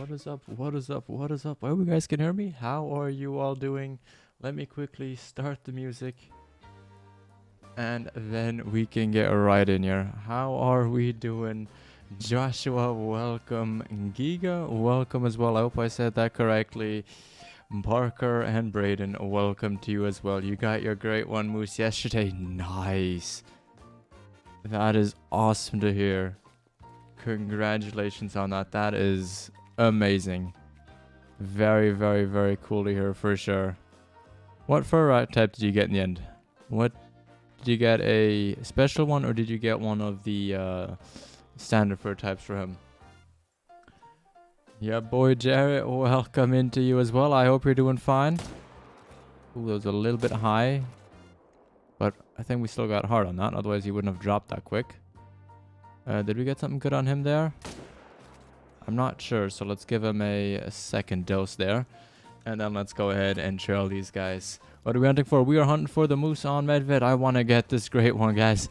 What is up? What is up? What is up? I hope you guys can hear me. How are you all doing? Let me quickly start the music. And then we can get right in here. How are we doing? Joshua, welcome. Giga, welcome as well. I hope I said that correctly. Parker and Braden, welcome to you as well. You got your great one moose yesterday. Nice. That is awesome to hear. Congratulations on that. That is amazing. Very, very, very cool to hear for sure. What fur type did you get in the end? What did you get, a special one, or did you get one of the standard fur types for him? Yeah, boy Jarrett, welcome into you as well. I hope you're doing fine. Ooh, that was a little bit high, but I think we still got hard on that. Otherwise, he wouldn't have dropped that quick. Did we get something good on him there? I'm not sure, so let's give him a second dose there. And then let's go ahead and trail these guys. What are we hunting for? We are hunting for the moose on Medved. I want to get this great one, guys.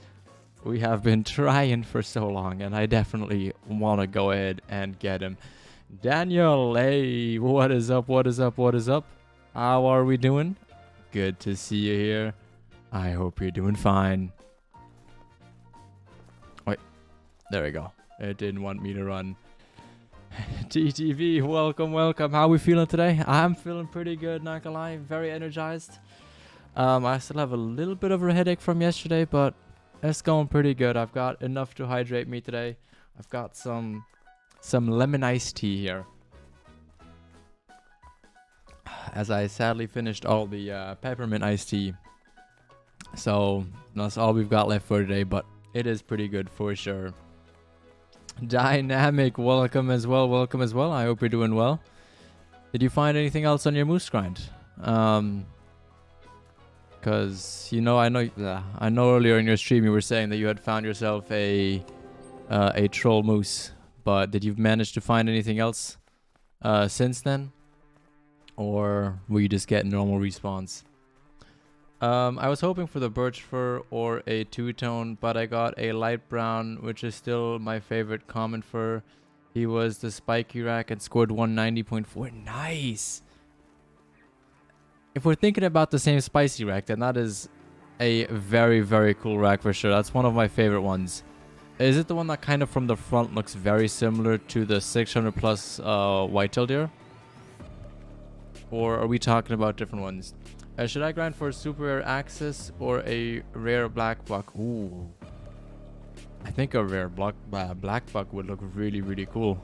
We have been trying for so long, and I definitely want to go ahead and get him. Daniel, hey, what is up? What is up? What is up? How are we doing? Good to see you here. I hope you're doing fine. Wait, there we go. It didn't want me to run. TTV, welcome, welcome. How are we feeling today? I'm feeling pretty good, not gonna lie. Very energized. I still have a little bit of a headache from yesterday, but it's going pretty good. I've got enough to hydrate me today. I've got some lemon iced tea here, as I sadly finished all the peppermint iced tea. So that's all we've got left for today, but it is pretty good for sure. Dynamic, welcome as well, welcome as well. I hope you're doing well. Did you find anything else on your moose grind? Because you know, I know earlier in your stream you were saying that you had found yourself a troll moose, but did you manage to find anything else since then, or were you just getting normal respawns? I was hoping for the birch fur or a two-tone, but I got a light brown, which is still my favorite common fur. He was the spiky rack and scored 190.4. Nice! If we're thinking about the same spicy rack, then that is a very, very cool rack for sure. That's one of my favorite ones. Is it the one that kind of from the front looks very similar to the 600 plus whitetail deer? Or are we talking about different ones? Should I grind for a super rare axis or a rare black buck? Ooh. I think a rare black buck would look really, really cool.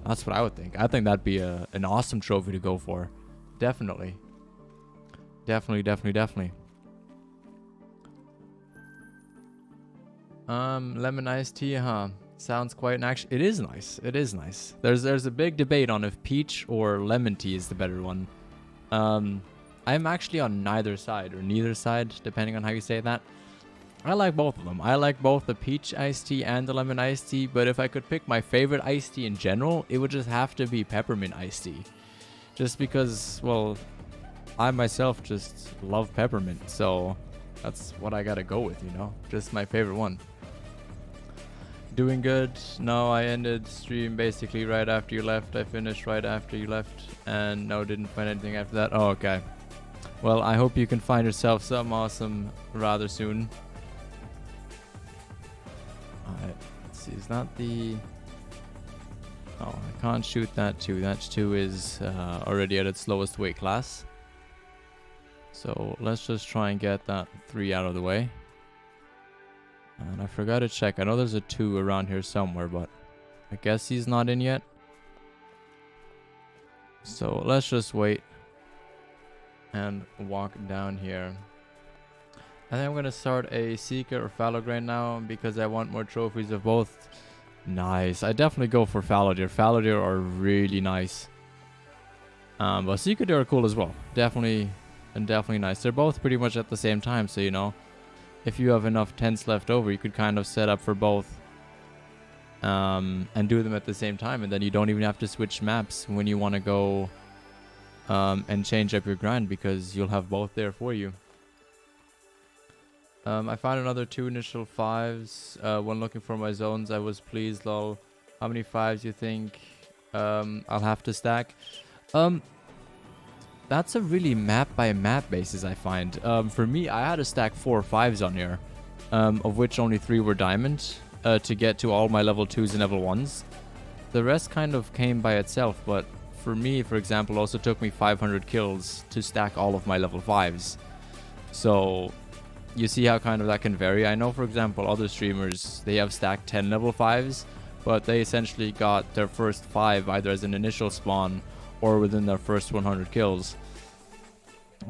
That's what I would think. I think that'd be an awesome trophy to go for. Definitely. Definitely, definitely, definitely. Lemon iced tea, huh? Sounds quite nice. It is nice. It is nice. There's a big debate on if peach or lemon tea is the better one. I'm actually on neither side, or neither side, depending on how you say that. I like both of them. I like both the peach iced tea and the lemon iced tea, but if I could pick my favorite iced tea in general, it would just have to be peppermint iced tea. Just because, well, I myself just love peppermint, so that's what I gotta go with, you know? Just my favorite one. Doing good. No, I ended stream basically right after you left. I finished right after you left, and no, didn't find anything after that. Oh, okay. Well, I hope you can find yourself something awesome rather soon. Alright, let's see. Is that the... Oh, I can't shoot that 2. That 2 is already at its lowest weight class. So let's just try and get that 3 out of the way. And I forgot to check. I know there's a 2 around here somewhere, but I guess he's not in yet. So let's just wait and walk down here. I think I'm gonna start a Seeker or Fallow Grain now because I want more trophies of both. Nice. I definitely go for Fallow Deer. Fallow Deer are really nice. But Seeker Deer are cool as well. Definitely nice. They're both pretty much at the same time, so you know, if you have enough tents left over, you could kind of set up for both and do them at the same time, and then you don't even have to switch maps when you want to go and change up your grind, because you'll have both there for you. I found another 2 initial 5s. When looking for my zones, I was pleased, lol. How many 5s you think I'll have to stack. That's a really map by map basis, I find. For me, I had to stack 4 5s on here, of which only 3 were diamond, to get to all my level 2s and level 1s. The rest kind of came by itself, but for me, for example, also took me 500 kills to stack all of my level 5s. So you see how kind of that can vary. I know, for example, other streamers, they have stacked 10 level 5s, but they essentially got their first 5 either as an initial spawn or within their first 100 kills.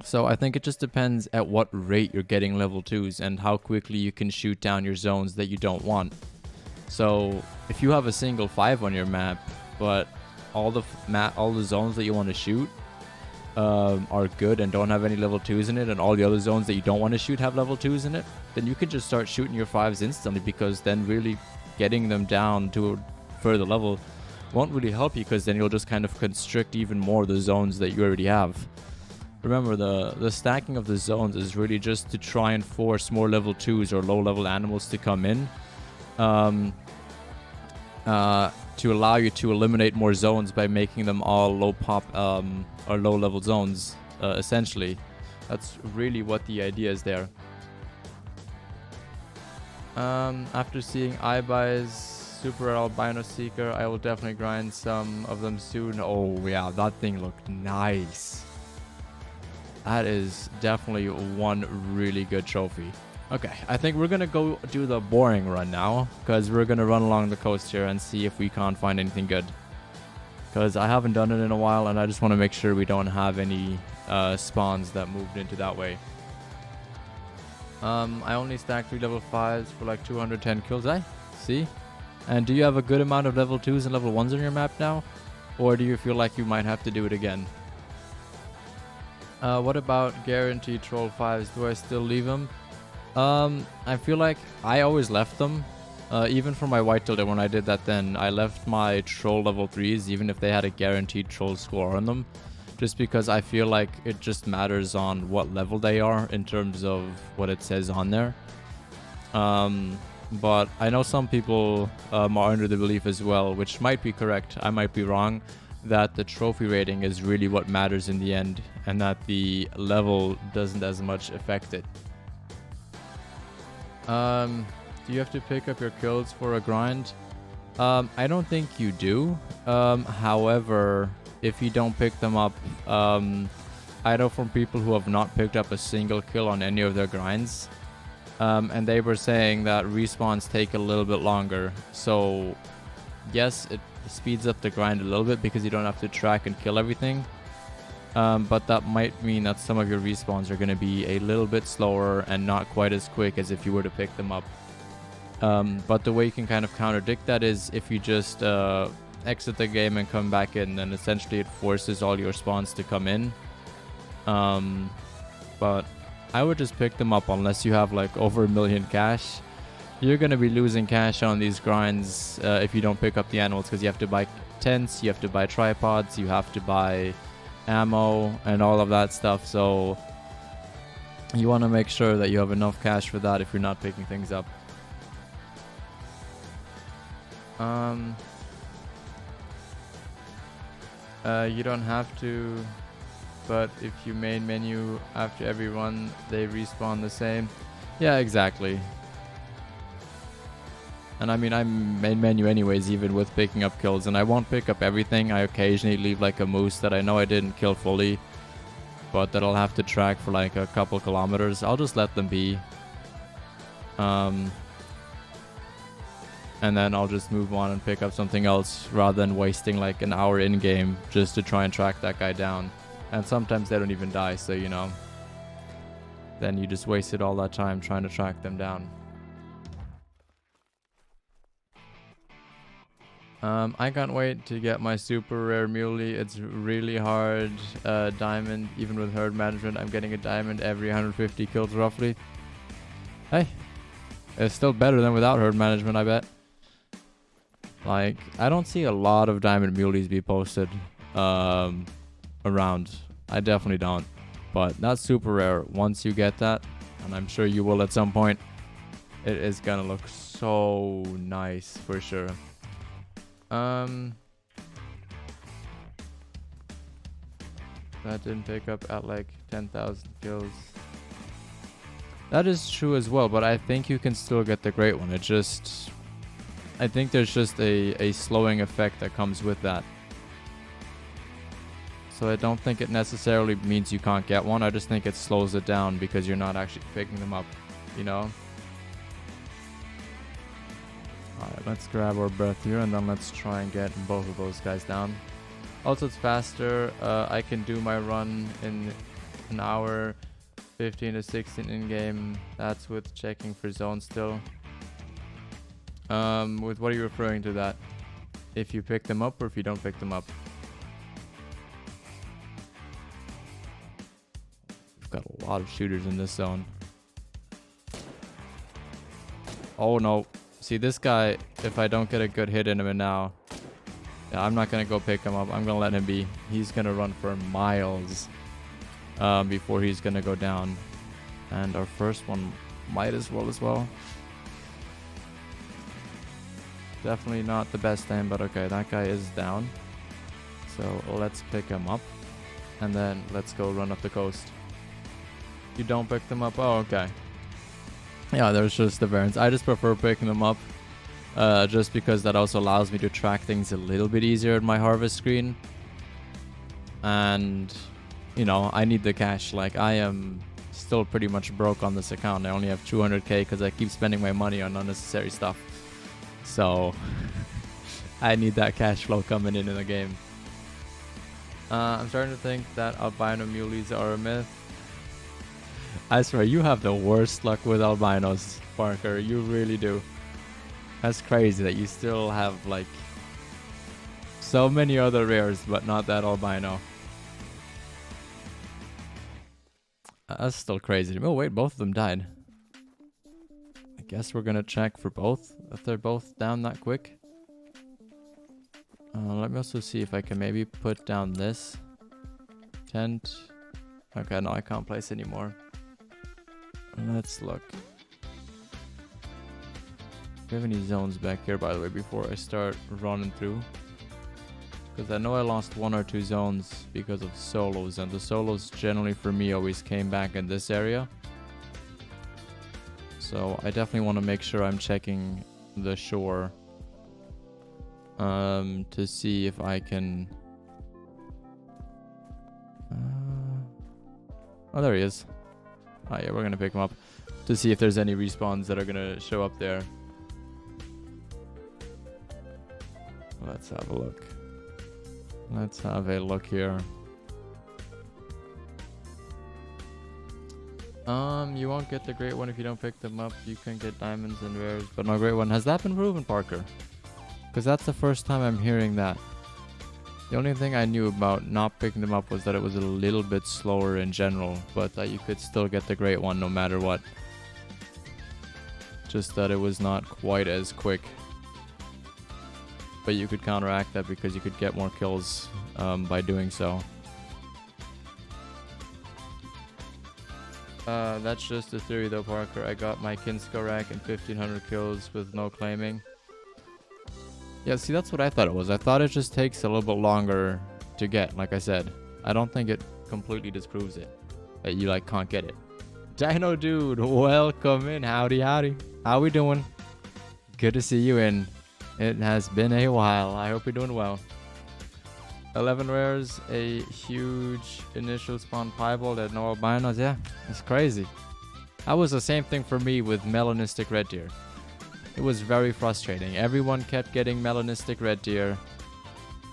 So I think it just depends at what rate you're getting level 2s and how quickly you can shoot down your zones that you don't want. So if you have a single 5 on your map, but all the zones that you want to shoot are good and don't have any level 2s in it, and all the other zones that you don't want to shoot have level 2s in it, then you can just start shooting your 5s instantly, because then really getting them down to a further level won't really help you, because then you'll just kind of constrict even more the zones that you already have. Remember, the stacking of the zones is really just to try and force more level 2s or low level animals to come in, to allow you to eliminate more zones by making them all low pop or low level zones, essentially. That's really what the idea is there. After seeing iBuy's Super Albino Seeker, I will definitely grind some of them soon. Oh yeah, that thing looked nice. That is definitely one really good trophy. Okay, I think we're gonna go do the boring run now, because we're gonna run along the coast here and see if we can't find anything good. Because I haven't done it in a while, and I just want to make sure we don't have any spawns that moved into that way. I only stacked 3 level 5s for like 210 kills. See? And do you have a good amount of level 2s and level 1s on your map now? Or do you feel like you might have to do it again? What about guaranteed troll 5s? Do I still leave them? I feel like I always left them. Even for my Whitetail, when I did that then, I left my troll level 3s even if they had a guaranteed troll score on them. Just because I feel like it just matters on what level they are in terms of what it says on there. But I know some people are under the belief as well, which might be correct, I might be wrong, that the trophy rating is really what matters in the end, and that the level doesn't as much affect it. Do you have to pick up your kills for a grind? I don't think you do. However, if you don't pick them up, I know from people who have not picked up a single kill on any of their grinds, and they were saying that respawns take a little bit longer. So yes, it speeds up the grind a little bit because you don't have to track and kill everything. But that might mean that some of your respawns are going to be a little bit slower and not quite as quick as if you were to pick them up. But the way you can kind of contradict that is if you just exit the game and come back in, then essentially it forces all your spawns to come in. But I would just pick them up unless you have like over 1 million cash. You're going to be losing cash on these grinds if you don't pick up the animals, because you have to buy tents, you have to buy tripods, you have to buy ammo and all of that stuff. So you want to make sure that you have enough cash for that if you're not picking things up. You don't have to, but if you main menu after every run, they respawn the same. Yeah, exactly. And I mean, I'm main menu anyways, even with picking up kills, and I won't pick up everything. I occasionally leave like a moose that I know I didn't kill fully, but that I'll have to track for like a couple kilometers. I'll just let them be. And then I'll just move on and pick up something else rather than wasting like an hour in game just to try and track that guy down. And sometimes they don't even die, so you know, then you just wasted all that time trying to track them down. I can't wait to get my super rare muley. It's really hard diamond, even with herd management. I'm getting a diamond every 150 kills roughly. Hey, it's still better than without herd management, I bet. Like, I don't see a lot of diamond muleys be posted around. I definitely don't. But that's super rare. Once you get that, and I'm sure you will at some point, it is gonna look so nice for sure. that didn't pick up at like 10,000 kills. That is true as well, but I think you can still get the great one. It just... I think there's just a slowing effect that comes with that. So I don't think it necessarily means you can't get one. I just think it slows it down because you're not actually picking them up, you know? Alright, let's grab our breath here and then let's try and get both of those guys down. Also, it's faster. I can do my run in an hour, 15 to 16 in-game. That's with checking for zones still. With what are you referring to that? If you pick them up or if you don't pick them up? We've got a lot of shooters in this zone. Oh no. See, this guy, if I don't get a good hit in him now, yeah, I'm not going to go pick him up. I'm going to let him be. He's going to run for miles before he's going to go down. And our first one might as well. Definitely not the best aim, but okay, that guy is down. So let's pick him up. And then let's go run up the coast. You don't pick them up? Oh, okay. Yeah, there's just the variance. I just prefer picking them up. Just because that also allows me to track things a little bit easier in my harvest screen. And, you know, I need the cash. Like, I am still pretty much broke on this account. I only have 200k because I keep spending my money on unnecessary stuff. So, I need that cash flow coming in the game. I'm starting to think that albino muleys are a myth. I swear, you have the worst luck with albinos, Parker. You really do. That's crazy that you still have, like, so many other rares, but not that albino. That's still crazy. Oh, wait, both of them died. I guess we're gonna check for both, if they're both down that quick. Let me also see if I can maybe put down this tent. Okay, no, I can't place anymore. Let's look. Do you have any zones back here, by the way, before I start running through? Because I know I lost 1 or 2 zones because of solos, and the solos generally for me always came back in this area. So I definitely want to make sure I'm checking the shore to see if I can... Oh, there he is. Oh yeah, we're going to pick him up to see if there's any respawns that are going to show up there. Let's have a look. Let's have a look here. You won't get the great one if you don't pick them up. You can get diamonds and rares, but no great one. Has that been proven, Parker? Because that's the first time I'm hearing that. The only thing I knew about not picking them up was that it was a little bit slower in general, but that you could still get the great one no matter what. Just that it was not quite as quick. But you could counteract that because you could get more kills by doing so. That's just a theory though, Parker. I got my Kinsko rack and 1500 kills with no claiming. Yeah, see, that's what I thought it was. I thought it just takes a little bit longer to get, like I said. I don't think it completely disproves it. That you, like, can't get it. Dino Dude, welcome in. Howdy, howdy. How we doing? Good to see you in. It has been a while. I hope you're doing well. 11 rares, a huge initial spawn piebald at no albinos. Yeah, it's crazy. That was the same thing for me with melanistic red deer. It was very frustrating. Everyone kept getting melanistic red deer.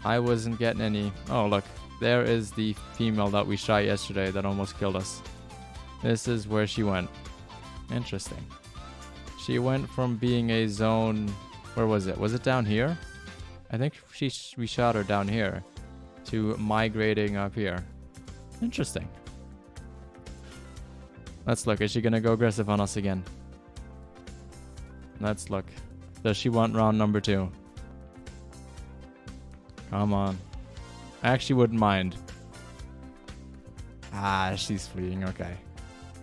I wasn't getting any. Oh, look. There is the female that we shot yesterday that almost killed us. This is where she went. Interesting. She went from being a zone... Where was it? Was it down here? I think we shot her down here. To migrating up here. Interesting. Let's look. Is she going to go aggressive on us again? Let's look. Does she want round number 2? Come on. I actually wouldn't mind. Ah, she's fleeing. Okay.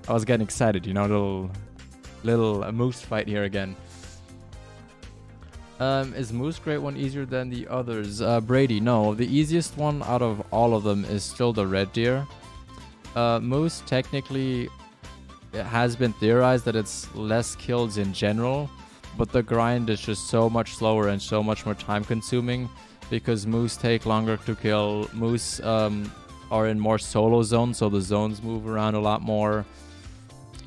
I was getting excited, you know, little moose fight here again. Is Moose Great One easier than the others? Brady, no. The easiest one out of all of them is still the red deer. Moose, technically, it has been theorized that it's less kills in general, but the grind is just so much slower and so much more time consuming because moose take longer to kill. Moose are in more solo zones, so the zones move around a lot more.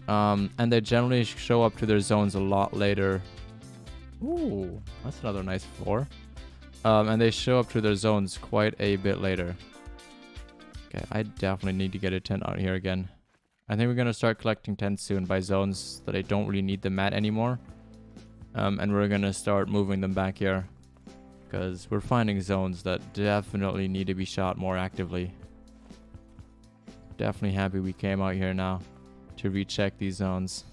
And they generally show up to their zones a lot later. Ooh, that's another nice floor. And they show up to their zones quite a bit later. Okay, I definitely need to get a tent out here again. I think we're going to start collecting tents soon by zones that I don't really need them at anymore. And we're going to start moving them back here. Because we're finding zones that definitely need to be shot more actively. Definitely happy we came out here now to recheck these zones.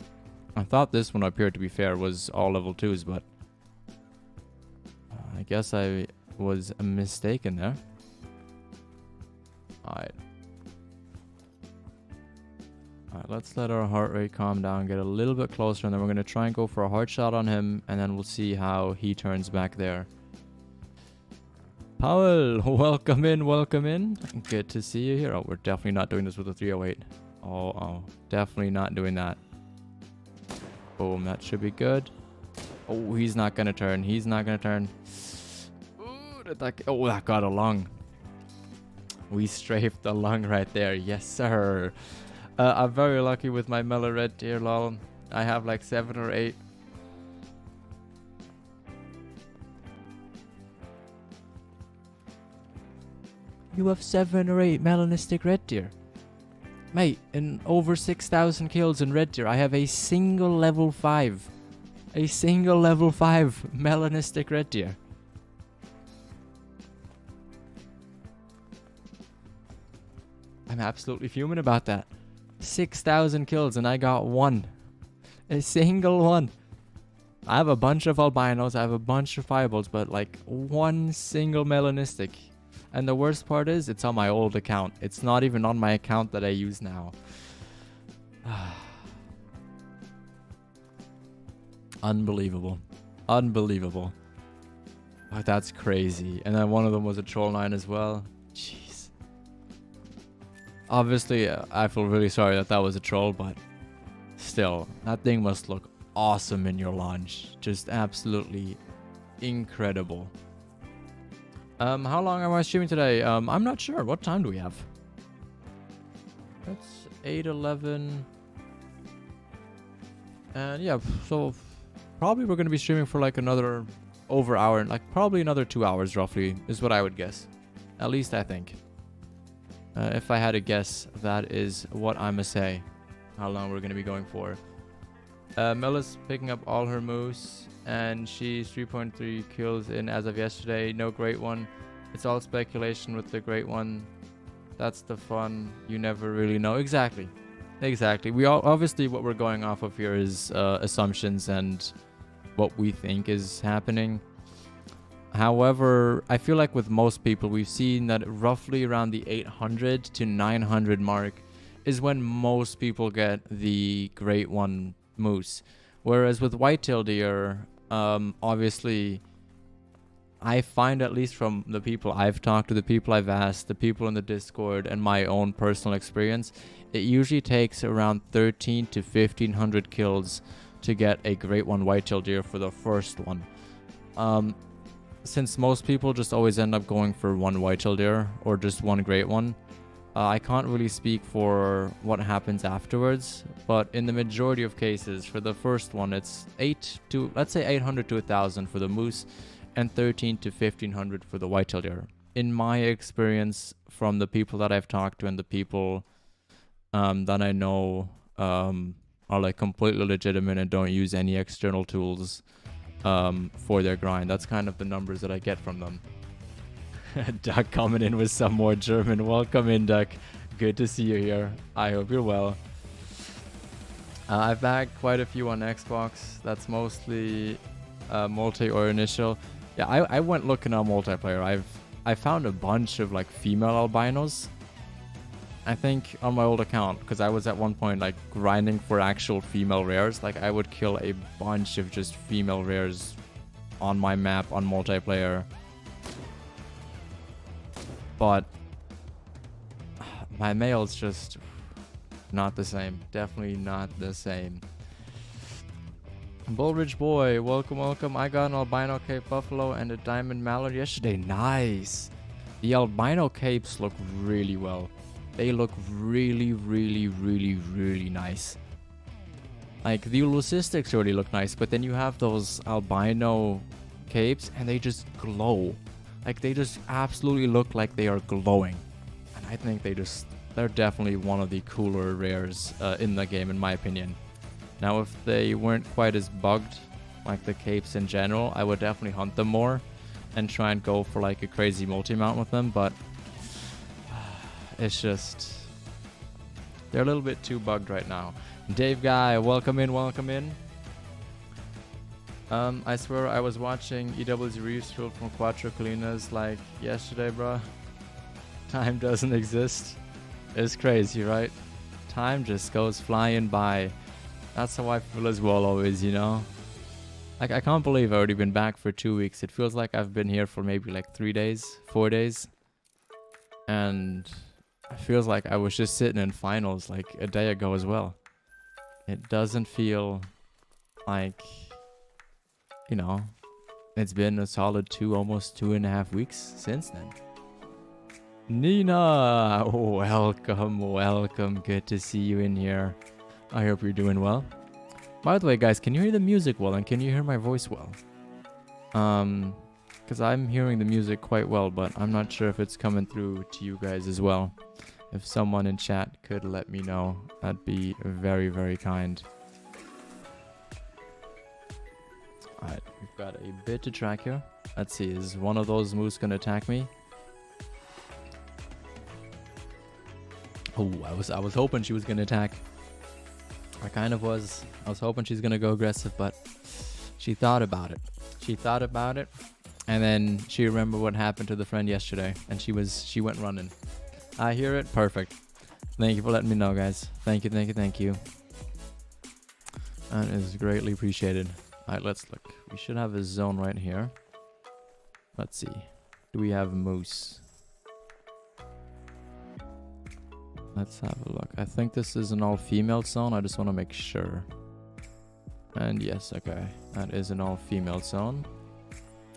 I thought this one up here, to be fair, was all level 2s, but I guess I was mistaken there. Alright. Alright, let's let our heart rate calm down, get a little bit closer, and then we're going to try and go for a hard shot on him, and then we'll see how he turns back there. Powell, welcome in, welcome in. Good to see you here. Oh, we're definitely not doing this with a 308. Oh, definitely not doing that. Boom, that should be good. Oh, he's not going to turn. He's not going to turn. Ooh, that got a lung. We strafed the lung right there. Yes, sir. I'm very lucky with my mellow red deer, lol. I have like 7 or 8. You have 7 or 8 melanistic red deer. Mate, in over 6,000 kills in red deer, I have a single level 5. A single level 5 melanistic red deer. I'm absolutely fuming about that. 6,000 kills and I got 1. A single 1. I have a bunch of albinos, I have a bunch of fireballs, but like 1 single melanistic. And the worst part is, it's on my old account. It's not even on my account that I use now. Unbelievable. Unbelievable. Oh, that's crazy. And then one of them was a troll 9 as well. Jeez. Obviously, I feel really sorry that that was a troll, but still, that thing must look awesome in your launch. Just absolutely incredible. How long am I streaming today? I'm not sure. What time do we have? It's 8:11. And yeah, so probably we're going to be streaming for like another over hour, like probably another 2 hours roughly is what I would guess. At least I think. If I had to guess, that is what I'ma say. How long we're going to be going for. Mella's picking up all her moose, and she's 3.3 kills in as of yesterday. No great one. It's all speculation with the great one. That's the fun. You never really know. Exactly. We all, obviously what we're going off of here is assumptions and what we think is happening. However, I feel like with most people, we've seen that roughly around the 800 to 900 mark is when most people get the great one moose. Whereas with whitetail deer, obviously, I find, at least from the people I've talked to, the people I've asked, the people in the Discord, and my own personal experience, it usually takes around 13 to 1500 kills to get a great one whitetail deer for the first one. Since most people just always end up going for one whitetail deer or just one great one, I can't really speak for what happens afterwards, but in the majority of cases, for the first one, it's 800 to 1,000 for the moose, and 13 to 1,500 for the whitetail deer. In my experience, from the people that I've talked to and the people that I know are like completely legitimate and don't use any external tools for their grind, that's kind of the numbers that I get from them. Duck coming in with some more German. Welcome in, Duck. Good to see you here. I hope you're well. I've bagged quite a few on Xbox. That's mostly multi or initial. Yeah, I went looking on multiplayer. I found a bunch of like female albinos. I think on my old account, because I was at one point like grinding for actual female rares. Like I would kill a bunch of just female rares on my map on multiplayer. But my male's just not the same. Definitely not the same. Bullridge boy, welcome, welcome. I got an albino cape buffalo and a diamond mallard yesterday. Nice. The albino capes look really well. They look really, really, really, really nice. Like, the leucistics already look nice, but then you have those albino capes and they just glow. Like, they just absolutely look like they are glowing. And I think they're definitely one of the cooler rares in the game, in my opinion. Now, if they weren't quite as bugged, like the capes in general, I would definitely hunt them more and try and go for like a crazy multi-mount with them, but it's just, they're a little bit too bugged right now. Dave Guy, welcome in, welcome in. I swear I was watching EW's review from Quattro Colinas like yesterday, bro. Time doesn't exist. It's crazy, right? Time just goes flying by. That's how I feel as well always, you know? Like, I can't believe I've already been back for 2 weeks. It feels like I've been here for maybe like 3 days, 4 days. And it feels like I was just sitting in finals like a day ago as well. It doesn't feel like, you know, it's been a solid almost 2.5 weeks since then. Nina, welcome, welcome. Good to see you in here. I hope you're doing well. By the way, guys, can you hear the music well and can you hear my voice well? Because I'm hearing the music quite well, but I'm not sure if it's coming through to you guys as well. If someone in chat could let me know, that'd be very, very kind. Alright, we've got a bit to track here. Let's see, is one of those moose gonna attack me? Oh, I was hoping she was gonna attack. I kind of was. I was hoping she's gonna go aggressive, but she thought about it. She thought about it, and then she remembered what happened to the friend yesterday, and she went running. I hear it. Perfect. Thank you for letting me know, guys. Thank you, thank you, thank you. That is greatly appreciated. Alright, let's look. We should have a zone right here. Let's see. Do we have moose? Let's have a look. I think this is an all-female zone. I just want to make sure. And yes, okay. That is an all-female zone.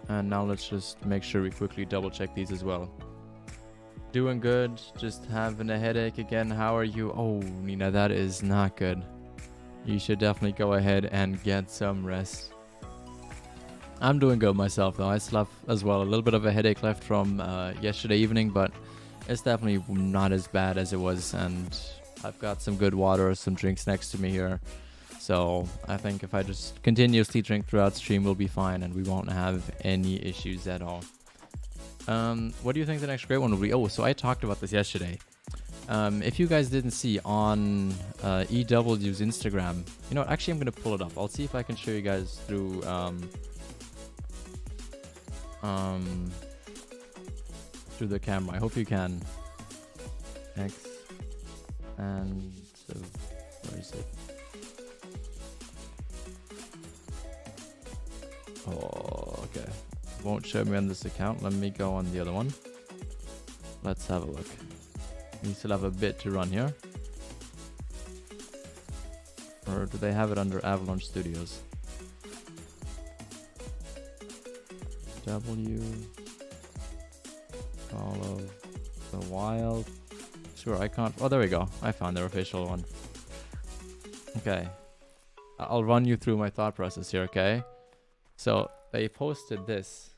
And now let's just make sure we quickly double-check these as well. Doing good. Just having a headache again. How are you? Oh, Nina, that is not good. You should definitely go ahead and get some rest. I'm doing good myself, though. I still have, as well, a little bit of a headache left from yesterday evening, but it's definitely not as bad as it was, and I've got some good water, some drinks next to me here. So I think if I just continuously drink throughout stream, we'll be fine, and we won't have any issues at all. What do you think the next great one will be? Oh, so I talked about this yesterday. If you guys didn't see on EW's Instagram, you know, actually I'm going to pull it up. I'll see if I can show you guys through through the camera. I hope you can. X and so where is it? Oh, okay. Won't show me on this account. Let me go on the other one. Let's have a look. We still have a bit to run here. Or do they have it under Avalanche Studios? W Call of the Wild. Sure, I can't. Oh, there we go. I found their official one. Okay. I'll run you through my thought process here, okay? So, they posted this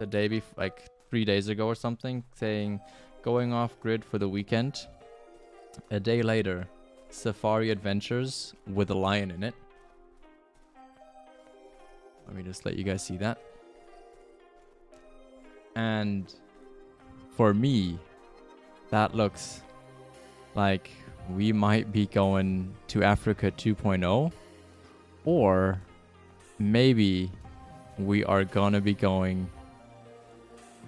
the day before, like 3 days ago or something, saying going off grid for the weekend. A day later, safari adventures with a lion in it. Let me just let you guys see that. And for me, that looks like we might be going to Africa 2.0, or maybe we are gonna be going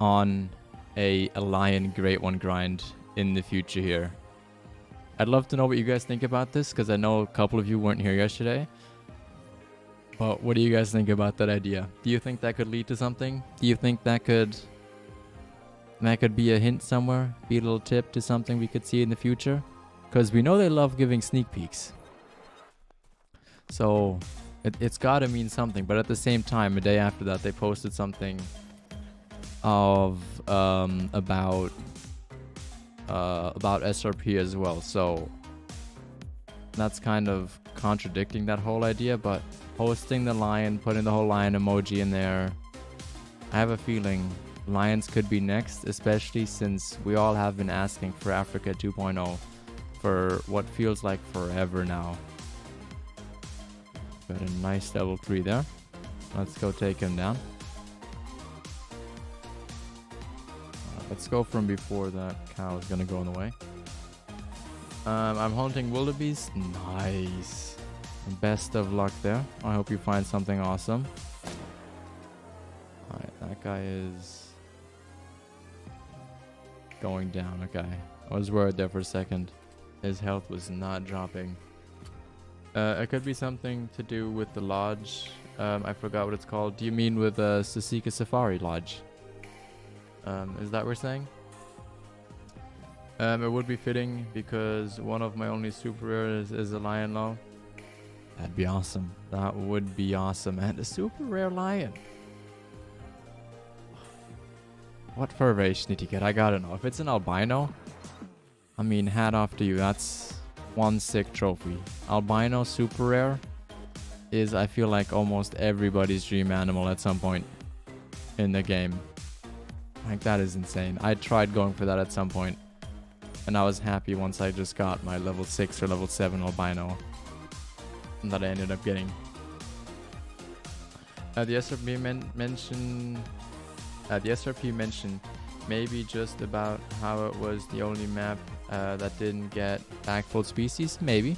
on a lion great one grind in the future here. I'd love to know what you guys think about this, because I know a couple of you weren't here yesterday. But what do you guys think about that idea? Do you think that could lead to something? Do you think that could be a hint somewhere? Be a little tip to something we could see in the future? Because we know they love giving sneak peeks. So it's got to mean something. But at the same time, a day after that, they posted something of about SRP as well. So that's kind of contradicting that whole idea. But posting the lion, putting the whole lion emoji in there, I have a feeling lions could be next, especially since we all have been asking for Africa 2.0 for what feels like forever now. Got a nice level 3 there. Let's go take him down. Let's go from before that cow is gonna go in the way. I'm hunting wildebeest. Nice. Best of luck there. I hope you find something awesome. Alright, that guy is going down. Okay. I was worried there for a second. His health was not dropping. It could be something to do with the lodge. I forgot what it's called. Do you mean with Sasika Safari Lodge? Is that what we're saying? It would be fitting because one of my only super rares is a lion low. That'd be awesome. That would be awesome. And a super rare lion. What fur variation did you get? I gotta know. If it's an albino, I mean, hat off to you. That's one sick trophy. Albino super rare is, I feel like, almost everybody's dream animal at some point in the game. Like, that is insane. I tried going for that at some point, and I was happy once I just got my level 6 or level 7 albino that I ended up getting. The SRP mentioned maybe just about how it was the only map that didn't get backfold species. Maybe,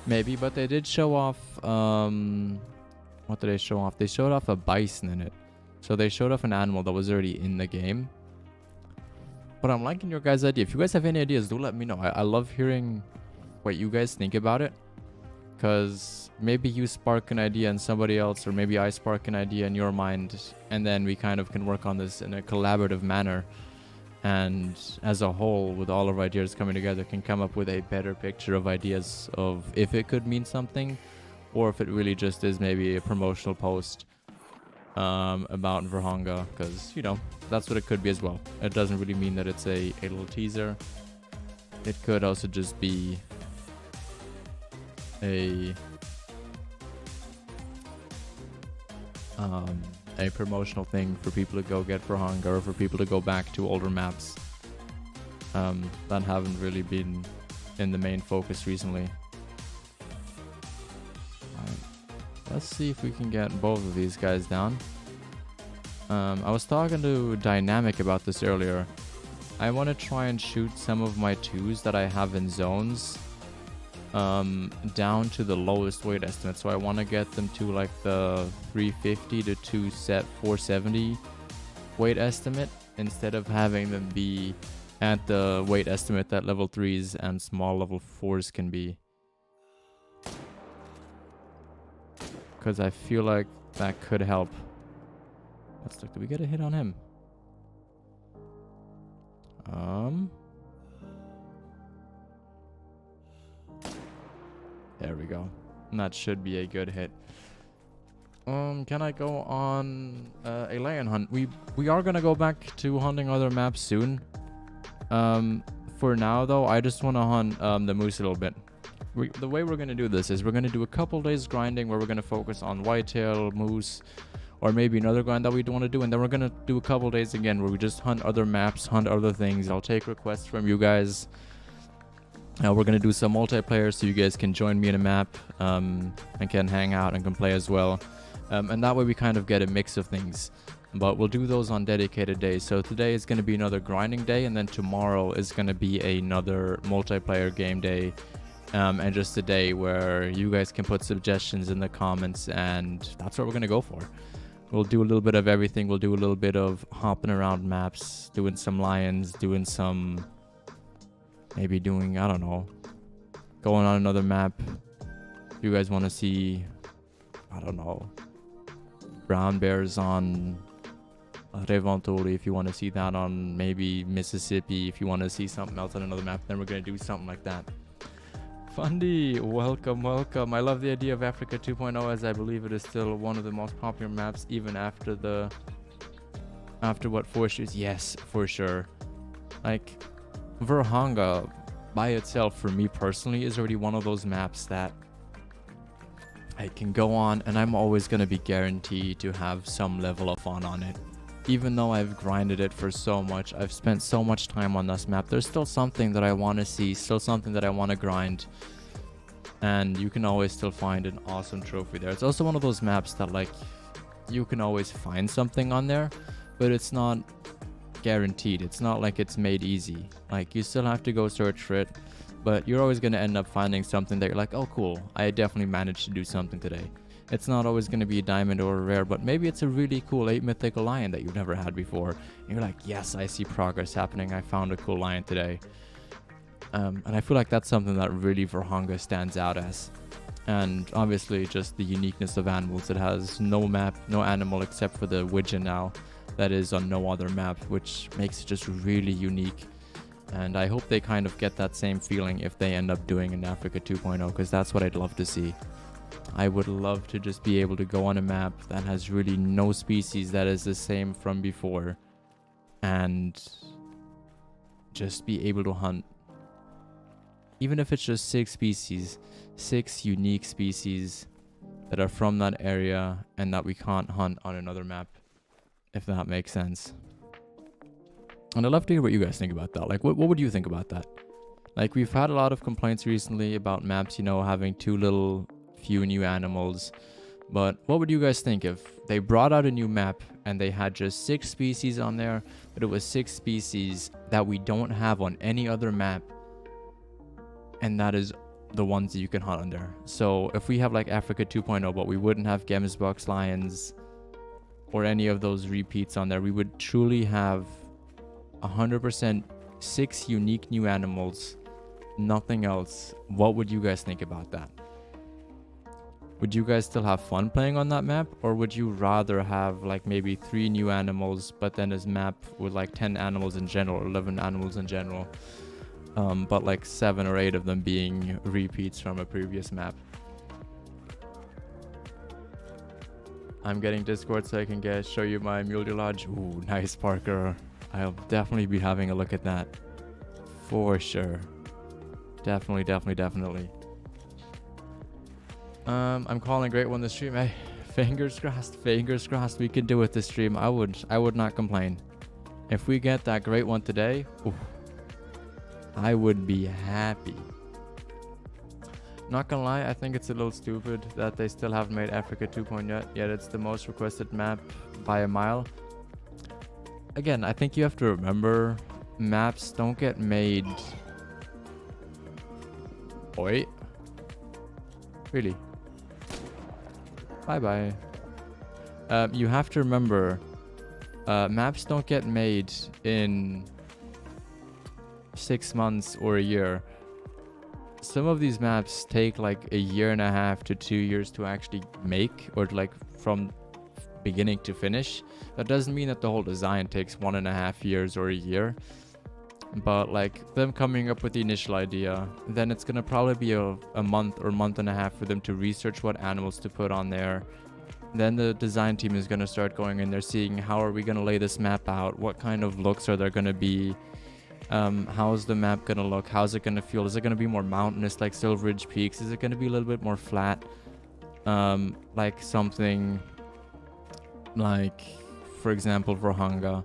but they did show off. What did they show off? They showed off a bison in it. So they showed off an animal that was already in the game. But I'm liking your guys' idea. If you guys have any ideas, do let me know. I love hearing what you guys think about it. Because maybe you spark an idea in somebody else, or maybe I spark an idea in your mind, and then we kind of can work on this in a collaborative manner. And as a whole, with all of our ideas coming together, can come up with a better picture of ideas of if it could mean something, or if it really just is maybe a promotional post about Verhonga, because, you know, that's what it could be as well. It doesn't really mean that it's a little teaser. It could also just be a promotional thing for people to go get Verhonga, or for people to go back to older maps that haven't really been in the main focus recently. Let's see if we can get both of these guys down. I was talking to Dynamic about this earlier. I want to try and shoot some of my 2s that I have in zones down to the lowest weight estimate. So I want to get them to like the 350 to 470 weight estimate, instead of having them be at the weight estimate that level 3s and small level 4s can be. Because I feel like that could help. Let's look. Did we get a hit on him? There we go. And that should be a good hit. Can I go on a lion hunt? We are gonna go back to hunting other maps soon. For now though, I just want to hunt the moose a little bit. The way we're gonna do this is we're gonna do a couple days grinding where we're gonna focus on whitetail, moose, or maybe another grind that we want to do, and then we're gonna do a couple days again where we just hunt other maps, hunt other things. I'll take requests from you guys. We're gonna do some multiplayer so you guys can join me in a map and can hang out and can play as well, and that way we kind of get a mix of things. But we'll do those on dedicated days. So today is going to be another grinding day, and then tomorrow is going to be another multiplayer game day, and just a day where you guys can put suggestions in the comments, and that's what we're going to go for. We'll do a little bit of everything. We'll do a little bit of hopping around maps, doing some lions, doing some, maybe doing, I don't know, going on another map. If you guys want to see I don't know, brown bears on Thehunter, if you want to see that on maybe Mississippi, if you want to see something else on another map, then we're going to do something like that. Fundy, welcome, welcome. I love the idea of Africa 2.0, as I believe it is still one of the most popular maps, even after what forestries. Yes, for sure. Like, Thehunter by itself, for me personally, is already one of those maps that I can go on and I'm always going to be guaranteed to have some level of fun on it. Even though I've grinded it for so much, I've spent so much time on this map, there's still something that I want to see, still something that I want to grind. And you can always still find an awesome trophy there. It's also one of those maps that, like, you can always find something on there, but it's not guaranteed. It's not like it's made easy. Like, you still have to go search for it, but you're always going to end up finding something that you're like, oh cool, I definitely managed to do something today. It's not always going to be a diamond or a rare, but maybe it's a really cool 8 mythical lion that you've never had before. And you're like, yes, I see progress happening. I found a cool lion today. And I feel like that's something that really Thehunter stands out as. And obviously just the uniqueness of animals. It has no map, no animal except for the widgeon now that is on no other map, which makes it just really unique. And I hope they kind of get that same feeling if they end up doing an Africa 2.0, because that's what I'd love to see. I would love to just be able to go on a map that has really no species that is the same from before and just be able to hunt. Even if it's just 6 species, 6 unique species that are from that area and that we can't hunt on another map, if that makes sense. And I'd love to hear what you guys think about that. Like, what would you think about that? Like, we've had a lot of complaints recently about maps, you know, having few new animals, but what would you guys think if they brought out a new map and they had just 6 species on there, but it was 6 species that we don't have on any other map, and that is the ones that you can hunt on there? So if we have like Africa 2.0, but we wouldn't have gemsbucks, lions, or any of those repeats on there, we would truly have 100% 6 unique new animals, nothing else. What would you guys think about that? Would you guys still have fun playing on that map, or would you rather have like maybe 3 new animals, but then this map with like 10 animals in general, or 11 animals in general, but like 7 or 8 of them being repeats from a previous map? I'm getting Discord so I can show you my Muley Lodge. Ooh, nice, Parker. I'll definitely be having a look at that for sure. Definitely. I'm calling Greatone this stream. Hey, fingers crossed we can do it this stream. I would not complain. If we get that Greatone today, oof, I would be happy. Not gonna lie, I think it's a little stupid that they still haven't made Africa 2.0 yet it's the most requested map by a mile. Again, I think you have to remember, maps don't get made... Oi. Really? Bye-bye. You have to remember, maps don't get made in 6 months or a year. Some of these maps take like 1.5 years to 2 years to actually make, or like from beginning to finish. That doesn't mean that the whole design takes 1.5 years or a year. But like them coming up with the initial idea, then it's gonna probably be a month or month and a half for them to research what animals to put on there. Then the design team is gonna start going in there, seeing how are we gonna lay this map out, what kind of looks are there gonna be, how's the map gonna look, how's it gonna feel, is it gonna be more mountainous like Silveridge Peaks, is it gonna be a little bit more flat, like something like, for example, Thehunter.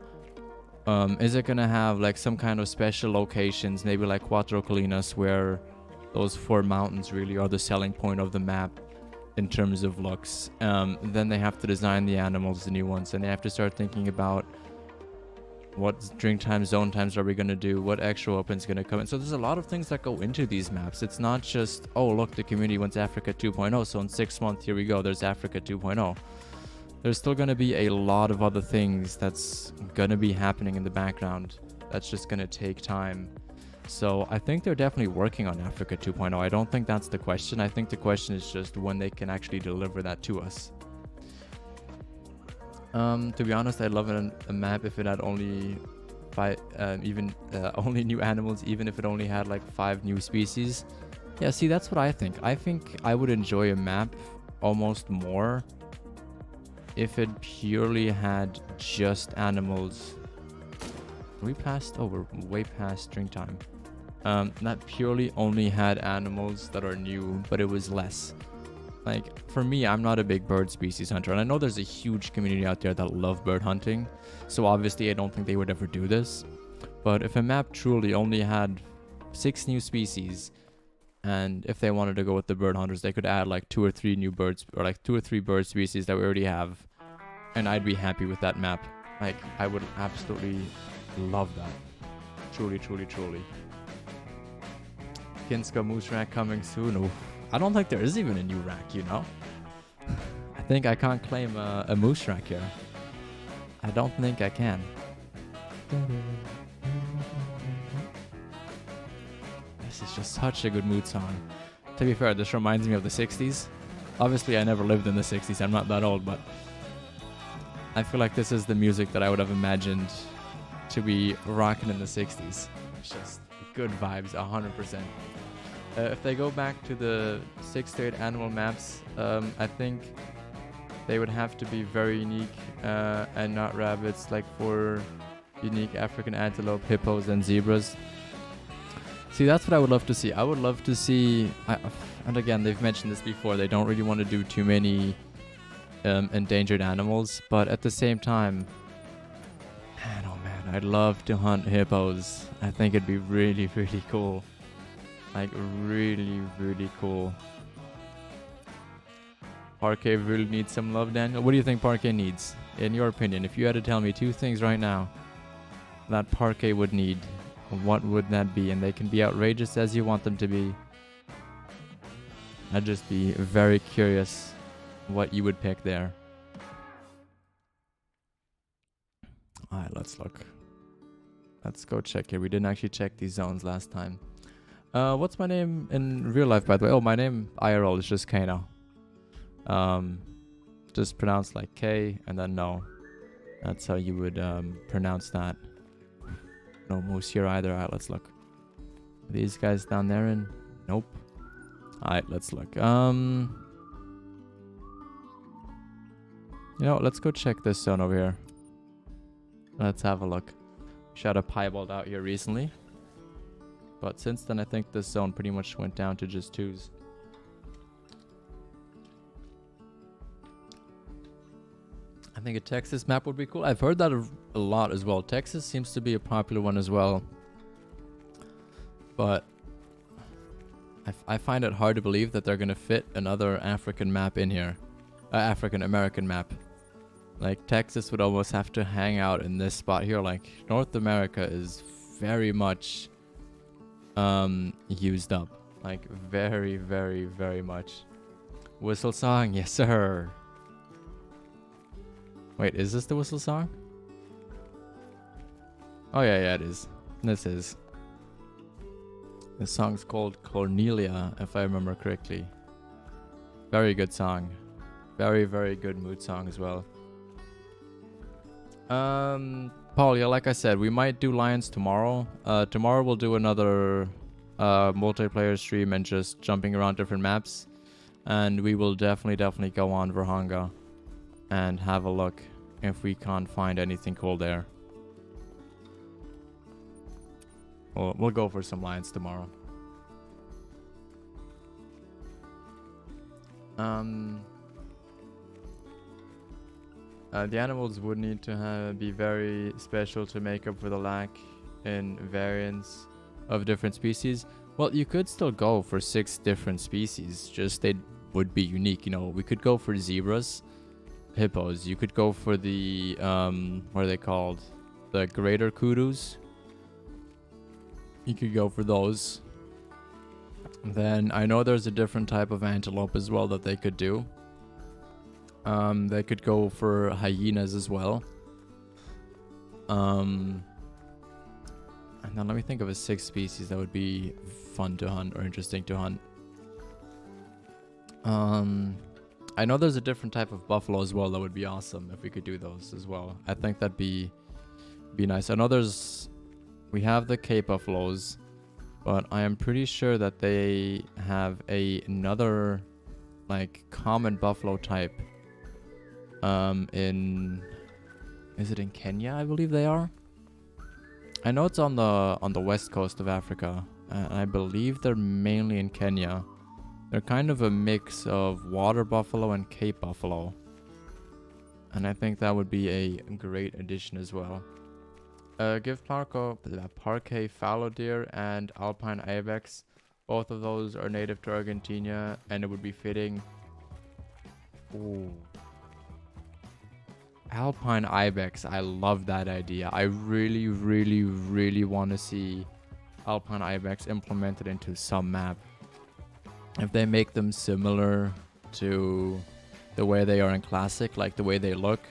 Is it gonna have like some kind of special locations, maybe like Quattro Colinas, where those 4 mountains really are the selling point of the map in terms of looks? Then they have to design the animals, the new ones, and they have to start thinking about what drink times, zone times are we gonna do, what extra weapons gonna come in. So there's a lot of things that go into these maps. It's not just, oh look, the community wants Africa 2.0, so in 6 months, here we go, there's Africa 2.0. There's still going to be a lot of other things that's going to be happening in the background. That's just going to take time. So I think they're definitely working on Africa 2.0. I don't think that's the question. I think the question is just when they can actually deliver that to us. To be honest, I'd love a map if it had only only new animals, even if it only had like 5 new species. Yeah, see, that's what I think. I think I would enjoy a map almost more if it purely had just animals. We passed, oh, we're way past drink time. That purely only had animals that are new, but it was less. Like, for me, I'm not a big bird species hunter, and I know there's a huge community out there that love bird hunting, so obviously I don't think they would ever do this. But if a map truly only had 6 new species, and if they wanted to go with the bird hunters, they could add like 2 or 3 new birds, or like 2 or 3 bird species that we already have, and I'd be happy with that map. Like, I would absolutely love that. Truly, truly, truly. Kinska moose rack coming soon. Oof. I don't think there is even a new rack, you know? I think I can't claim a moose rack here. I don't think I can. This is just such a good mood song. To be fair, this reminds me of the 60s. Obviously, I never lived in the 60s. I'm not that old, but I feel like this is the music that I would have imagined to be rocking in the 60s. It's just good vibes, 100%. If they go back to the 6 to 8 animal maps, I think they would have to be very unique and not rabbits, like for unique African antelope, hippos, and zebras. See, that's what I would love to see. I would love to see, and again, they've mentioned this before, they don't really want to do too many endangered animals, but at the same time, man, oh man, I'd love to hunt hippos. I think it'd be really, really cool. Like, really, really cool. Parquet really needs some love, Daniel. What do you think Parquet needs? In your opinion, if you had to tell me 2 things right now that Parquet would need, what would that be? And they can be outrageous as you want them to be. I'd just be very curious what you would pick there. Alright, let's look. Let's go check here. We didn't actually check these zones last time. What's my name in real life, by the way? Oh, my name IRL is just Kano. Just pronounced like K and then no. That's how you would pronounce that. No moose here either. Alright, let's look. Are these guys down there in? Nope. Alright, let's look. You know, let's go check this zone over here. Let's have a look. Shot a piebald out here recently. But since then, I think this zone pretty much went down to just 2s. I think a Texas map would be cool. I've heard that a lot as well. Texas seems to be a popular one as well. But I find it hard to believe that they're going to fit another African map in here. African-American map. Like, Texas would almost have to hang out in this spot here. Like, North America is very much used up. Like, very, very, very much. Whistle song? Yes, sir. Wait, is this the whistle song? Oh, yeah, it is. This is. This song's called Cornelia, if I remember correctly. Very good song. Very, very good mood song as well. Paul, yeah, like I said, we might do Lions tomorrow. Tomorrow we'll do another multiplayer stream and just jumping around different maps. And we will definitely go on Verhanga and have a look if we can't find anything cool there. We'll go for some Lions tomorrow. The animals would need to be very special to make up for the lack in variance of different species. Well, you could still go for 6 different species, just they would be unique. You know, we could go for zebras, hippos. You could go for the, what are they called? The greater cotws. You could go for those. Then I know there's a different type of antelope as well that they could do. They could go for hyenas as well. And then let me think of a 6th species that would be fun to hunt or interesting to hunt. I know there's a different type of buffalo as well that would be awesome if we could do those as well. I think that'd be nice. I know we have the Cape buffaloes, but I am pretty sure that they have another like common buffalo type is it in Kenya? I believe they are. I know it's on the west coast of Africa, and I believe they're mainly in Kenya. They're kind of a mix of water buffalo and Cape buffalo, and I think that would be a great addition as well. Give Parquet fallow deer and alpine ibex. Both of those are native to Argentina, and it would be fitting. Ooh. Alpine ibex, I love that idea. I really, really, really want to see alpine ibex implemented into some map. If they make them similar to the way they are in classic, like the way they look,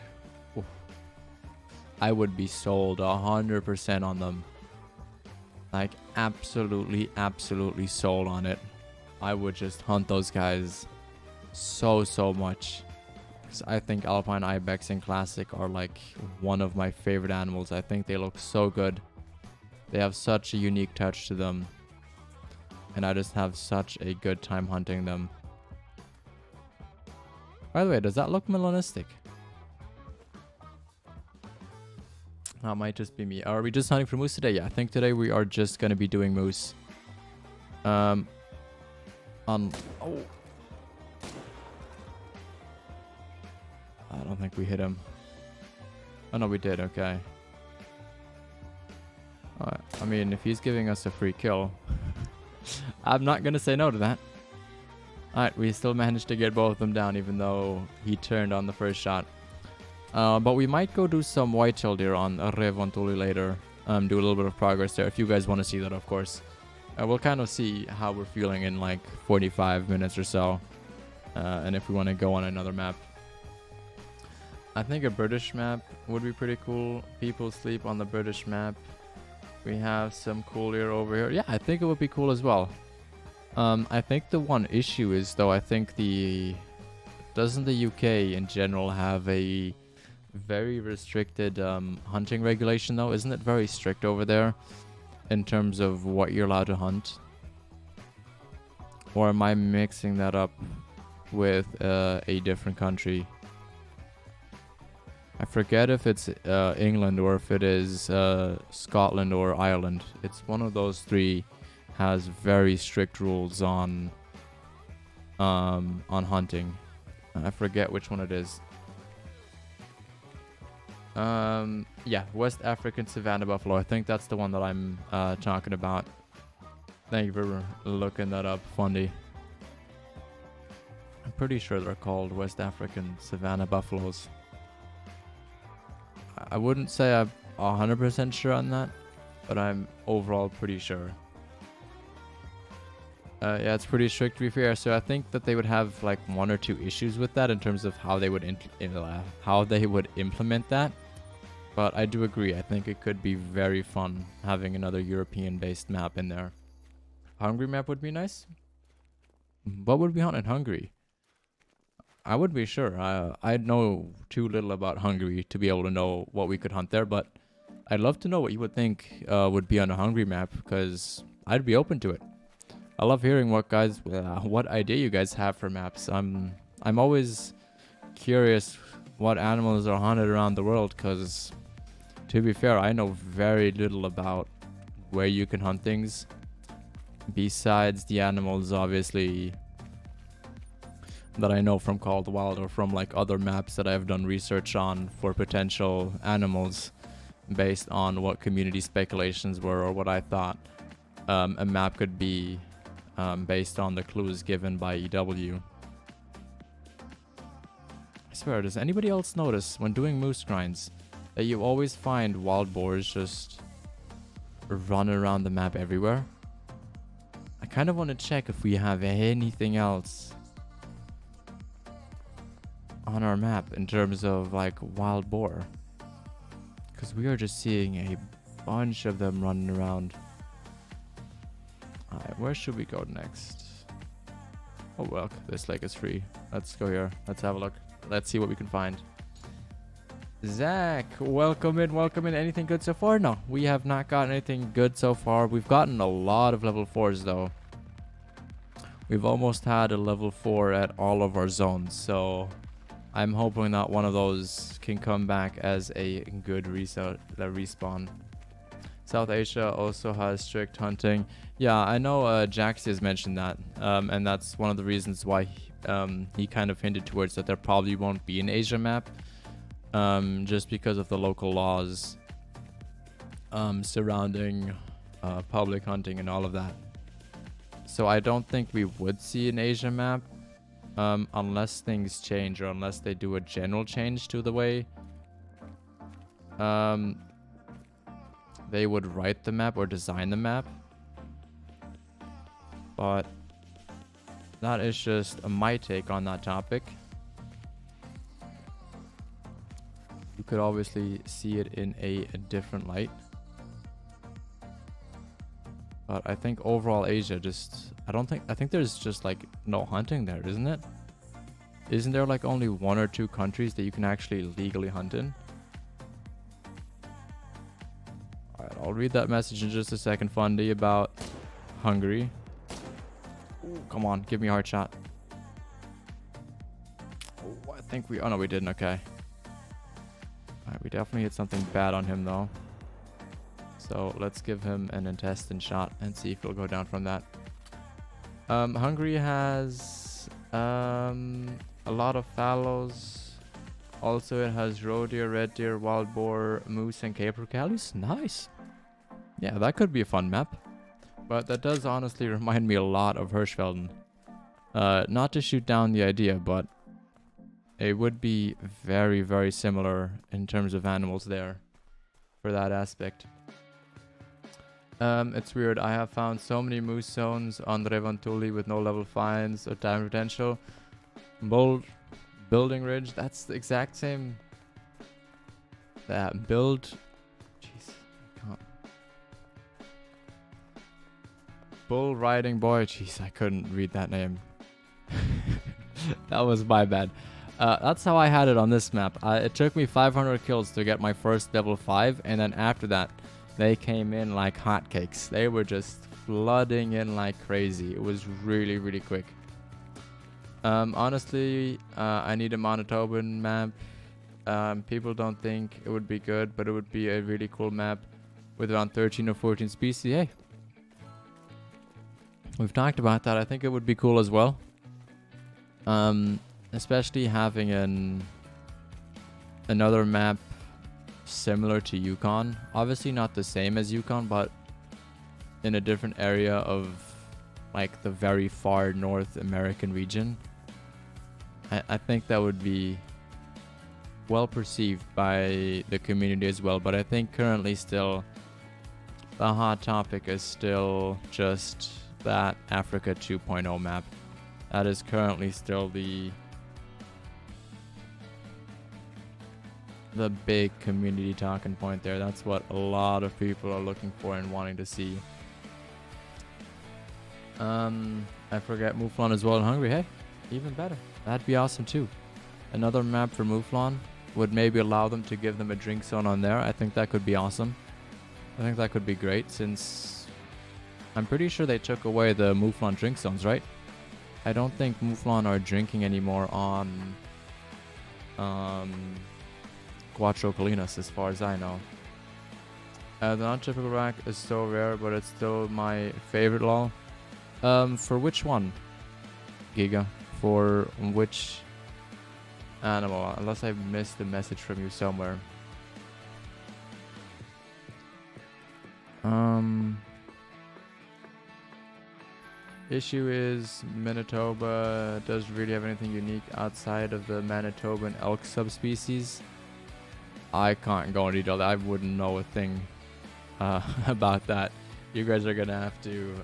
oof, I would be sold 100% on them. Like absolutely, absolutely sold on it. I would just hunt those guys so much. Because I think alpine ibex in classic are like one of my favorite animals. I think they look so good. They have such a unique touch to them. And I just have such a good time hunting them. By the way, does that look melanistic? That might just be me. Are we just hunting for moose today? Yeah, I think today we are just going to be doing moose. Oh. I don't think we hit him. Oh, no, we did. Okay. I mean, if he's giving us a free kill, I'm not going to say no to that. Alright, we still managed to get both of them down, even though he turned on the first shot. But we might go do some whitetail deer on Revontuli later. Do a little bit of progress there, if you guys want to see that, of course. We'll kind of see how we're feeling in like 45 minutes or so. And if we want to go on another map. I think a British map would be pretty cool. People sleep on the British map. We have some cool deer over here. Yeah, I think it would be cool as well. I think the one issue is, though, I think doesn't the UK in general have a very restricted hunting regulation, though? Isn't it very strict over there in terms of what you're allowed to hunt? Or am I mixing that up with a different country? I forget if it's England or if it is Scotland or Ireland. It's one of those three has very strict rules on hunting. I forget which one it is. Yeah, West African Savannah Buffalo. I think that's the one that I'm talking about. Thank you for looking that up, Fundy. I'm pretty sure they're called West African Savannah Buffaloes. I wouldn't say I'm 100% sure on that, but I'm overall pretty sure. Yeah, it's pretty strict, to be fair. So I think that they would have like one or two issues with that in terms of how they would implement that. But I do agree. I think it could be very fun having another European-based map in there. Hungary map would be nice. What would we hunt in Hungary? I would be sure. I know too little about Hungary to be able to know what we could hunt there, but I'd love to know what you would think would be on a Hungary map, because I'd be open to it. I love hearing what idea you guys have for maps. I'm always curious what animals are hunted around the world, because to be fair, I know very little about where you can hunt things besides the animals, obviously, that I know from Call of the Wild or from like other maps that I've done research on for potential animals based on what community speculations were or what I thought a map could be based on the clues given by EW. I swear, does anybody else notice when doing moose grinds that you always find wild boars just running around the map everywhere? I kind of want to check if we have anything else on our map in terms of like wild boar, because we are just seeing a bunch of them running around. Alright, where should we go next? Oh, well, this lake is free. Let's go here. Let's have a look. Let's see what we can find. Zach, welcome in, welcome in. Anything good so far? No, we have not gotten anything good so far. We've gotten a lot of level 4s though. We've almost had a level 4 at all of our zones, so I'm hoping that one of those can come back as a good respawn. South Asia also has strict hunting. Yeah, I know Jaxi has mentioned that, and that's one of the reasons why he kind of hinted towards that there probably won't be an Asia map, just because of the local laws surrounding public hunting and all of that. So I don't think we would see an Asia map unless things change, or unless they do a general change to the way they would write the map or design the map. But that is just my take on that topic. You could obviously see it in a different light. But I think overall Asia just, I think there's just like no hunting there, isn't it? Isn't there like only 1 or 2 countries that you can actually legally hunt in? Alright, I'll read that message in just a second, Fundy, about Hungary. Ooh, come on, give me a hard shot. Oh, I think we, oh no, we didn't, okay. Alright, we definitely hit something bad on him though. So let's give him an intestine shot and see if he'll go down from that. Hungary has a lot of fallows. Also, it has roe deer, red deer, wild boar, moose, and capercaillies. Nice. Yeah, that could be a fun map. But that does honestly remind me a lot of Hirschfelden. Not to shoot down the idea, but it would be very, very similar in terms of animals there for that aspect. It's weird. I have found so many moose zones on Revantuli with no level finds or time potential. Building Ridge, that's the exact same. That build. Jeez, I can't. Bull Riding Boy. Jeez, I couldn't read that name. That was my bad. That's how I had it on this map. It took me 500 kills to get my first level 5, and then after that, they came in like hotcakes. They were just flooding in like crazy. It was really, really quick. Honestly, I need a Manitoban map. People don't think it would be good, but it would be a really cool map with around 13 or 14 species. Hey, we've talked about that. I think it would be cool as well. Especially having another map similar to Yukon. Obviously not the same as Yukon, but in a different area of like the very far North American region. I think that would be well perceived by the community as well, but I think currently still the hot topic is still just that Africa 2.0 map. That is currently still the big community talking point there. That's what a lot of people are looking for and wanting to see. I forget Mouflon as well in Hungary. Hey, even better. That'd be awesome too. Another map for Mouflon would maybe allow them to give them a drink zone on there. I think that could be awesome. I think that could be great, since I'm pretty sure they took away the Mouflon drink zones, right? I don't think Mouflon are drinking anymore on Quattro Colinas, as far as I know. The non-typical rack is so rare, but it's still my favorite lol. For which one, Giga? For which animal? Unless I missed the message from you somewhere. Issue is Manitoba doesn't really have anything unique outside of the Manitoban elk subspecies. I can't go into detail. I wouldn't know a thing about that. You guys are gonna have to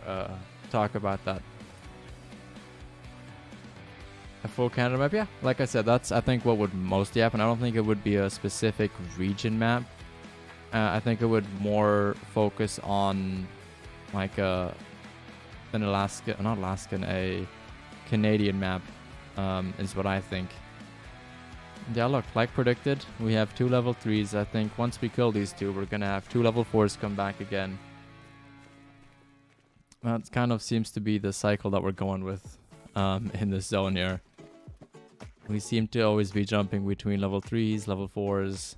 talk about that. A full Canada map, yeah. Like I said, that's I think what would mostly happen. I don't think it would be a specific region map. I think it would more focus on like an Alaska, not Alaskan, a Canadian map, is what I think. Yeah, look, like predicted, we have 2 level 3s. I think once we kill these 2, we're gonna have 2 level 4s come back again. That kind of seems to be the cycle that we're going with in this zone here. We seem to always be jumping between level 3s, level 4s,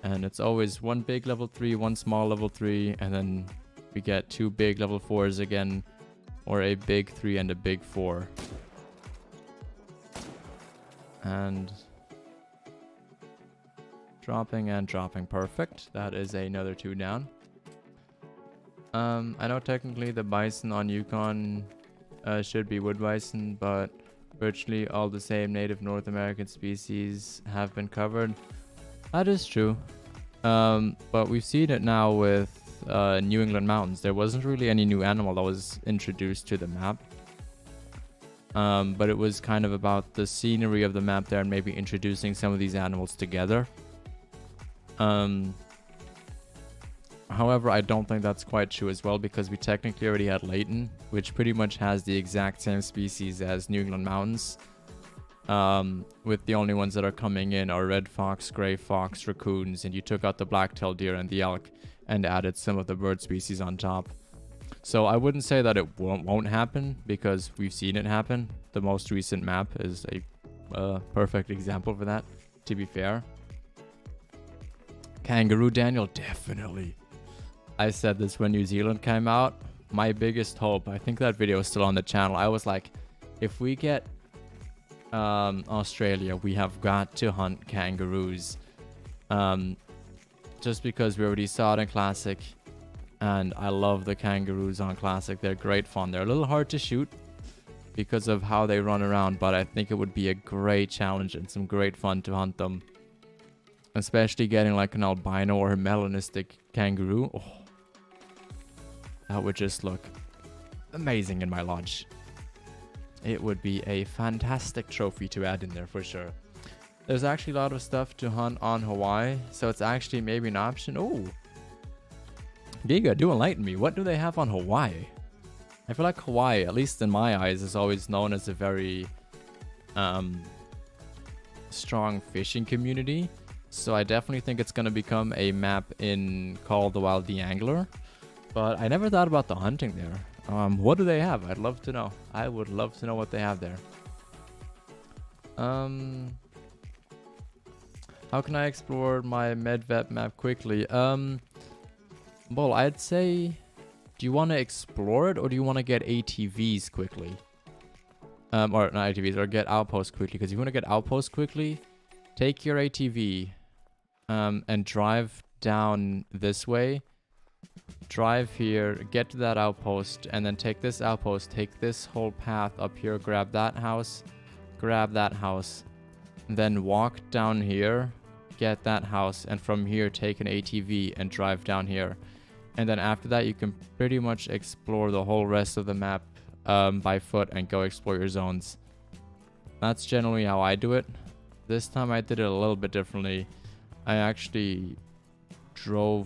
and it's always one big level 3, one small level 3, and then we get 2 big level 4s again, or a big 3 and a big 4. And dropping and dropping, perfect. That is another 2 down. I know technically the bison on Yukon should be wood bison, but virtually all the same native North American species have been covered. That is true. But we've seen it now with New England mountains. There wasn't really any new animal that was introduced to the map. But it was kind of about the scenery of the map there and maybe introducing some of these animals together. However, I don't think that's quite true as well, because we technically already had Leighton, which pretty much has the exact same species as New England mountains. With the only ones that are coming in are red fox, gray fox, raccoons, and you took out the black-tailed deer and the elk and added some of the bird species on top. So I wouldn't say that it won't happen, because we've seen it happen. The most recent map is a perfect example for that, to be fair. Kangaroo Daniel, definitely. I said this when New Zealand came out. My biggest hope, I think that video is still on the channel. I was like, if we get Australia, we have got to hunt kangaroos. Just because we already saw it in Classic. And I love the kangaroos on Classic. They're great fun. They're a little hard to shoot because of how they run around, but I think it would be a great challenge and some great fun to hunt them. Especially getting like an albino or a melanistic kangaroo. Oh, that would just look amazing in my lodge. It would be a fantastic trophy to add in there for sure. There's actually a lot of stuff to hunt on Hawaii, so it's actually maybe an option. Oh, Giga, do enlighten me. What do they have on Hawaii? I feel like Hawaii, at least in my eyes, is always known as a very strong fishing community. So I definitely think it's going to become a map in Call of the Wild the Angler. But I never thought about the hunting there. What do they have? I'd love to know. I would love to know what they have there. How can I explore my Medved map quickly? Well, I'd say, do you want to explore it or do you want to get ATVs quickly? Or not ATVs, or get outposts quickly. Because if you want to get outposts quickly, take your ATV and drive down this way. Drive here, get to that outpost, and then take this outpost, take this whole path up here, grab that house, then walk down here, get that house, and from here take an ATV and drive down here. And then after that you can pretty much explore the whole rest of the map by foot and go explore your zones. That's generally how I do it. This time I did it a little bit differently. I actually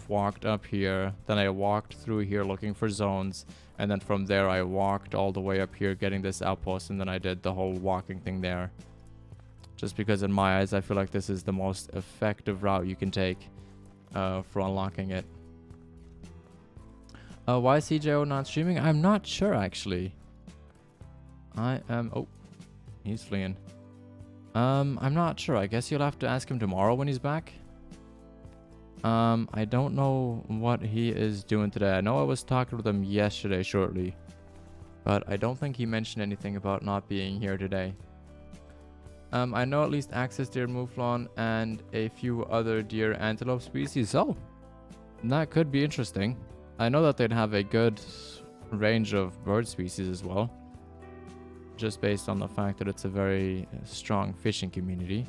walked up here, then I walked through here looking for zones, and then from there I walked all the way up here getting this outpost, and then I did the whole walking thing there. Just because in my eyes I feel like this is the most effective route you can take for unlocking it. Why is CJO not streaming? I'm not sure actually. Oh, he's fleeing. I'm not sure. I guess you'll have to ask him tomorrow when he's back. I don't know what he is doing today. I know I was talking with him yesterday shortly, but I don't think he mentioned anything about not being here today. I know at least access deer, mouflon, and a few other deer antelope species. Oh, that could be interesting. I know that they'd have a good range of bird species as well, just based on the fact that it's a very strong fishing community.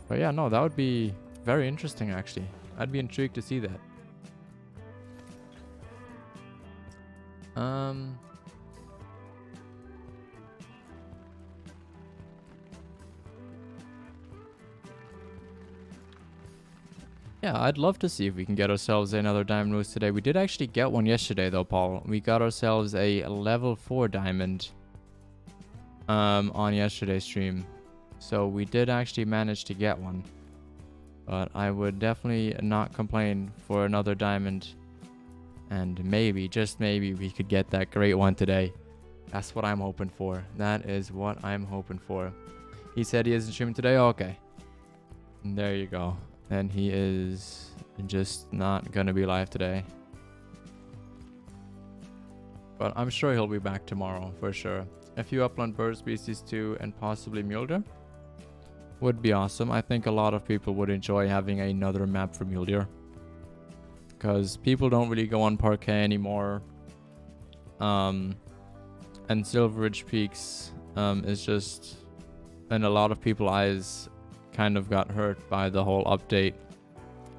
But yeah, no, that would be very interesting actually. I'd be intrigued to see that. Yeah, I'd love to see if we can get ourselves another diamond rose today. We did actually get one yesterday though, Paul. We got ourselves a level 4 diamond on yesterday's stream. So we did actually manage to get one. But I would definitely not complain for another diamond. And maybe, just maybe, we could get that great one today. That's what I'm hoping for. That is what I'm hoping for. He said he isn't streaming today? Okay. There you go. And he is just not gonna be live today. But I'm sure he'll be back tomorrow, for sure. A few upland bird species too, and possibly mule deer. Would be awesome. I think a lot of people would enjoy having another map for mule deer. Because people don't really go on Parquet anymore. And Silver Ridge Peaks is just... And a lot of people's eyes kind of got hurt by the whole update.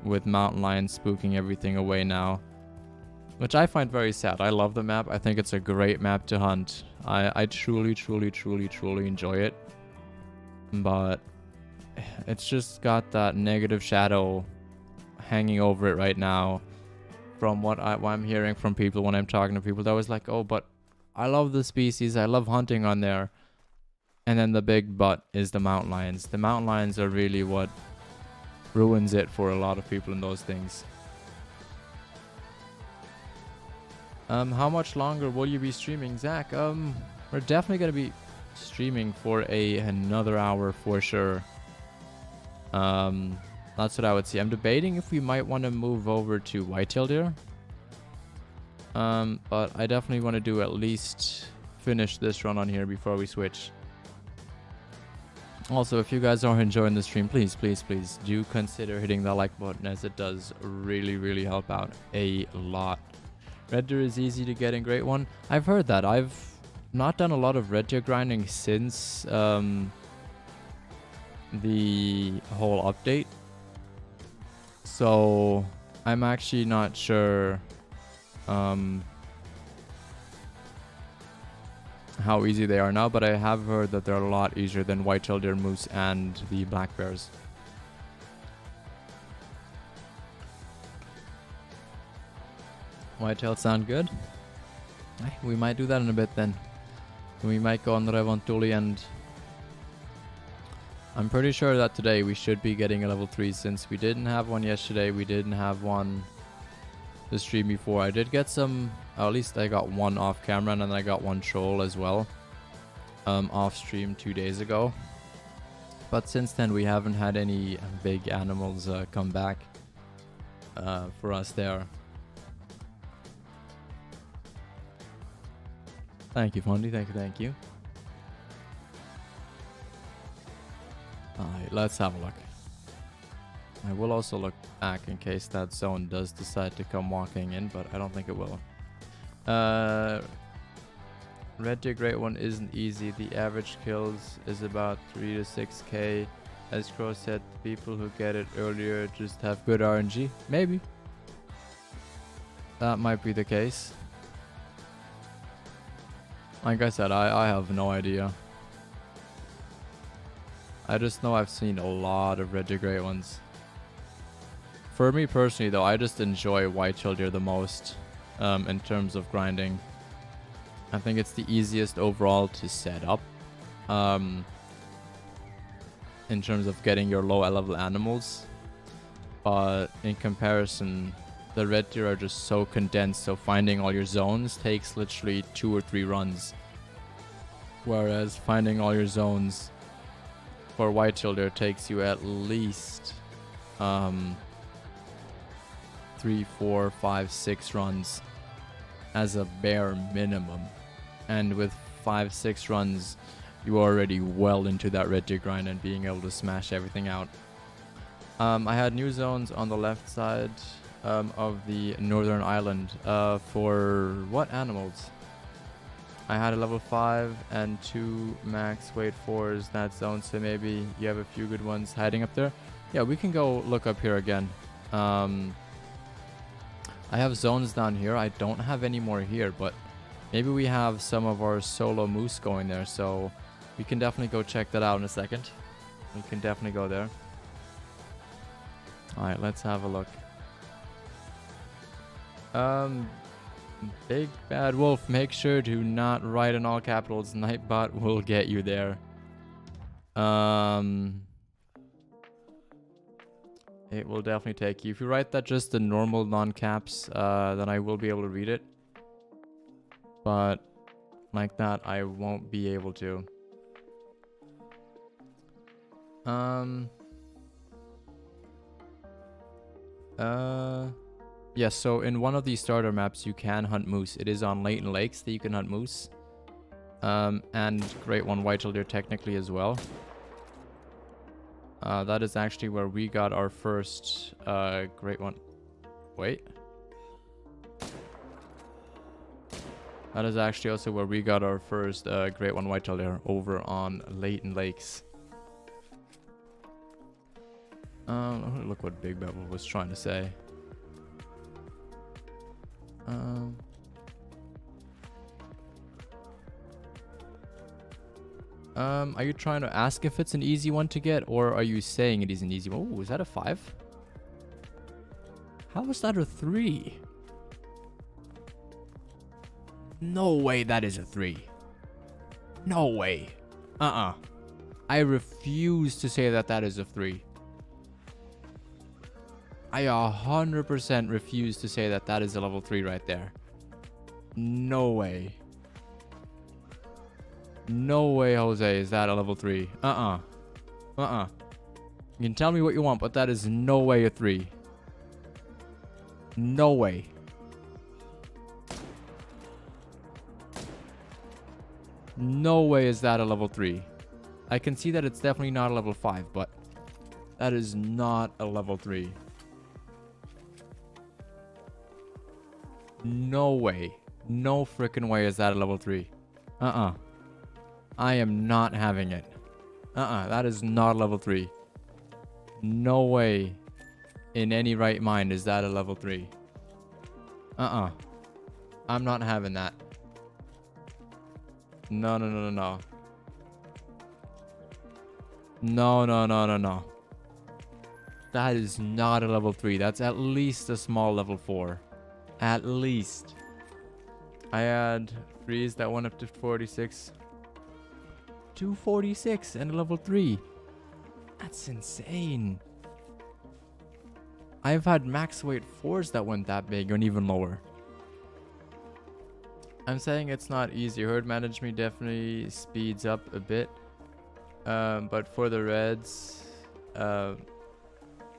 With mountain lions spooking everything away now. Which I find very sad. I love the map. I think it's a great map to hunt. I truly enjoy it. But it's just got that negative shadow hanging over it right now. From what I'm hearing from people when I'm talking to people, that was like, oh, but I love the species. I love hunting on there. And then the big but is the mountain lions. The mountain lions are really what ruins it for a lot of people in those things. How much longer will you be streaming, Zach? We're definitely gonna be streaming for another hour for sure. That's what I would say. I'm debating if we might want to move over to whitetail deer. But I definitely want to do at least finish this run on here before we switch. Also, if you guys are enjoying the stream, please do consider hitting the like button, as it does really help out a lot. Red deer is easy to get in Greatone. I've heard that. I've not done a lot of red deer grinding since the whole update. So I'm actually not sure how easy they are now, but I have heard that they're a lot easier than whitetail deer, moose, and the black bears. Whitetail sound good? We might do that in a bit then. We might go on the Revontuli, and I'm pretty sure that today we should be getting a level 3, since we didn't have one yesterday. We didn't have one the stream before. I did get some, at least I got one off camera, and then I got one troll as well off stream 2 days ago. But since then we haven't had any big animals come back for us there. Thank you, Fondy. Thank you. Alright, let's have a look. I will also look back in case that zone does decide to come walking in, but I don't think it will. Red deer Greatone isn't easy. The average kills is about 3 to 6k. As Crow said, people who get it earlier just have good RNG. Maybe. That might be the case. Like I said, I have no idea. I just know I've seen a lot of red deer Greatones. For me personally though, I just enjoy whitetail deer the most in terms of grinding. I think it's the easiest overall to set up in terms of getting your low level animals. But in comparison, the red deer are just so condensed, so finding all your zones takes literally 2 or 3 runs. Whereas finding all your zones for whitetail deer takes you at least 3, 4, 5, 6 runs as a bare minimum. And with 5, 6 runs, you're already well into that red deer grind and being able to smash everything out. I had new zones on the left side of the northern island for what animals? I had a level 5 and 2 max weight 4s that zone, so maybe you have a few good ones hiding up there. Yeah, we can go look up here again. I have zones down here. I don't have any more here, but maybe we have some of our solo moose going there, so we can definitely go check that out in a second. We can definitely go there. Alright, let's have a look. Big Bad Wolf, make sure to not write in all capitals. Nightbot will get you there. It will definitely take you. If you write that just in normal non-caps, then I will be able to read it. But like that, I won't be able to. Yes, so in one of these starter maps, you can hunt moose. It is on Leighton Lakes that you can hunt moose. And Greatone Whitetail deer technically as well. That is actually where we got our first Greatone. Wait. That is actually also where we got our first Greatone Whitetail deer, over on Leighton Lakes. Look what Big Bevel was trying to say. Are you trying to ask if it's an easy one to get, or are you saying it is an easy one? Oh, is that a 5? How is that a 3? No way that is a 3. No way. I refuse to say that that is a 3. I 100% refuse to say that that is a level 3 right there. No way. No way, Jose, is that a level 3. You can tell me what you want, but that is no way a 3. No way. No way is that a level 3. I can see that it's definitely not a level 5, but that is not a level 3. No way. No freaking way is that a level 3. I am not having it. That is not a level 3. No way in any right mind is that a level 3. I'm not having that. No. No. That is not a level 3. That's at least a small level 4. At least. I had threes that went up to 46. 246 and a level 3. That's insane. I've had max weight 4s that went that big and even lower. I'm saying it's not easy. Herd management definitely speeds up a bit. But for the reds,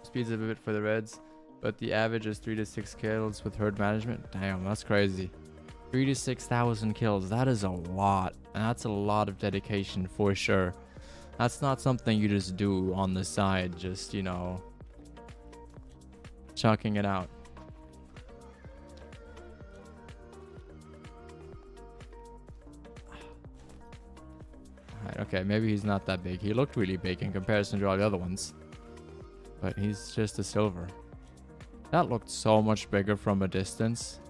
speeds up a bit for the reds. But the average is 3 to 6 kills with herd management. Damn, that's crazy. 3 to 6,000 kills. That is a lot. And that's a lot of dedication for sure. That's not something you just do on the side. Just, you know, chucking it out. Alright, okay. Maybe he's not that big. He looked really big in comparison to all the other ones. But he's just a silver. That looked so much bigger from a distance.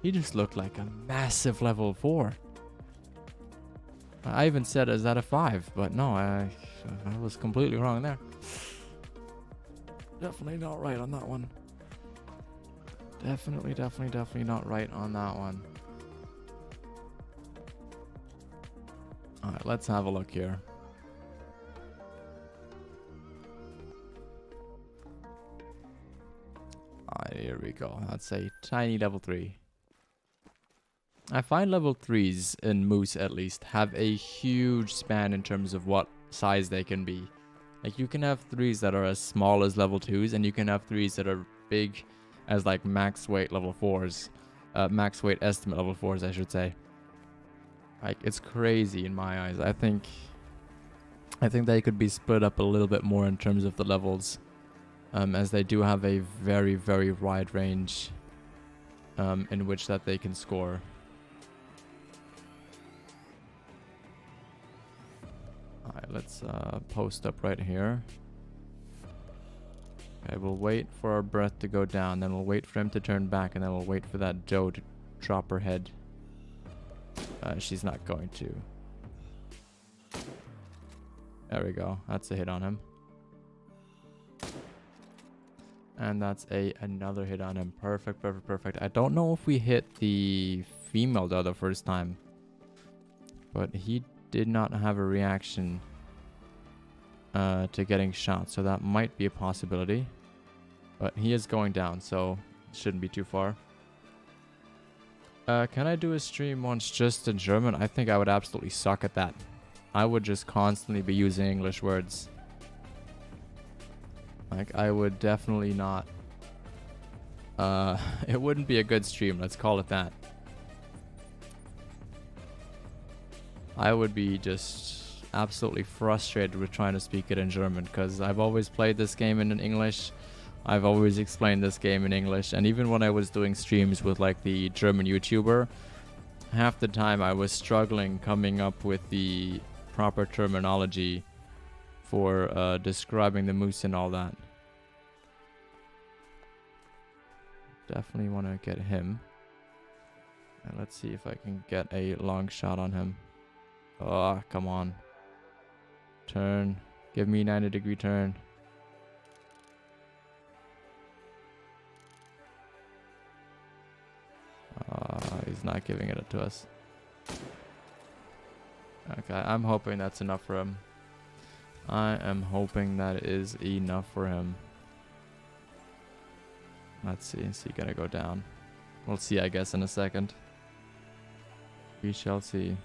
He just looked like a massive level 4. I even said, is that a 5? But no, I was completely wrong there. Definitely not right on that one. Definitely not right on that one. Alright, let's have a look here. Here we go. That's a tiny level 3. I find level 3s in moose at least have a huge span in terms of what size they can be. Like you can have 3s that are as small as level 2s, and you can have 3s that are big as like max weight level 4s. Max weight estimate level 4s, I should say. Like it's crazy in my eyes. I think they could be split up a little bit more in terms of the levels. As they do have a very, very wide range in which that they can score. Alright, let's post up right here. Okay, we'll wait for our breath to go down, then we'll wait for him to turn back, and then we'll wait for that doe to drop her head. She's not going to. There we go. That's a hit on him. And that's another hit on him. Perfect, perfect, perfect. I don't know if we hit the female the other first time, but he did not have a reaction to getting shot, so that might be a possibility. But he is going down, so it shouldn't be too far. Can I do a stream once just in German? I think I would absolutely suck at that. I would just constantly be using English words. Like, I would definitely not... it wouldn't be a good stream, let's call it that. I would be just absolutely frustrated with trying to speak it in German, because I've always played this game in English. I've always explained this game in English, and even when I was doing streams with like the German YouTuber, half the time I was struggling coming up with the proper terminology for describing the moose and all that. Definitely want to get him. And let's see if I can get a long shot on him. Oh, come on. Turn. Give me 90-degree turn. He's not giving it to us. Okay, I'm hoping that's enough for him. I am hoping that is enough for him. Let's see. Is he gonna go down? We'll see, I guess, in a second. We shall see.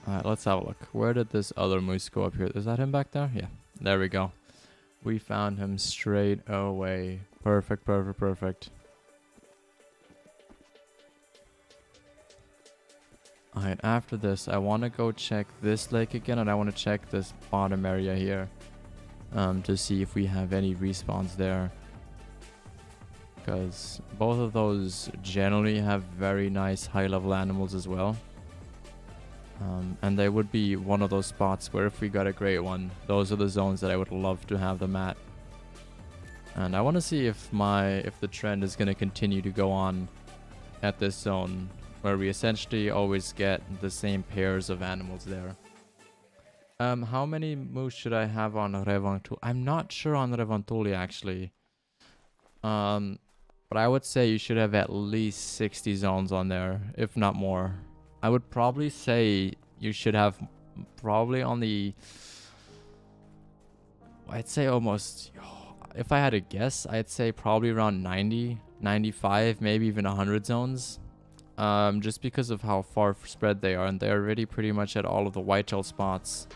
Alright, let's have a look. Where did this other moose go up here? Is that him back there? Yeah. There we go. We found him straight away. Perfect, perfect, perfect. Alright, after this, I want to go check this lake again, and I want to check this bottom area here. To see if we have any respawns there. Because both of those generally have very nice high-level animals as well. And they would be one of those spots where if we got a great one, those are the zones that I would love to have them at. And I want to see if the trend is going to continue to go on at this zone, where we essentially always get the same pairs of animals there. How many moose should I have on Revantuli? I'm not sure on Revantuli actually. But I would say you should have at least 60 zones on there, if not more. I would probably say you should have probably on the... I'd say almost... If I had to guess, I'd say probably around 90, 95, maybe even 100 zones. Just because of how far spread they are, and they're already pretty much at all of the whitetail spots.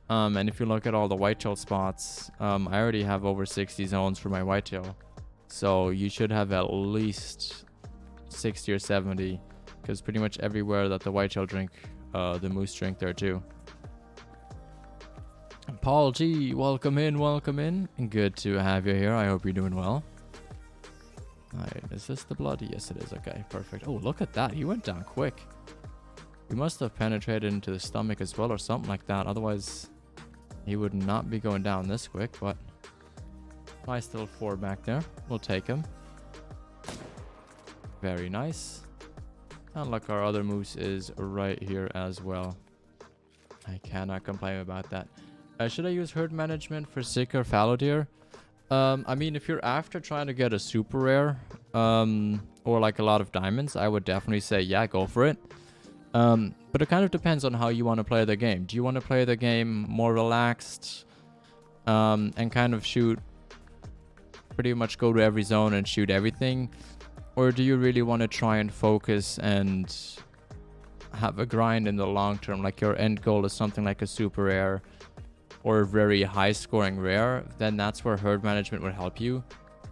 And if you look at all the whitetail spots, I already have over 60 zones for my whitetail. So you should have at least 60 or 70, because pretty much everywhere that the whitetail drink, the moose drink there too. Paul G, welcome in, welcome in. Good to have you here. I hope you're doing well. Alright, is this the blood? Yes, it is. Okay, perfect. Oh, look at that. He went down quick. We must have penetrated into the stomach as well or something like that. Otherwise, he would not be going down this quick, but... I still 4 back there. We'll take him. Very nice. And look, our other moose is right here as well. I cannot complain about that. Should I use herd management for sick or fallow deer? I mean, if you're after trying to get a super rare, or like a lot of diamonds, I would definitely say, yeah, go for it. But it kind of depends on how you want to play the game. Do you want to play the game more relaxed, and kind of shoot, pretty much go to every zone and shoot everything? Or do you really want to try and focus and have a grind in the long term? Like your end goal is something like a super rare or a very high scoring rare, then that's where herd management would help you.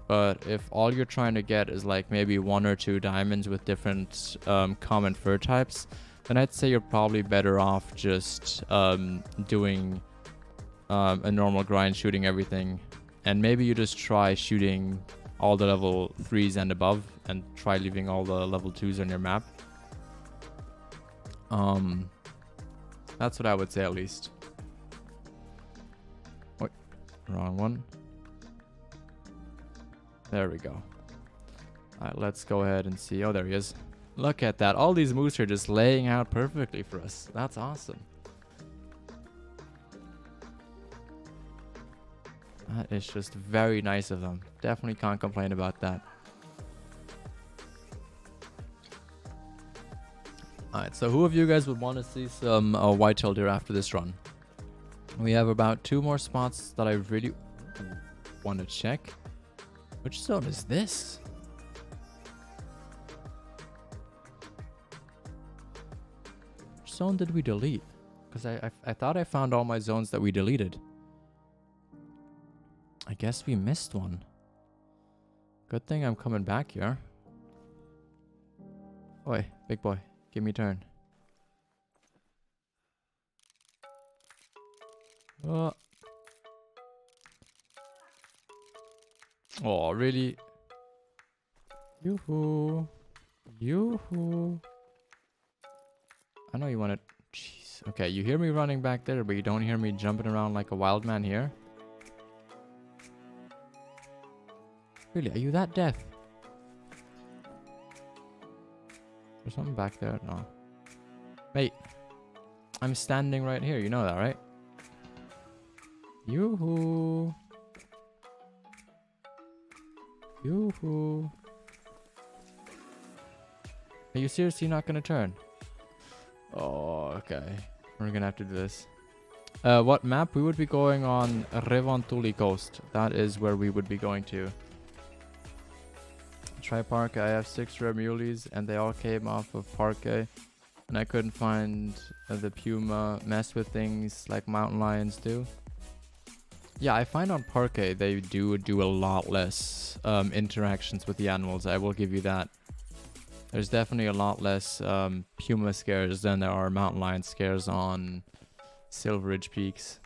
But if all you're trying to get is like maybe 1 or 2 diamonds with different common fur types, then I'd say you're probably better off just doing a normal grind, shooting everything. And maybe you just try shooting all the level 3s and above, and try leaving all the level 2s on your map. That's what I would say, at least. Wait, wrong one. There we go. Alright, let's go ahead and see. Oh, there he is. Look at that. All these moose are just laying out perfectly for us. That's awesome. That is just very nice of them. Definitely can't complain about that. Alright, so who of you guys would want to see some whitetail deer after this run? We have about 2 more spots that I really want to check. Which zone is this? Which zone did we delete? Because I thought I found all my zones that we deleted. I guess we missed one. Good thing I'm coming back here. Oi, big boy, give me a turn. Oh, really? Yoo-hoo. Yoo-hoo. I know you want to... Jeez. Okay, you hear me running back there, but you don't hear me jumping around like a wild man here? Really? Are you that deaf? There's something back there? No. Mate. I'm standing right here. You know that, right? Yoo-hoo. Yoo-hoo. Are you seriously not gonna turn? Oh, okay. We're gonna have to do this. What map? We would be going on Revontuli Coast. That is where we would be going to. Try Parque. I have 6 rare muleys and they all came off of Parque. And I couldn't find the puma mess with things like mountain lions do. Yeah, I find on Parque they do a lot less interactions with the animals. I will give you that. There's definitely a lot less puma scares than there are mountain lion scares on Silver Ridge Peaks.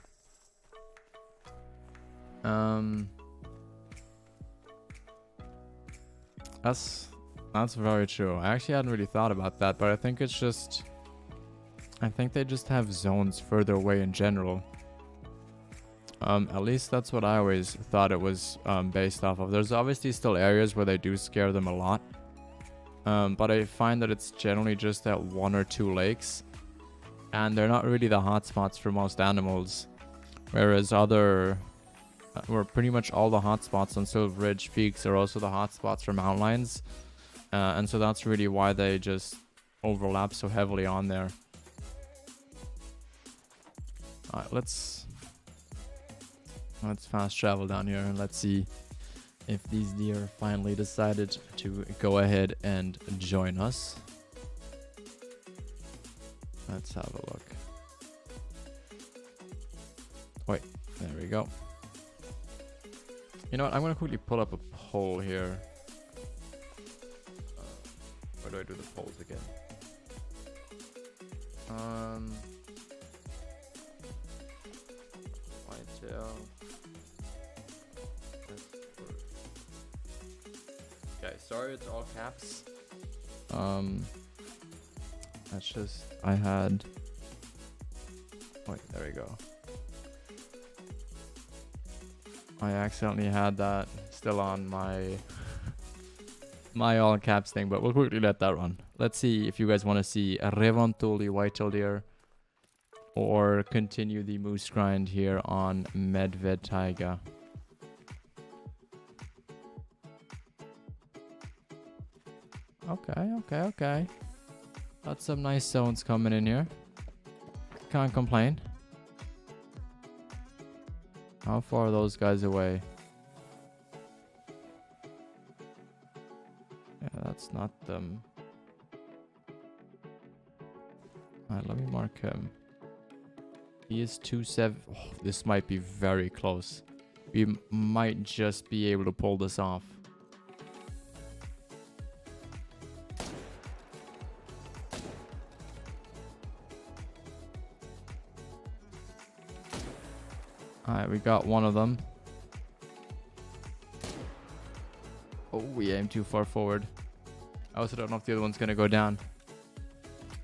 That's very true. I actually hadn't really thought about that, but I think it's just... I think they just have zones further away in general. At least that's what I always thought it was based off of. There's obviously still areas where they do scare them a lot. But I find that it's generally just at 1 or 2 lakes. And they're not really the hotspots for most animals. Whereas other... where pretty much all the hotspots on Silver Ridge Peaks are also the hotspots for mountain lions. And so that's really why they just overlap so heavily on there. Alright, let's fast travel down here and let's see if these deer finally decided to go ahead and join us. Let's have a look. Wait, there we go. You know what? I'm going to quickly pull up a poll here. Where do I do the polls again? Whitetail. Okay, sorry it's all caps. That's just... I had... Wait, there we go. I accidentally had that still on my my all caps thing, but we'll quickly let that run. Let's see if you guys want to see a Revontuli whitetail deer or continue the moose grind here on Medved taiga. Okay. Got some nice zones coming in here. Can't complain. How far are those guys away? Yeah, that's not them. Alright, let me mark him. He is 2-7. Oh, this might be very close. We might just be able to pull this off. Alright, we got one of them. Oh, we aimed too far forward. I also don't know if the other one's gonna go down.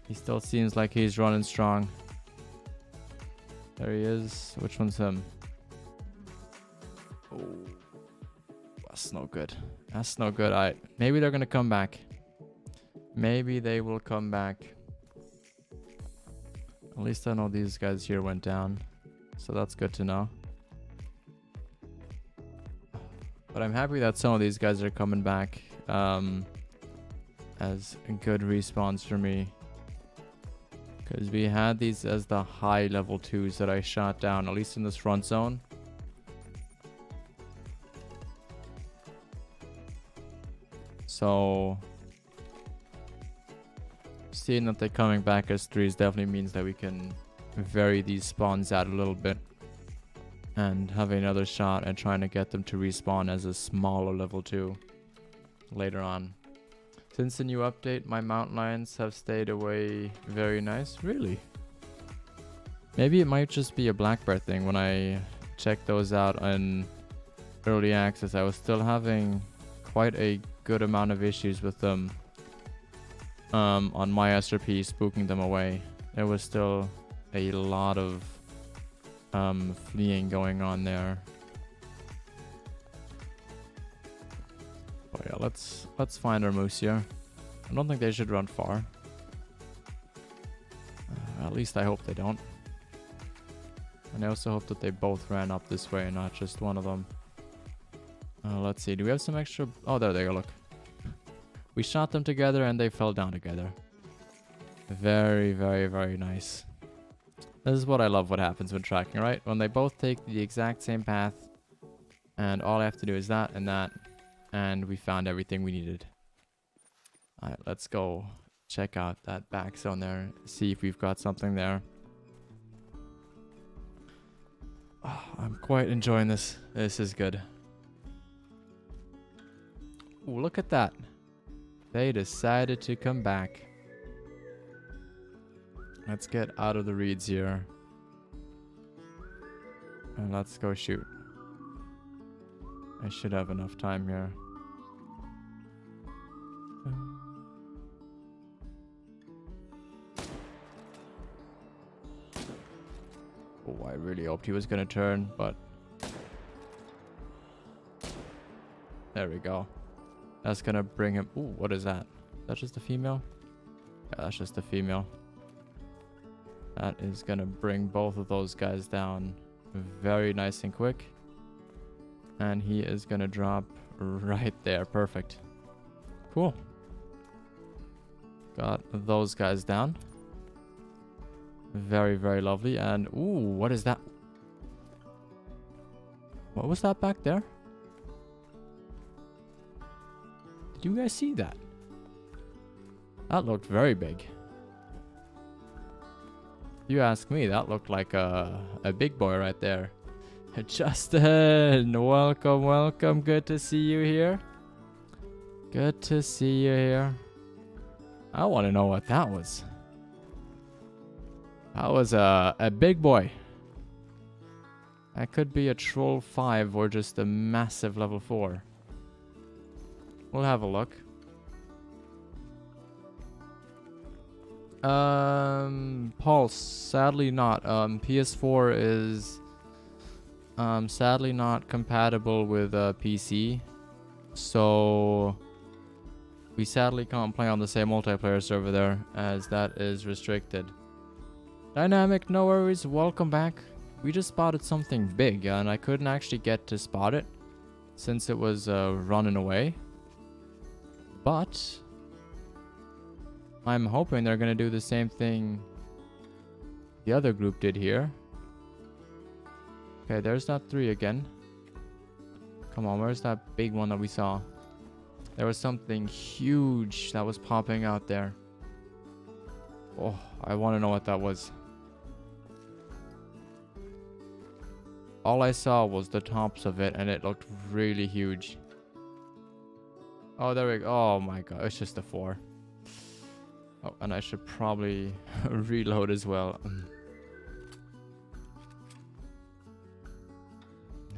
He still seems like he's running strong. There he is. Which one's him? Oh, that's no good. That's no good. Alright, maybe they're gonna come back. Maybe they will come back. At least I know these guys here went down. So that's good to know. But I'm happy that some of these guys are coming back as good respawns for me. Because we had these as the high level 2s that I shot down, at least in this front zone. So seeing that they're coming back as 3s definitely means that we can vary these spawns out a little bit. And have another shot at trying to get them to respawn as a smaller level 2 later on. Since the new update, my mountain lions have stayed away. Very nice. Really? Maybe it might just be a black bear thing. When I checked those out in early access, I was still having quite a good amount of issues with them on my SRP, spooking them away. There was still a lot of fleeing going on there. Oh yeah, let's find our moose here. I don't think they should run far. At least I hope they don't. And I also hope that they both ran up this way and not just one of them. Let's see, do we have some extra... Oh, there they go, look. We shot them together and they fell down together. Very, very, very nice. This is what I love what happens when tracking, right? When they both take the exact same path and all I have to do is that and that. And we found everything we needed. Alright, let's go check out that back zone there. See if we've got something there. Oh, I'm quite enjoying this. This is good. Ooh, look at that. They decided to come back. Let's get out of the reeds here. And let's go shoot. I should have enough time here. Oh, I really hoped he was gonna turn, but... There we go. That's gonna bring him... Ooh, what is that? Is that just a female? Yeah, that's just a female. That is gonna bring both of those guys down very nice and quick. And he is gonna drop right there. Perfect. Cool. Got those guys down. Very, very lovely. And, ooh, what is that? What was that back there? Did you guys see that? That looked very big. You ask me, that looked like a big boy right there. Justin, welcome, welcome. Good to see you here. Good to see you here. I want to know what that was. That was a big boy. That could be a troll 5 or just a massive level 4. We'll have a look. Pulse, sadly not. PS4 is sadly not compatible with PC. So we sadly can't play on the same multiplayer server there, as that is restricted. Dynamic, no worries, welcome back. We just spotted something big and I couldn't actually get to spot it since it was running away. But I'm hoping they're gonna do the same thing the other group did here. Okay, there's that 3 again. Come on, where's that big one that we saw? There was something huge that was popping out there. Oh, I want to know what that was. All I saw was the tops of it and it looked really huge. Oh, there we go. Oh my god, it's just a 4. Oh, and I should probably reload as well.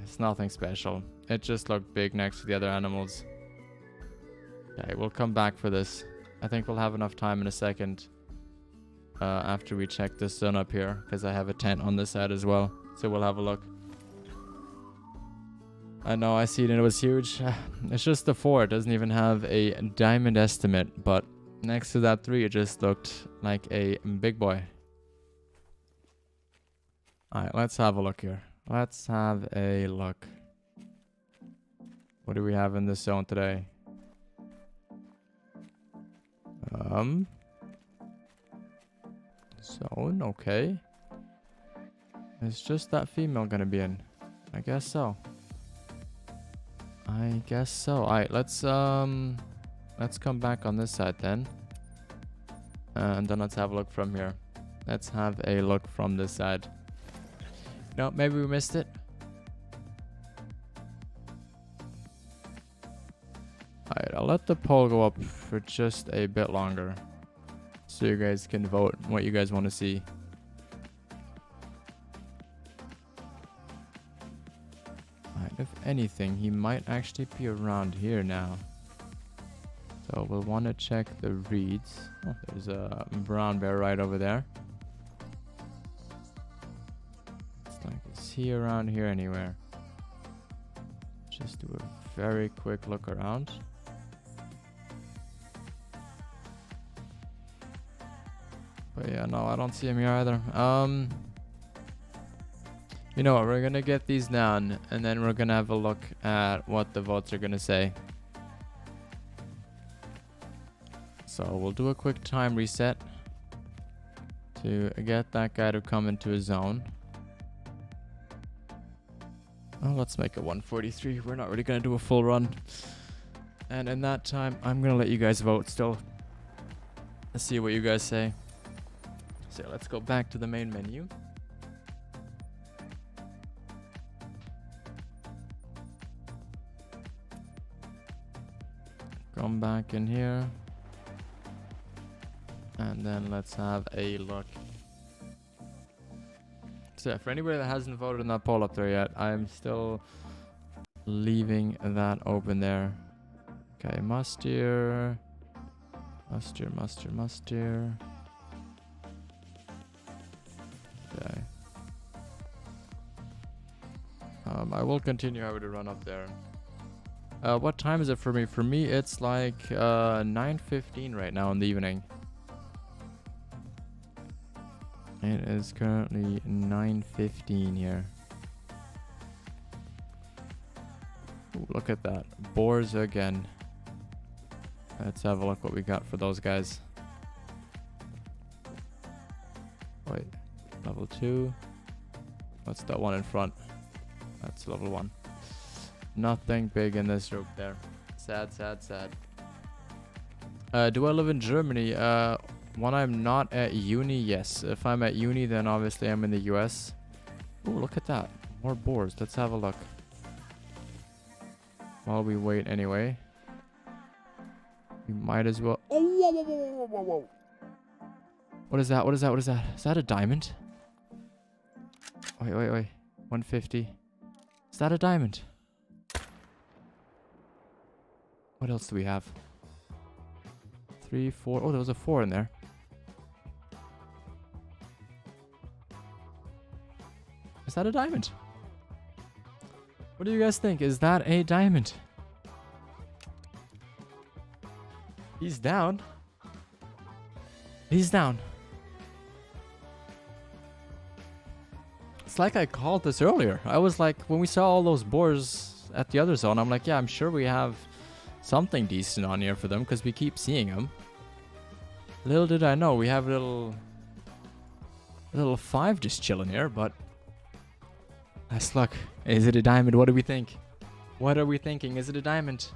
It's nothing special. It just looked big next to the other animals. Okay, we'll come back for this. I think we'll have enough time in a second. After we check this zone up here. Because I have a tent on this side as well. So we'll have a look. I know, I see it and it was huge. It's just a 4. It doesn't even have a diamond estimate. But next to that 3, it just looked like a big boy. Alright, let's have a look here. Let's have a look. What do we have in this zone today? Zone, okay. Is just that female gonna be in? I guess so. I guess so. Alright, let's come back on this side then. And then let's have a look from here. Let's have a look from this side. No, maybe we missed it. Alright, I'll let the poll go up for just a bit longer, so you guys can vote what you guys want to see. Alright, if anything, he might actually be around here now. So we'll want to check the reeds. Oh, there's a brown bear right over there. It's like, is he around here anywhere? Just do a very quick look around. But yeah, no, I don't see him here either. You know what? We're gonna get these down, and then we're gonna have a look at what the votes are gonna say. So we'll do a quick time reset to get that guy to come into his zone. Oh, let's make it 143. We're not really gonna do a full run. And in that time, I'm gonna let you guys vote still. Let's see what you guys say. So let's go back to the main menu. Come back in here. And then let's have a look. So yeah, for anybody that hasn't voted in that poll up there yet, I'm still leaving that open there. Okay, musteer. Musteer. Okay. I will continue having to run up there. What time is it for me? For me, it's like 9:15 right now in the evening. It is currently 9:15 here. Ooh, look at that. Boars again. Let's have a look what we got for those guys. Wait. Level 2. What's that one in front? That's level 1. Nothing big in this group there. Sad. Do I live in Germany? When I'm not at uni, yes. If I'm at uni, then obviously I'm in the US. Ooh, look at that. More boars. Let's have a look. While we wait anyway. We might as well... Oh, whoa. What is that? Is that a diamond? Wait. 150. Is that a diamond? What else do we have? 3, 4. Oh, there was a 4 in there. Is that a diamond? What do you guys think? Is that a diamond? He's down. It's like I called this earlier. I was like, when we saw all those boars at the other zone, I'm like, yeah, I'm sure we have something decent on here for them because we keep seeing them. Little did I know, we have a little 5 just chilling here, but let's look. Is it a diamond? What do we think? What are we thinking? Is it a diamond?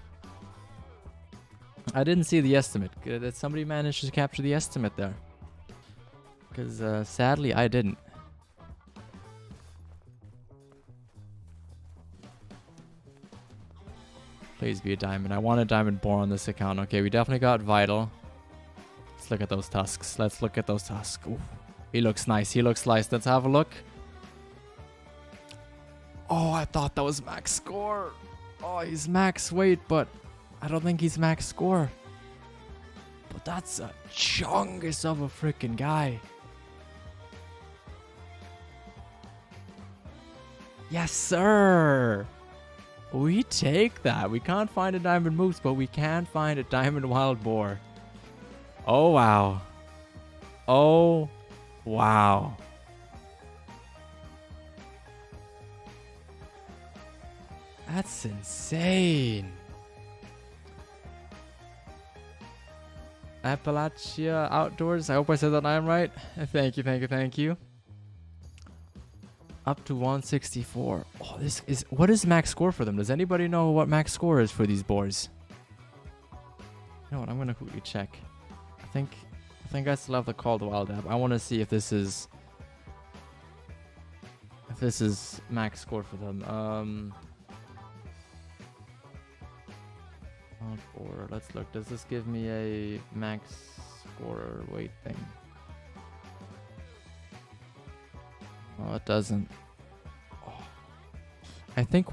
I didn't see the estimate. Did somebody manage to capture the estimate there? Because sadly, I didn't. Please be a diamond. I want a diamond boar on this account. Okay, we definitely got vital. Let's look at those tusks. Ooh, he looks nice. Let's have a look. Oh, I thought that was max score. Oh, he's max weight, but I don't think he's max score. But that's a chungus of a freaking guy. Yes, sir. We take that. We can't find a diamond moose, but we can find a diamond wild boar. Oh, wow. Oh, wow. That's insane. Appalachia Outdoors. I hope I said that name right. Thank you, thank you, thank you. Up to 164. Oh, this is... What is max score for them? Does anybody know what max score is for these boars? You know what? I'm going to quickly check. I think I still have the Call the Wild app. I want to see if this is... If this is max score for them. Or let's look. Does this give me a max score weight thing? Oh, it doesn't. Oh. I think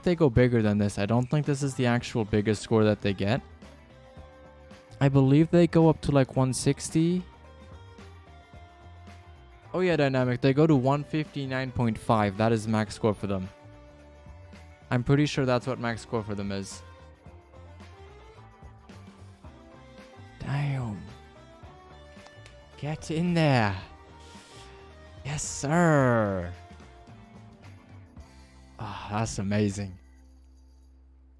they go bigger than this. I don't think this is the actual biggest score that they get. I believe they go up to like 160. Oh yeah, Dynamic. They go to 159.5. That is max score for them. I'm pretty sure that's what max score for them is. Damn. Get in there. Yes, sir. Ah, oh, that's amazing.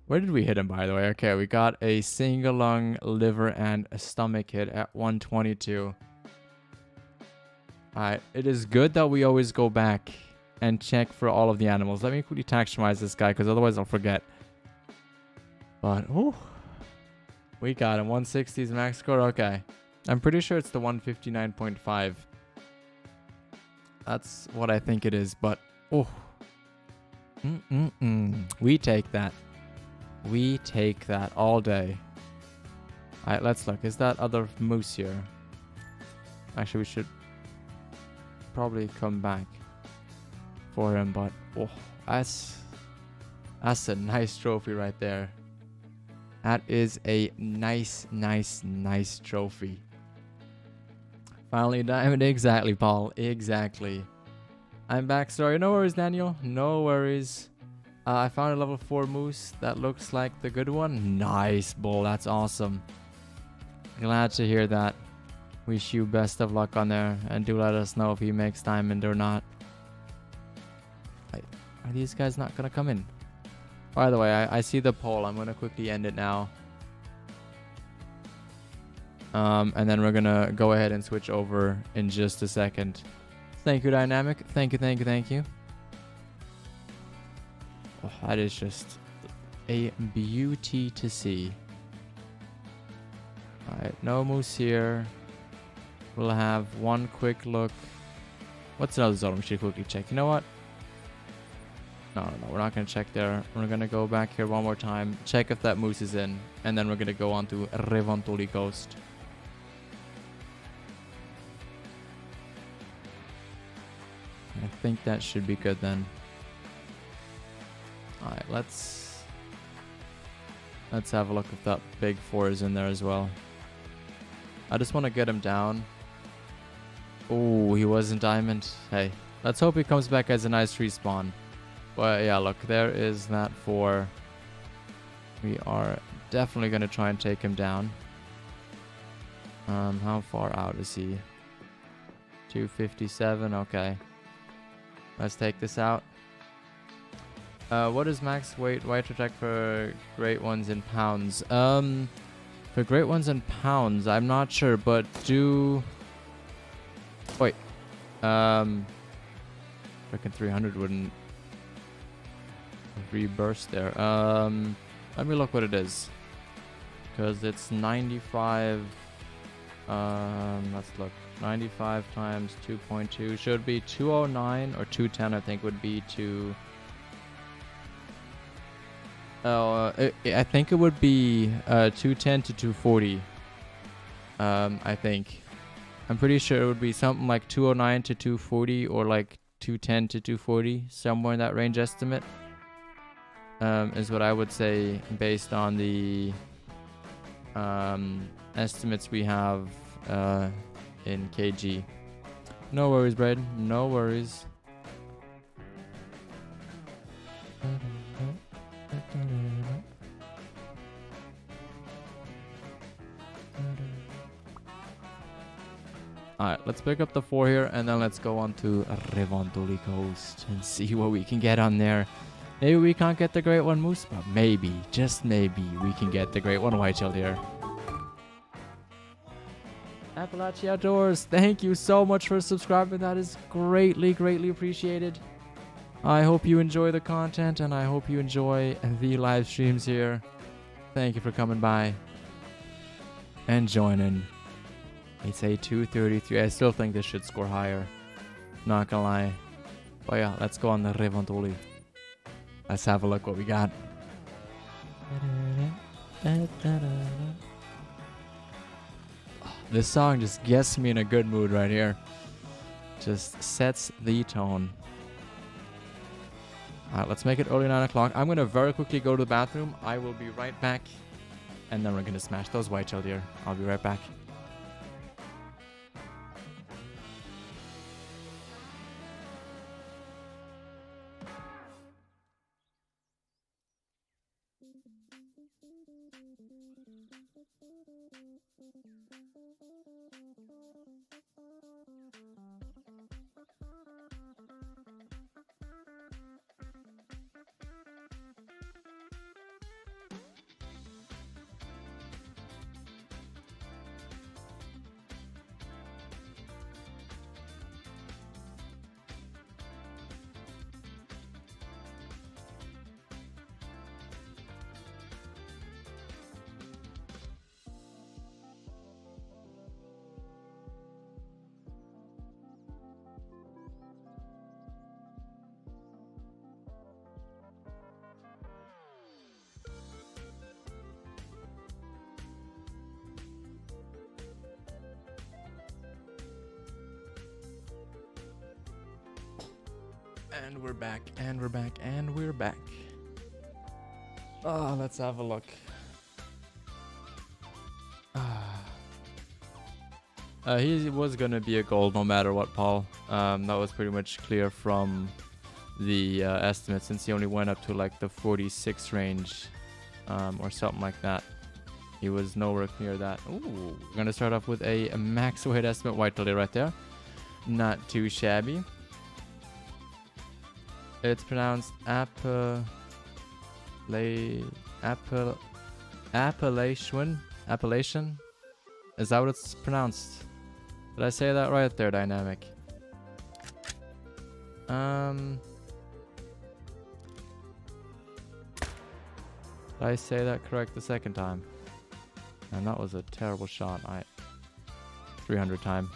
Where did we hit him, by the way? Okay, we got a single lung, liver, and a stomach hit at 122. Alright, it is good that we always go back and check for all of the animals. Let me quickly taxonomize this guy, because otherwise I'll forget. But, oh, we got him. 160's max score. Okay. I'm pretty sure it's the 159.5. That's what I think it is, but, oh. We take that. We take that all day. Alright, let's look. Is that other moose here? Actually, we should probably come back for him, but oh, that's a nice trophy right there. That is a nice trophy. Finally, diamond. Exactly, Paul. Exactly. I'm back. Sorry, no worries, Daniel. No worries. I found a level 4 moose that looks like the good one. Nice, bull. That's awesome. Glad to hear that. Wish you best of luck on there, and do let us know if he makes diamond or not. Are these guys not gonna come in? By the way, I see the poll. I'm gonna quickly end it now. And then we're gonna go ahead and switch over in just a second. Thank you, Dynamic. Thank you, thank you, thank you. Oh, that is just a beauty to see. Alright, no moose here. We'll have one quick look. What's another zone we should quickly check? You know what? No, we're not going to check there. We're going to go back here one more time, check if that moose is in, and then we're going to go on to Revontuli Coast. I think that should be good then. Alright, let's have a look if that big 4 is in there as well. I just want to get him down. Oh, he wasn't diamond. Hey, let's hope he comes back as a nice respawn. But yeah, look, there is that 4. We are definitely going to try and take him down. How far out is he? 257. Okay. Let's take this out. What is max weight white attack for great ones in pounds? For great ones in pounds, I'm not sure, but do... Wait. Freaking 300 wouldn't reburst there. Let me look what it is. Because it's 95... let's look. 95 times 2.2 should be 209 or 210, I think would be to... I think it would be 210 to 240. I think. I'm pretty sure it would be something like 209 to 240 or like 210 to 240, somewhere in that range estimate. Is what I would say based on the estimates we have in kg. No worries, Brad. No worries. Alright, let's pick up the 4 here, and then let's go on to Revontuli Coast and see what we can get on there. Maybe we can't get the great one moose, but maybe, just maybe, we can get the great one whitetail deer. Appalachia Outdoors, thank you so much for subscribing. That is greatly, greatly appreciated. I hope you enjoy the content, and I hope you enjoy the live streams here. Thank you for coming by and joining. It's a 233. I still think this should score higher. Not gonna lie. But yeah, let's go on the Reventoli. Let's have a look what we got. This song just gets me in a good mood right here. Just sets the tone. Alright, let's make it early 9 o'clock. I'm going to very quickly go to the bathroom. I will be right back. And then we're going to smash those whitetail deer. I'll be right back. And we're back, and we're back, and we're back. Oh, let's have a look. He was gonna be a gold no matter what, Paul. That was pretty much clear from the estimate, since he only went up to like the 46 range, or something like that. He was nowhere near that. Ooh, we're gonna start off with a max weight estimate whitetail deer right there. Not too shabby. It's pronounced Appalachian. Is that what it's pronounced? Did I say that right there, Dynamic? Did I say that correct the second time? And that was a terrible shot. 300 time.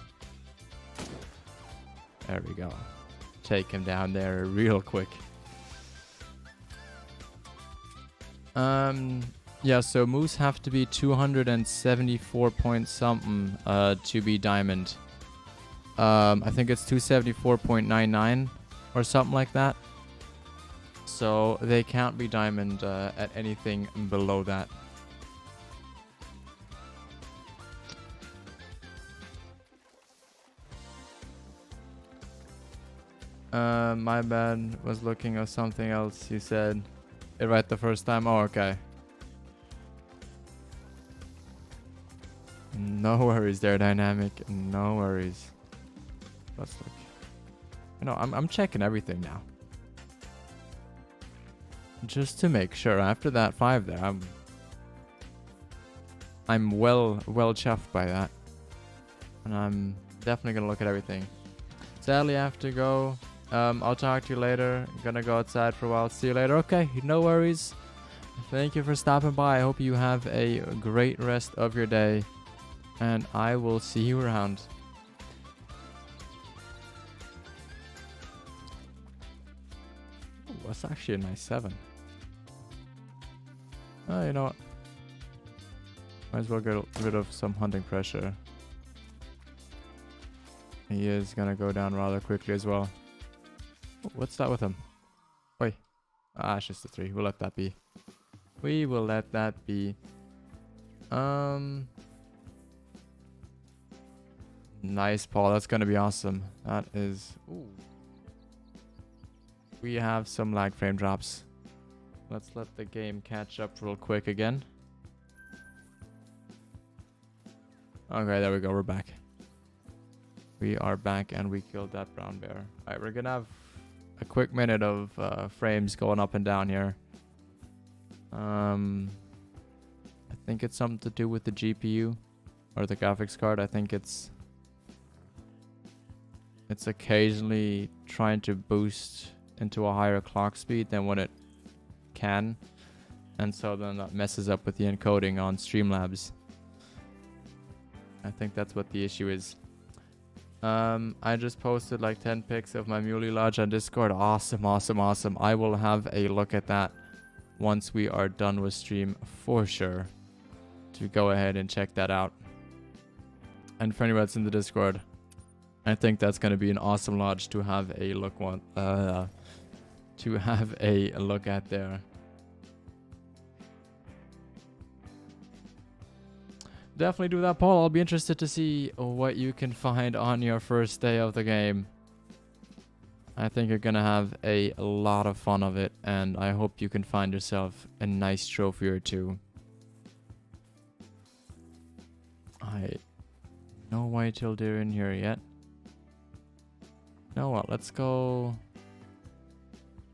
There we go. Take him down there real quick. Yeah, so moose have to be 274 point something to be diamond. I think it's 274.99 or something like that. So they can't be diamond at anything below that. My bad, was looking at something else. You said it right the first time. Oh, okay. No worries there, Dynamic. No worries. Let's look. You know, I'm checking everything now. Just to make sure. After that 5 there, I'm well chuffed by that. And I'm definitely gonna look at everything. Sadly, I have to go. I'll talk to you later. I'm gonna go outside for a while. See you later. Okay, no worries. Thank you for stopping by. I hope you have a great rest of your day. And I will see you around. Ooh, that's actually a nice 7. Oh, you know what? Might as well get rid of some hunting pressure. He is gonna go down rather quickly as well. What's that with him? Wait. Ah, it's just a 3. We'll let that be. We will let that be. Nice, Paul. That's gonna be awesome. That is... Ooh. We have some lag frame drops. Let's let the game catch up real quick again. Okay, there we go. We're back. We are back and we killed that brown bear. Alright, we're gonna have a quick minute of frames going up and down here. I think it's something to do with the GPU or the graphics card. I think it's occasionally trying to boost into a higher clock speed than what it can, and so then that messes up with the encoding on Streamlabs. I think that's what the issue is. I just posted like 10 pics of my Muley Lodge on Discord. Awesome, awesome, awesome. I will have a look at that once we are done with stream for sure, to go ahead and check that out. And for anyone that's in the Discord, I think that's going to be an awesome lodge to have a look at there. Definitely do that, Paul. I'll be interested to see what you can find on your first day of the game. I think you're going to have a lot of fun of it, and I hope you can find yourself a nice trophy or two. No whitetail deer in here yet. You know what? Let's go.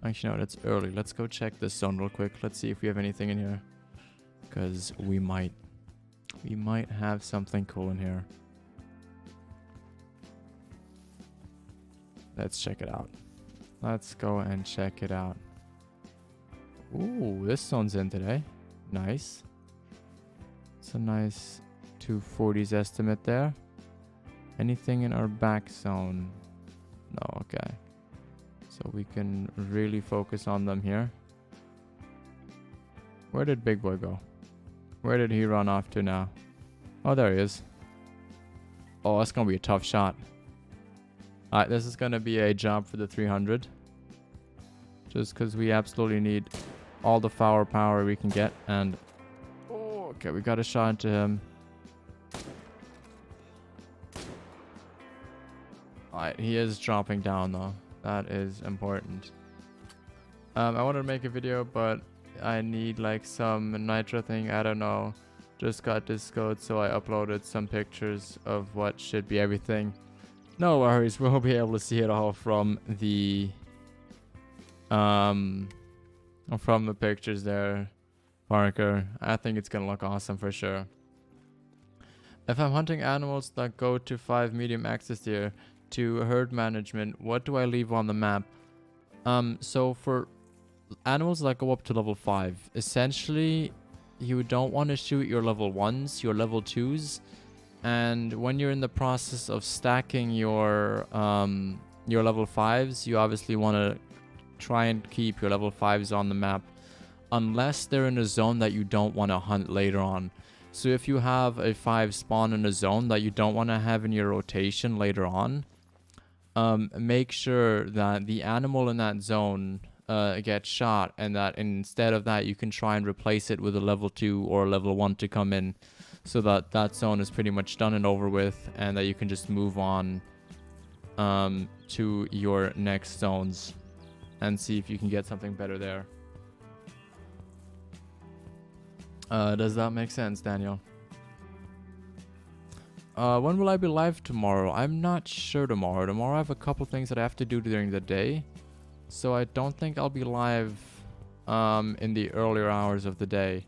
Actually, no, it's early. Let's go check this zone real quick. Let's see if we have anything in here, because we might have something cool in here. Let's check it out. Let's go and check it out. Ooh, this zone's in today. Nice. It's a nice 240s estimate there. Anything in our back zone? No, okay. So we can really focus on them here. Where did Big Boy go? Where did he run off to now? Oh, there he is. Oh, that's going to be a tough shot. Alright, this is going to be a job for the 300. Just because we absolutely need all the firepower we can get. And, oh, okay, we got a shot into him. Alright, he is dropping down though. That is important. I wanted to make a video, but I need like some nitro thing. I don't know. Just got this code, so I uploaded some pictures of what should be everything. No worries, we'll be able to see it all from the pictures there, Parker. I think it's gonna look awesome for sure. If I'm hunting animals that go to 5 medium axis deer to herd management, what do I leave on the map? So for animals that go up to level 5, essentially you don't want to shoot your level 1s, your level 2s, and when you're in the process of stacking your level 5s, you obviously want to try and keep your level 5s on the map unless they're in a zone that you don't want to hunt later on. So if you have a 5 spawn in a zone that you don't want to have in your rotation later on, make sure that the animal in that zone gets shot, and that instead of that you can try and replace it with a level 2 or level 1 to come in, so that that zone is pretty much done and over with, and that you can just move on to your next zones and see if you can get something better there. Does that make sense, Daniel? When will I be live tomorrow? I'm not sure tomorrow. Tomorrow I have a couple things that I have to do during the day, so I don't think I'll be live in the earlier hours of the day.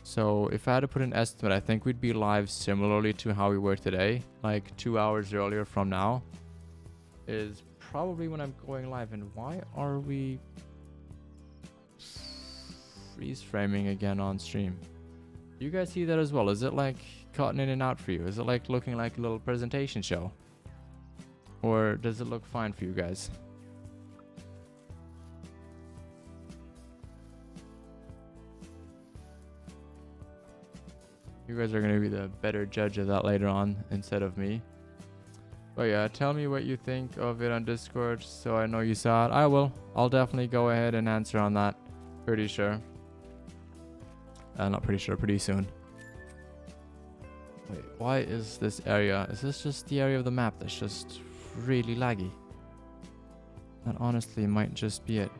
So if I had to put an estimate, I think we'd be live similarly to how we were today, like 2 hours earlier from now is probably when I'm going live. And why are we freeze framing again on stream? Do you guys see that as well? Is it like cutting in and out for you? Is it like looking like a little presentation show? Or does it look fine for you guys? You guys are going to be the better judge of that later on instead of me. But yeah, tell me what you think of it on Discord so I know you saw it. I will. I'll definitely go ahead and answer on that. Pretty sure. Not pretty sure, pretty soon. Wait, why is this area? Is this just the area of the map that's just really laggy? That honestly might just be it.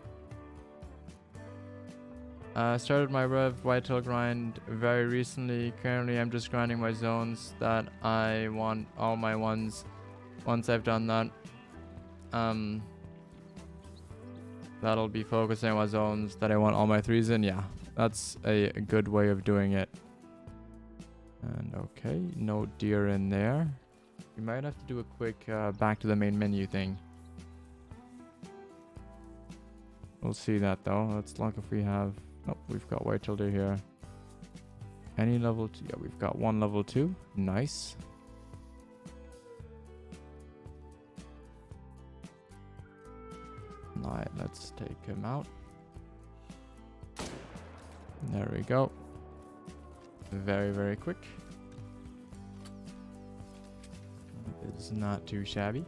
Started my Rev Whitetail grind very recently. Currently I'm just grinding my zones that I want all my ones. Once I've done that, That'll be focusing on my zones that I want all my 3s in. Yeah, that's a good way of doing it. And okay, no deer in there. We might have to do a quick back to the main menu thing. We'll see that though. Let's look if we have... Nope, we've got whitetail deer here. Any level 2? Yeah, we've got 1 level 2. Nice. Alright, let's take him out. There we go. Very, very quick. It's not too shabby.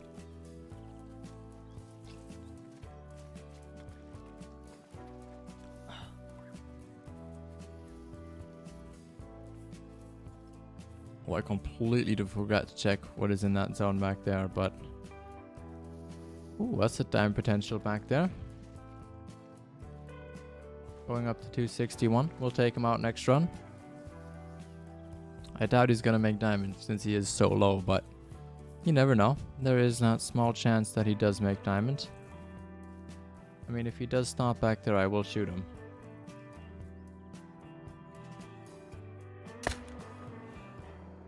Oh, I completely forgot to check what is in that zone back there, but... Ooh, that's a time potential back there. Going up to 261. We'll take him out next run. I doubt he's gonna make diamond since he is so low, but you never know. There is that small chance that he does make diamond. I mean, if he does stop back there, I will shoot him.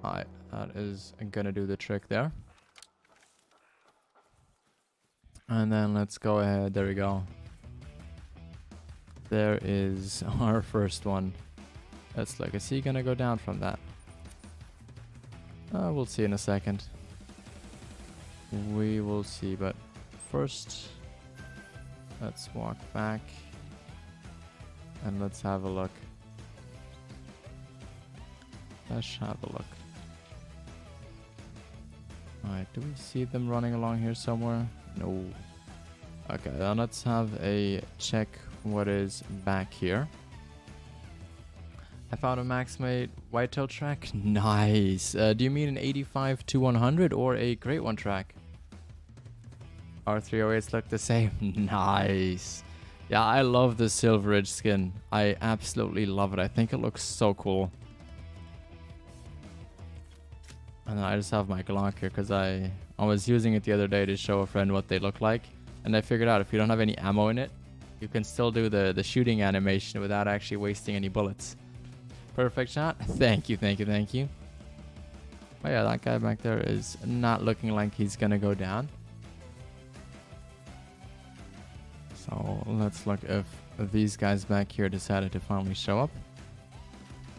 Alright, that is gonna do the trick there. And then let's go ahead. There we go. There is our first one. Let's look. Is he gonna go down from that? We'll see in a second. We will see, but first let's walk back and let's have a look. Let's have a look. Alright, do we see them running along here somewhere? No. Okay, then let's have a check what is back here. I found a maximate whitetail track. Nice. Do you mean an 85 to 100 or a Greatone track? Our 308s look the same. Nice. Yeah, I love the Silver Ridge skin. I absolutely love it. I think it looks so cool. And I just have my Glock here because I was using it the other day to show a friend what they look like. And I figured out if you don't have any ammo in it, you can still do the shooting animation without actually wasting any bullets. Perfect shot. Thank you, thank you, thank you. Oh yeah, that guy back there is not looking like he's gonna go down. So let's look if these guys back here decided to finally show up.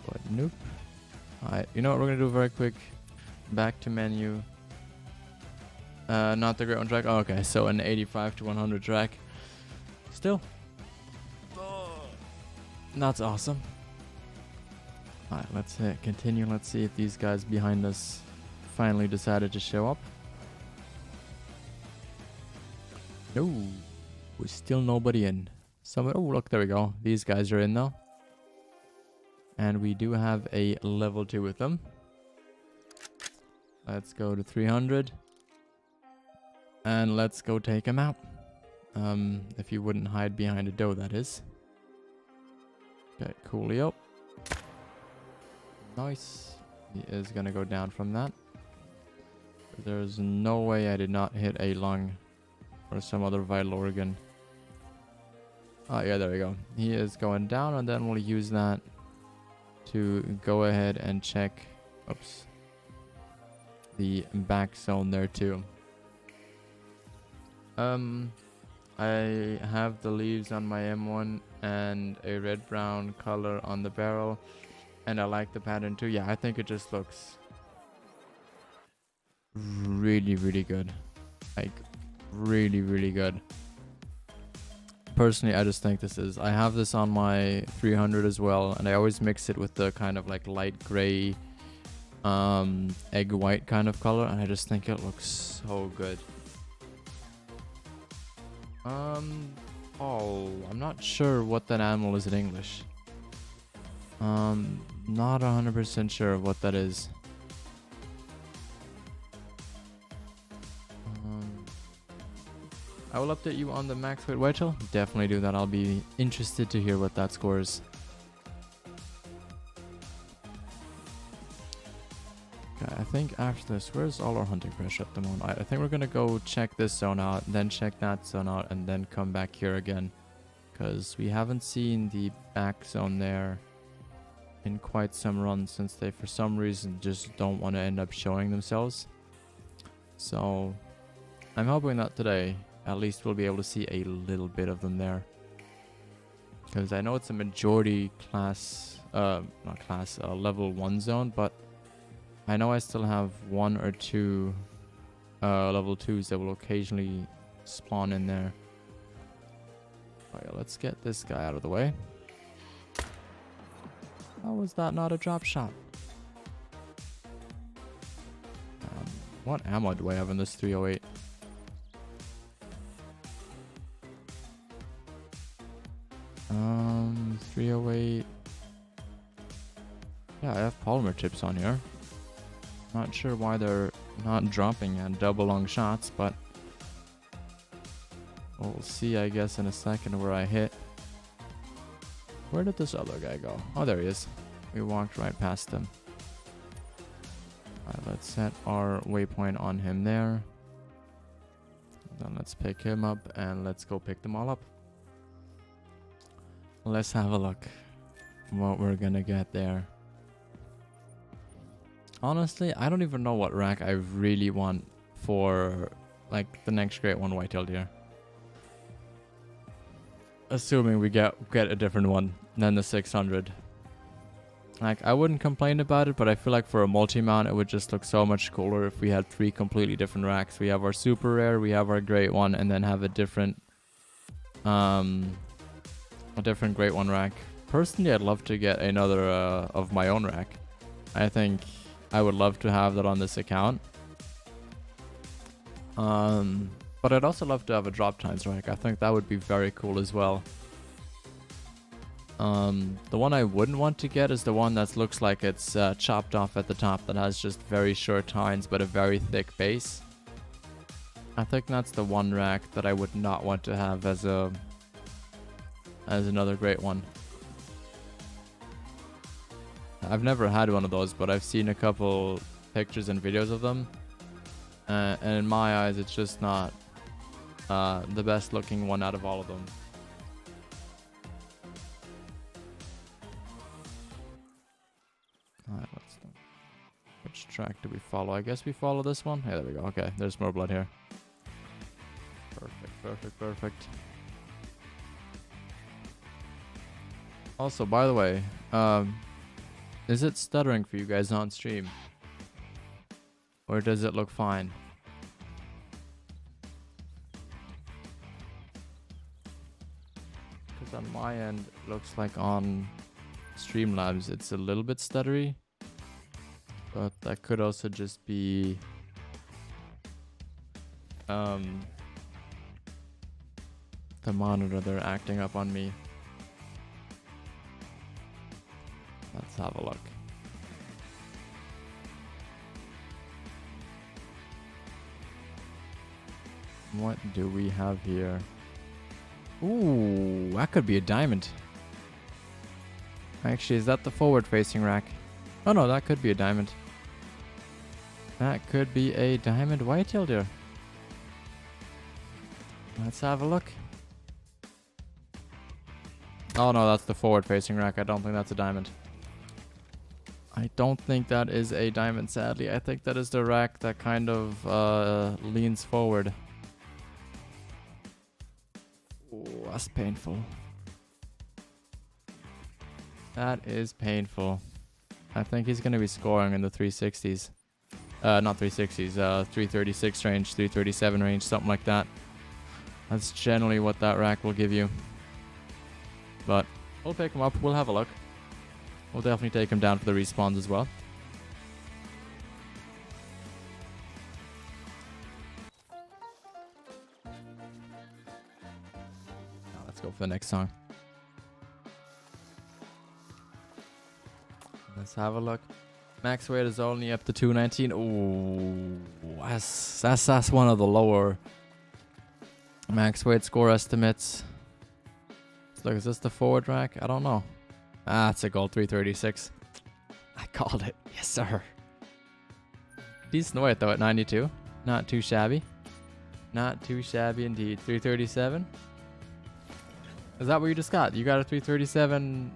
But nope. Alright, you know what we're gonna do very quick? Back to menu. Not the Greatone track. Oh, okay, so an 85 to 100 track. Still. That's awesome. Alright, let's continue. Let's see if these guys behind us finally decided to show up. No. There's still nobody in. Oh, look, there we go. These guys are in though. And we do have a level 2 with them. Let's go to 300. And let's go take him out. If you wouldn't hide behind a doe, that is. Okay, coolio. Nice. He is gonna go down from that. There's no way I did not hit a lung or some other vital organ. Oh yeah, there we go. He is going down, and then we'll use that to go ahead and check, oops, the back zone there too. I have the leaves on my M1 and a red-brown color on the barrel, and I like the pattern too. Yeah, I think it just looks really, really good. Like, really, really good. Personally, I just think this is... I have this on my 300 as well, and I always mix it with the kind of like light gray, egg white kind of color, and I just think it looks so good. Oh, I'm not sure what that animal is in English. Not 100% sure of what that is. I will update you on the max weight whitetail. Definitely do that. I'll be interested to hear what that scores. Okay, I think after this, where's all our hunting pressure at the moment? I think we're gonna go check this zone out, then check that zone out, and then come back here again. Because we haven't seen the back zone there in quite some runs, since they for some reason just don't want to end up showing themselves. So I'm hoping that today at least we'll be able to see a little bit of them there. Because I know it's a majority class, level 1 zone, but I know I still have 1 or 2 level 2s that will occasionally spawn in there. Oh yeah, let's get this guy out of the way. How was that not a drop shot? What ammo do I have in this 308? Um, 308. Yeah, I have polymer tips on here. Not sure why they're not dropping at double long shots, but we'll see, I guess, in a second where I hit. Where did this other guy go? Oh, there he is. We walked right past him. Alright, let's set our waypoint on him there. Then let's pick him up and let's go pick them all up. Let's have a look what we're gonna get there. Honestly, I don't even know what rack I really want for like the next Greatone whitetail deer. Assuming we get a different one than the 600. Like, I wouldn't complain about it, but I feel like for a multi-mount it would just look so much cooler if we had 3 completely different racks. We have our super rare, we have our great one, and then have a different Greatone rack. Personally, I'd love to get another of my own rack. I think I would love to have that on this account. But I'd also love to have a drop tines rack. I think that would be very cool as well. The one I wouldn't want to get is the one that looks like it's chopped off at the top, that has just very short tines but a very thick base. I think that's the one rack that I would not want to have as another Greatone. I've never had one of those, but I've seen a couple pictures and videos of them, and in my eyes it's just not the best looking one out of all of them. Alright, let's see. Which track do we follow? I guess we follow this one. Yeah, there we go. Okay, there's more blood here. Perfect, perfect, perfect. Also, by the way, is it stuttering for you guys on stream? Or does it look fine? Because on my end, it looks like on Streamlabs it's a little bit stuttery. But that could also just be the monitor, they're acting up on me. Let's have a look. What do we have here? Ooh, that could be a diamond. Actually, is that the forward-facing rack? Oh no, that could be a diamond. That could be a diamond whitetail deer. Let's have a look. Oh no, that's the forward-facing rack. I don't think that's a diamond. I don't think that is a diamond, sadly. I think that is the rack that kind of leans forward. Ooh, that's painful. That is painful. I think he's going to be scoring in the 360s. Not 360s, 336 range, 337 range, something like that. That's generally what that rack will give you. But we'll pick him up, we'll have a look. We'll definitely take him down for the respawns as well. Now let's go for the next song. Let's have a look. Max weight is only up to 219. Ooh, that's one of the lower max weight score estimates. Look, is this the forward rack? I don't know. Ah, it's a gold 336. I called it. Yes, sir. decent weight though at 92. Not too shabby. Not too shabby indeed. 337. Is that what you just got? You got a 337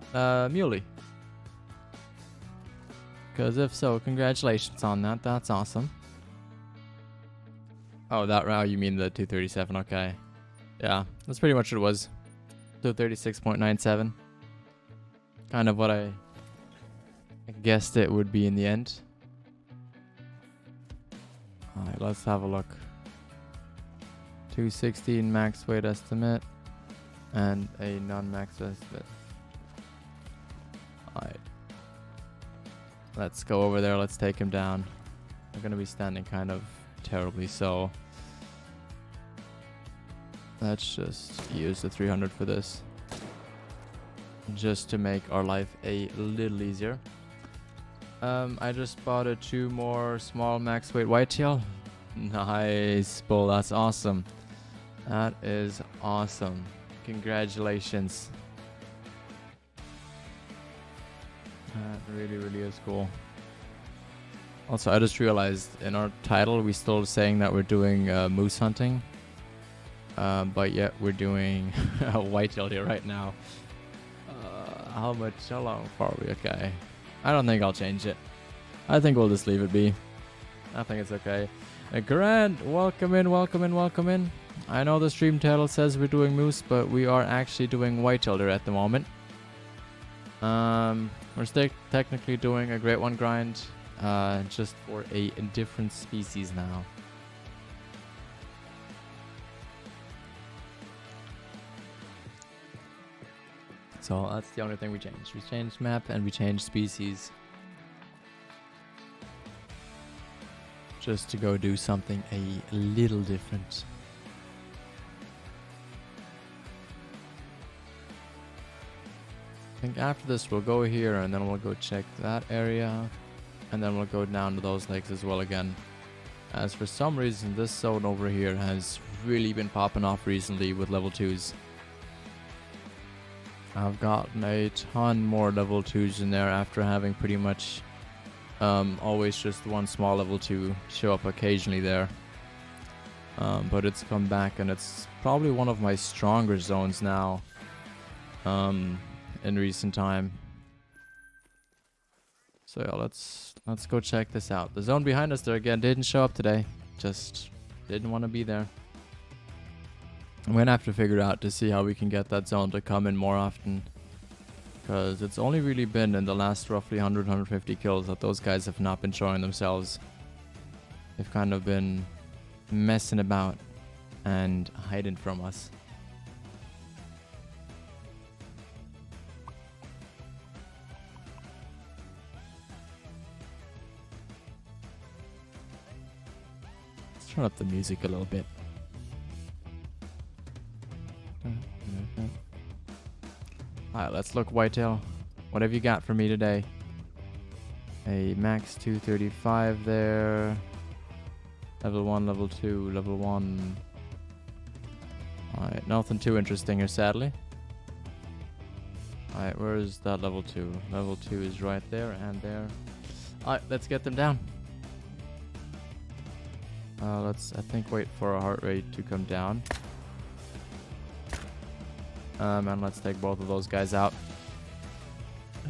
muley. Because if so, congratulations on that. That's awesome. Oh, that row, you mean the 237. Okay. Yeah, that's pretty much what it was. 236.97. Kind of what I guessed it would be in the end. Alright, let's have a look. 216 max weight estimate and a non-max estimate. Alright. Let's go over there. Let's take him down. We're going to be standing kind of terribly, so let's just use the 300 for this. Just to make our life a little easier. I just bought 2 more small max weight whitetail. Nice, bull. That's awesome. That is awesome. Congratulations. That really, really is cool. Also, I just realized in our title we're still saying that we're doing moose hunting. But yet we're doing whitetail here right now. How long are we? Okay. I don't think I'll change it. I think we'll just leave it be. I think it's okay. Grant, welcome in, welcome in, welcome in. I know the stream title says we're doing moose, but we are actually doing whitetail there at the moment. We're still technically doing a great one grind, just for a different species now. So that's the only thing we changed. We changed map and we changed species. Just to go do something a little different. I think after this we'll go here and then we'll go check that area. And then we'll go down to those lakes as well again. As for some reason this zone over here has really been popping off recently with level 2s. I've gotten a ton more level 2s in there after having pretty much always just one small level 2 show up occasionally there. But it's come back and it's probably one of my stronger zones now in recent time. So yeah, let's go check this out. The zone behind us there again didn't show up today. Just didn't want to be there. I'm gonna have to figure out to see how we can get that zone to come in more often, because it's only really been in the last roughly 100-150 kills that those guys have not been showing themselves. They've kind of been messing about and hiding from us. Let's turn up the music a little bit. Alright, let's look whitetail. What have you got for me today? A max 235 there. Level 1, level 2, level 1. Alright, nothing too interesting here, sadly. Alright, where is that level 2? Level 2 is right there and there. Alright, let's get them down. Let's, I think, wait for our heart rate to come down. And let's take both of those guys out.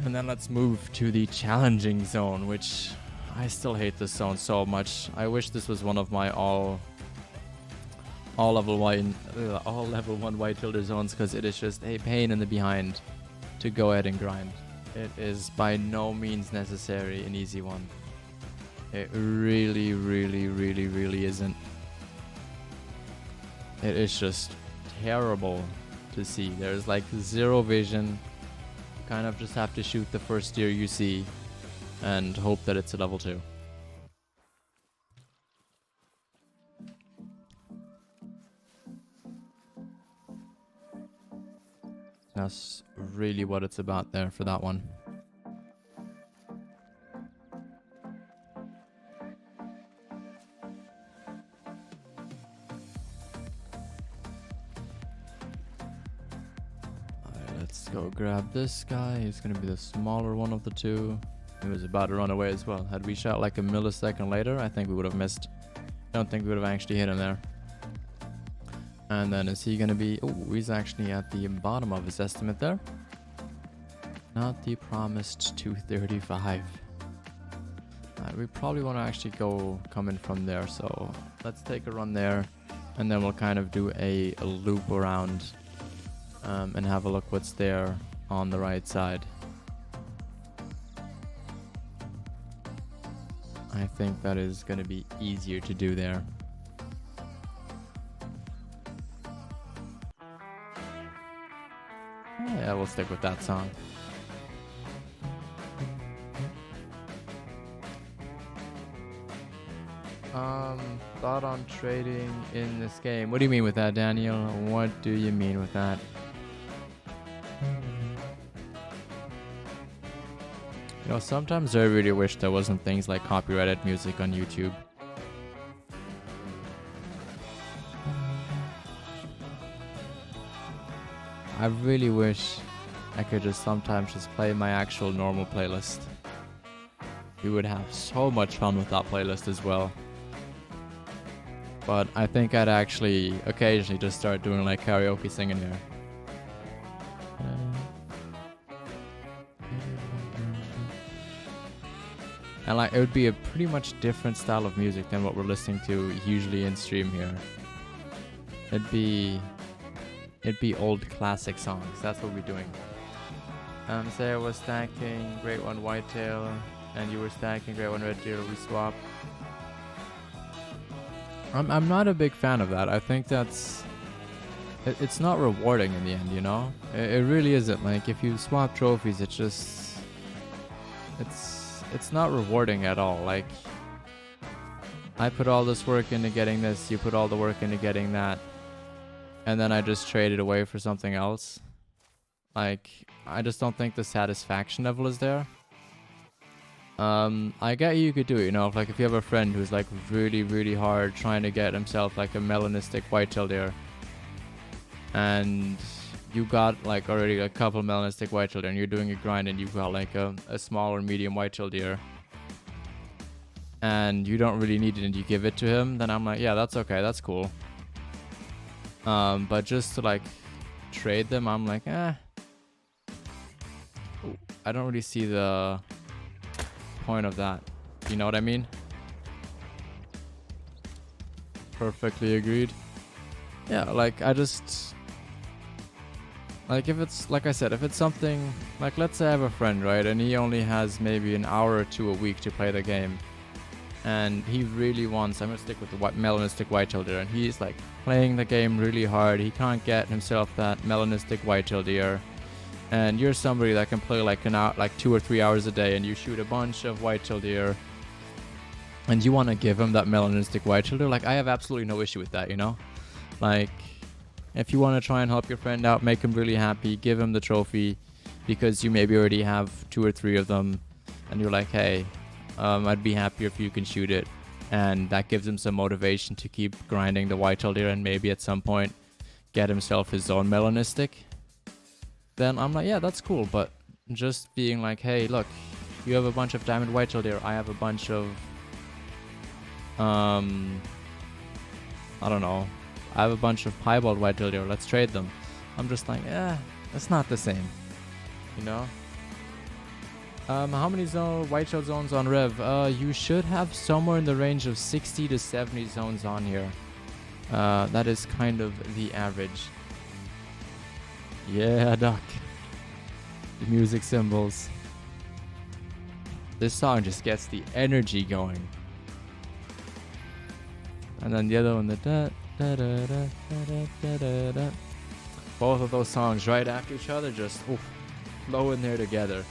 And then let's move to the challenging zone, which I still hate this zone so much. I wish this was one of my all level 1 whitetail zones, because it is just a pain in the behind to go ahead and grind. It is by no means necessary an easy one. It really, really, really, really isn't. It is just terrible to see. There's like zero vision. You kind of just have to shoot the first deer you see and hope that it's a level 2. That's really what it's about there for that one. Let's go grab this guy. He's gonna be the smaller one of the two. He was about to run away as well. Had we shot like a millisecond later, I think we would have missed. I don't think we would have actually hit him there. And then is he going to be... Oh, he's actually at the bottom of his estimate there. Not the promised 235. We probably want to actually come in from there. So let's take a run there. And then we'll kind of do a loop around and have a look what's there on the right side. I think that is going to be easier to do there. Yeah, we'll stick with that song. Thought on trading in this game. What do you mean with that, Daniel? What do you mean with that? You know, sometimes I really wish there wasn't things like copyrighted music on YouTube. I really wish I could just sometimes just play my actual normal playlist. We would have so much fun with that playlist as well. But I think I'd actually occasionally just start doing like karaoke singing here. And like it would be a pretty much different style of music than what we're listening to usually in stream here. It'd be old classic songs. That's what we're doing. Say I was stacking Greatone Whitetail and you were stacking Greatone Redtail. We swap. I'm not a big fan of that. I think that's it's not rewarding in the end, you know? It really isn't. Like if you swap trophies, it's not rewarding at all. Like I put all this work into getting this, you put all the work into getting that, and then I just trade it away for something else. Like I just don't think the satisfaction level is there. I get you could do it, you know, if you have a friend who's like really, really hard trying to get himself like a melanistic whitetail deer, and you got like already a couple melanistic whitetail deer, and you're doing a grind, and you've got like a small or medium whitetail deer, and you don't really need it, and you give it to him, then I'm like, yeah, that's okay, that's cool. But just to like trade them, I'm like, I don't really see the point of that. You know what I mean? Perfectly agreed. Yeah, like I just like if it's like I said, if it's something like, let's say I have a friend, right, and he only has maybe an hour or two a week to play the game, and he really wants, I'm gonna stick with the melanistic whitetail deer, and he's like playing the game really hard. He can't get himself that melanistic whitetail deer, and you're somebody that can play like an hour, like 2 or 3 hours a day, and you shoot a bunch of whitetail deer, and you want to give him that melanistic whitetail deer. Like I have absolutely no issue with that, you know. Like if you want to try and help your friend out, make him really happy, give him the trophy, because you maybe already have 2 or 3 of them, and you're like, hey, I'd be happier if you can shoot it, and that gives him some motivation to keep grinding the whitetail deer, and maybe at some point get himself his own melanistic. Then I'm like, yeah, that's cool. But just being like, hey, look, you have a bunch of diamond whitetail deer, I have a bunch of I don't know, I have a bunch of piebald whitetail deer, let's trade them. I'm just like, it's not the same, you know. How many whitetail zones on Rev? You should have somewhere in the range of 60 to 70 zones on here. That is kind of the average. Yeah, Doc. The music symbols. This song just gets the energy going. And then the other one, the da da da da da da da da. Both of those songs right after each other just flow in there together.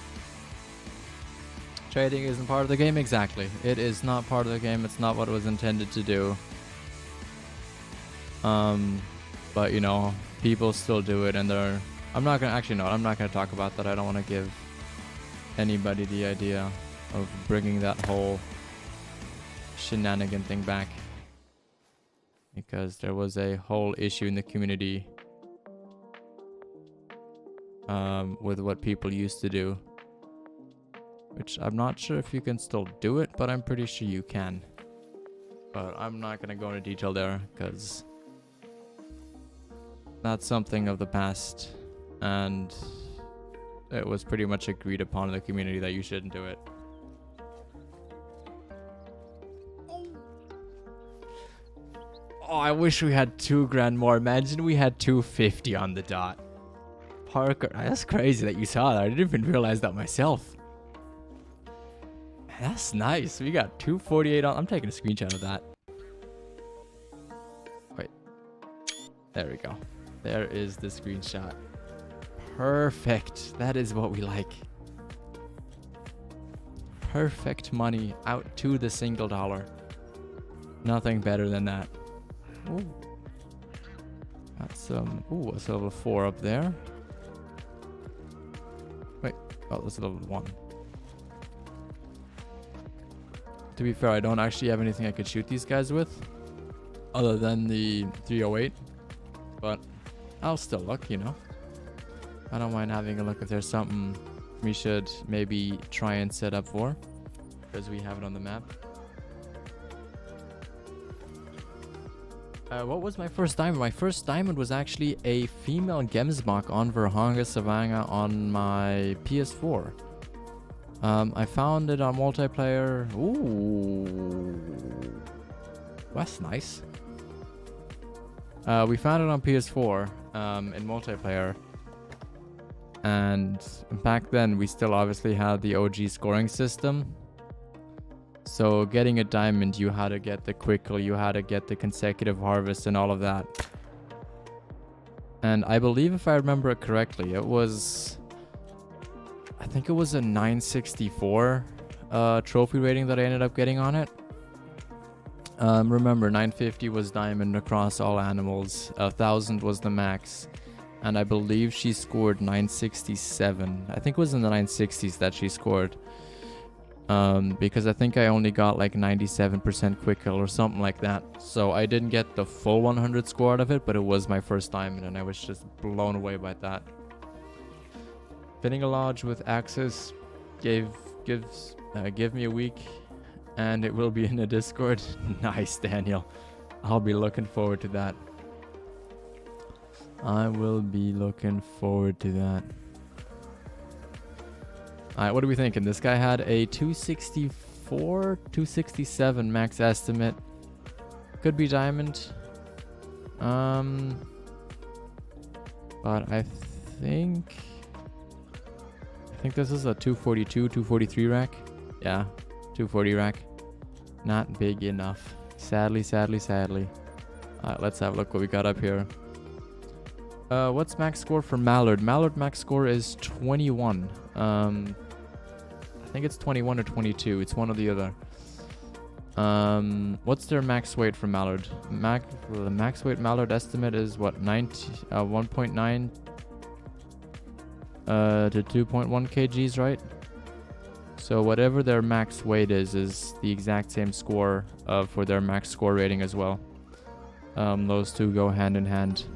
Trading isn't part of the game, exactly. It is not part of the game. It's not what it was intended to do. But you know, people still do it, and I'm not gonna talk about that. I don't want to give anybody the idea of bringing that whole shenanigan thing back, because there was a whole issue in the community with what people used to do. which I'm not sure if you can still do it, but I'm pretty sure you can. But I'm not going to go into detail there because that's something of the past, and it was pretty much agreed upon in the community that you shouldn't do it. Oh, I wish we had 2 grand more. Imagine we had 250 on the dot. Parker, that's crazy that you saw that. I didn't even realize that myself. That's nice. We got 248 on. I'm taking a screenshot of that. Wait. There we go. There is the screenshot. Perfect. That is what we like. Perfect money out to the single dollar. Nothing better than that. Ooh. That's ooh, that's a level 4 up there. Wait, oh, that's a level 1. To be fair, I don't actually have anything I could shoot these guys with other than the 308, but I'll still look, you know. I don't mind having a look if there's something we should maybe try and set up for, because we have it on the map. What was my first diamond? My first diamond was actually a female Gemsbach on Verhanga Savannah on my PS4. I found it on multiplayer. Ooh, that's nice. We found it on PS4 in multiplayer, and back then we still obviously had the OG scoring system. So getting a diamond, you had to get the quick kill, you had to get the consecutive harvest and all of that. And I believe, if I remember it correctly, it was, I think it was a 964 trophy rating that I ended up getting on it. Remember, 950 was diamond across all animals, 1000 was the max, and I believe she scored 967. I think it was in the 960s that she scored. Because I think I only got like 97% quick kill or something like that. So I didn't get the full 100 score out of it, but it was my first diamond and I was just blown away by that. Fitting a lodge with access give me a week and it will be in the Discord. Nice, Daniel. I'll be looking forward to that. I will be looking forward to that. Alright, what are we thinking? This guy had a 264, 267 max estimate. Could be diamond. But I think this is a 242, 243 rack. Yeah, 240 rack. Not big enough. Sadly. Alright, let's have a look what we got up here. What's max score for Mallard? Mallard max score is 21. I think it's 21 or 22. It's one or the other. What's their max weight for Mallard? The max weight Mallard estimate is what, 1.9 to 2.1 kgs, right? So whatever their max weight is the exact same score for their max score rating as well. Those two go hand in hand.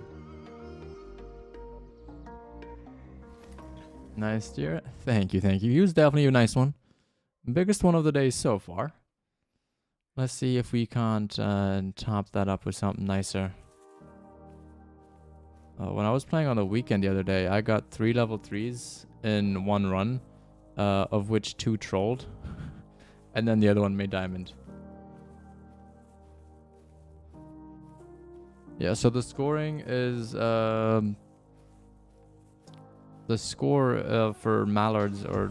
Nice deer. Thank you. He was definitely a nice one. Biggest one of the day so far. Let's see if we can't top that up with something nicer. When I was playing on the weekend the other day, I got 3 level 3s in one run, of which 2 trolled. And then the other one made diamond. Yeah, so the scoring is... the score for mallards or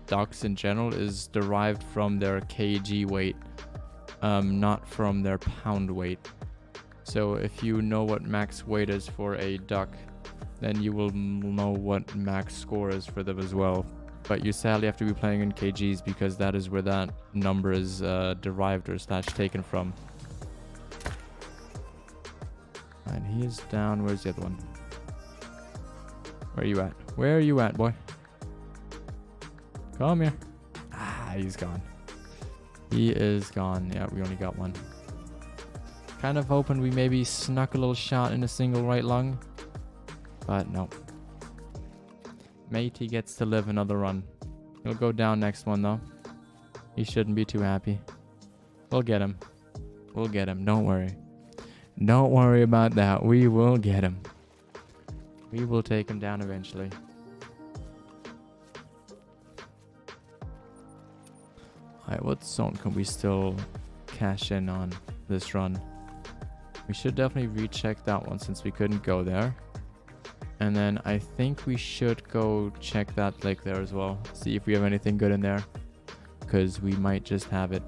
ducks in general is derived from their kg weight, not from their pound weight. So if you know what max weight is for a duck, then you will know what max score is for them as well. But you sadly have to be playing in kgs because that is where that number is derived or slash taken from. And he is down. Where's the other one? Where are you at? Where are you at, boy? Come here. Ah, he's gone. He is gone. Yeah, we only got one. Kind of hoping we maybe snuck a little shot in a single right lung. But no. Matey gets to live another run. He'll go down next one, though. He shouldn't be too happy. We'll get him. We'll get him. Don't worry. Don't worry about that. We will get him. We will take him down eventually. Alright, what zone can we still cash in on this run? We should definitely recheck that one since we couldn't go there. And then I think we should go check that lake there as well. See if we have anything good in there. Because we might just have it.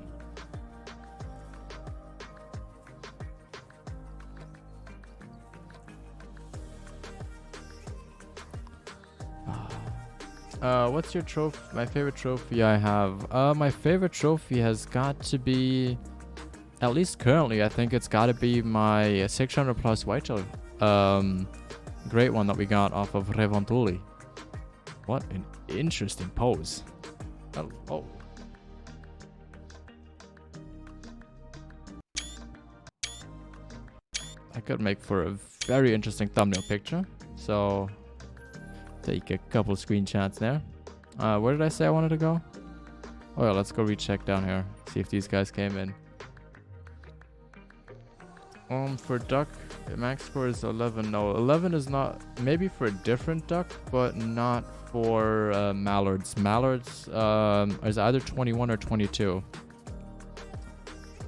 What's your trophy? My favorite trophy I have. My favorite trophy has got to be, at least currently, I think it's got to be my 600 plus Whitetail. Great one that we got off of Revontuli. What an interesting pose. Oh. I could make for a very interesting thumbnail picture. So take a couple screenshots there. Where did I say I wanted to go? Oh yeah, let's go recheck down here. See if these guys came in. For duck, max score is 11. No, 11 is not. Maybe for a different duck, but not for mallards. Mallards is either 21 or 22.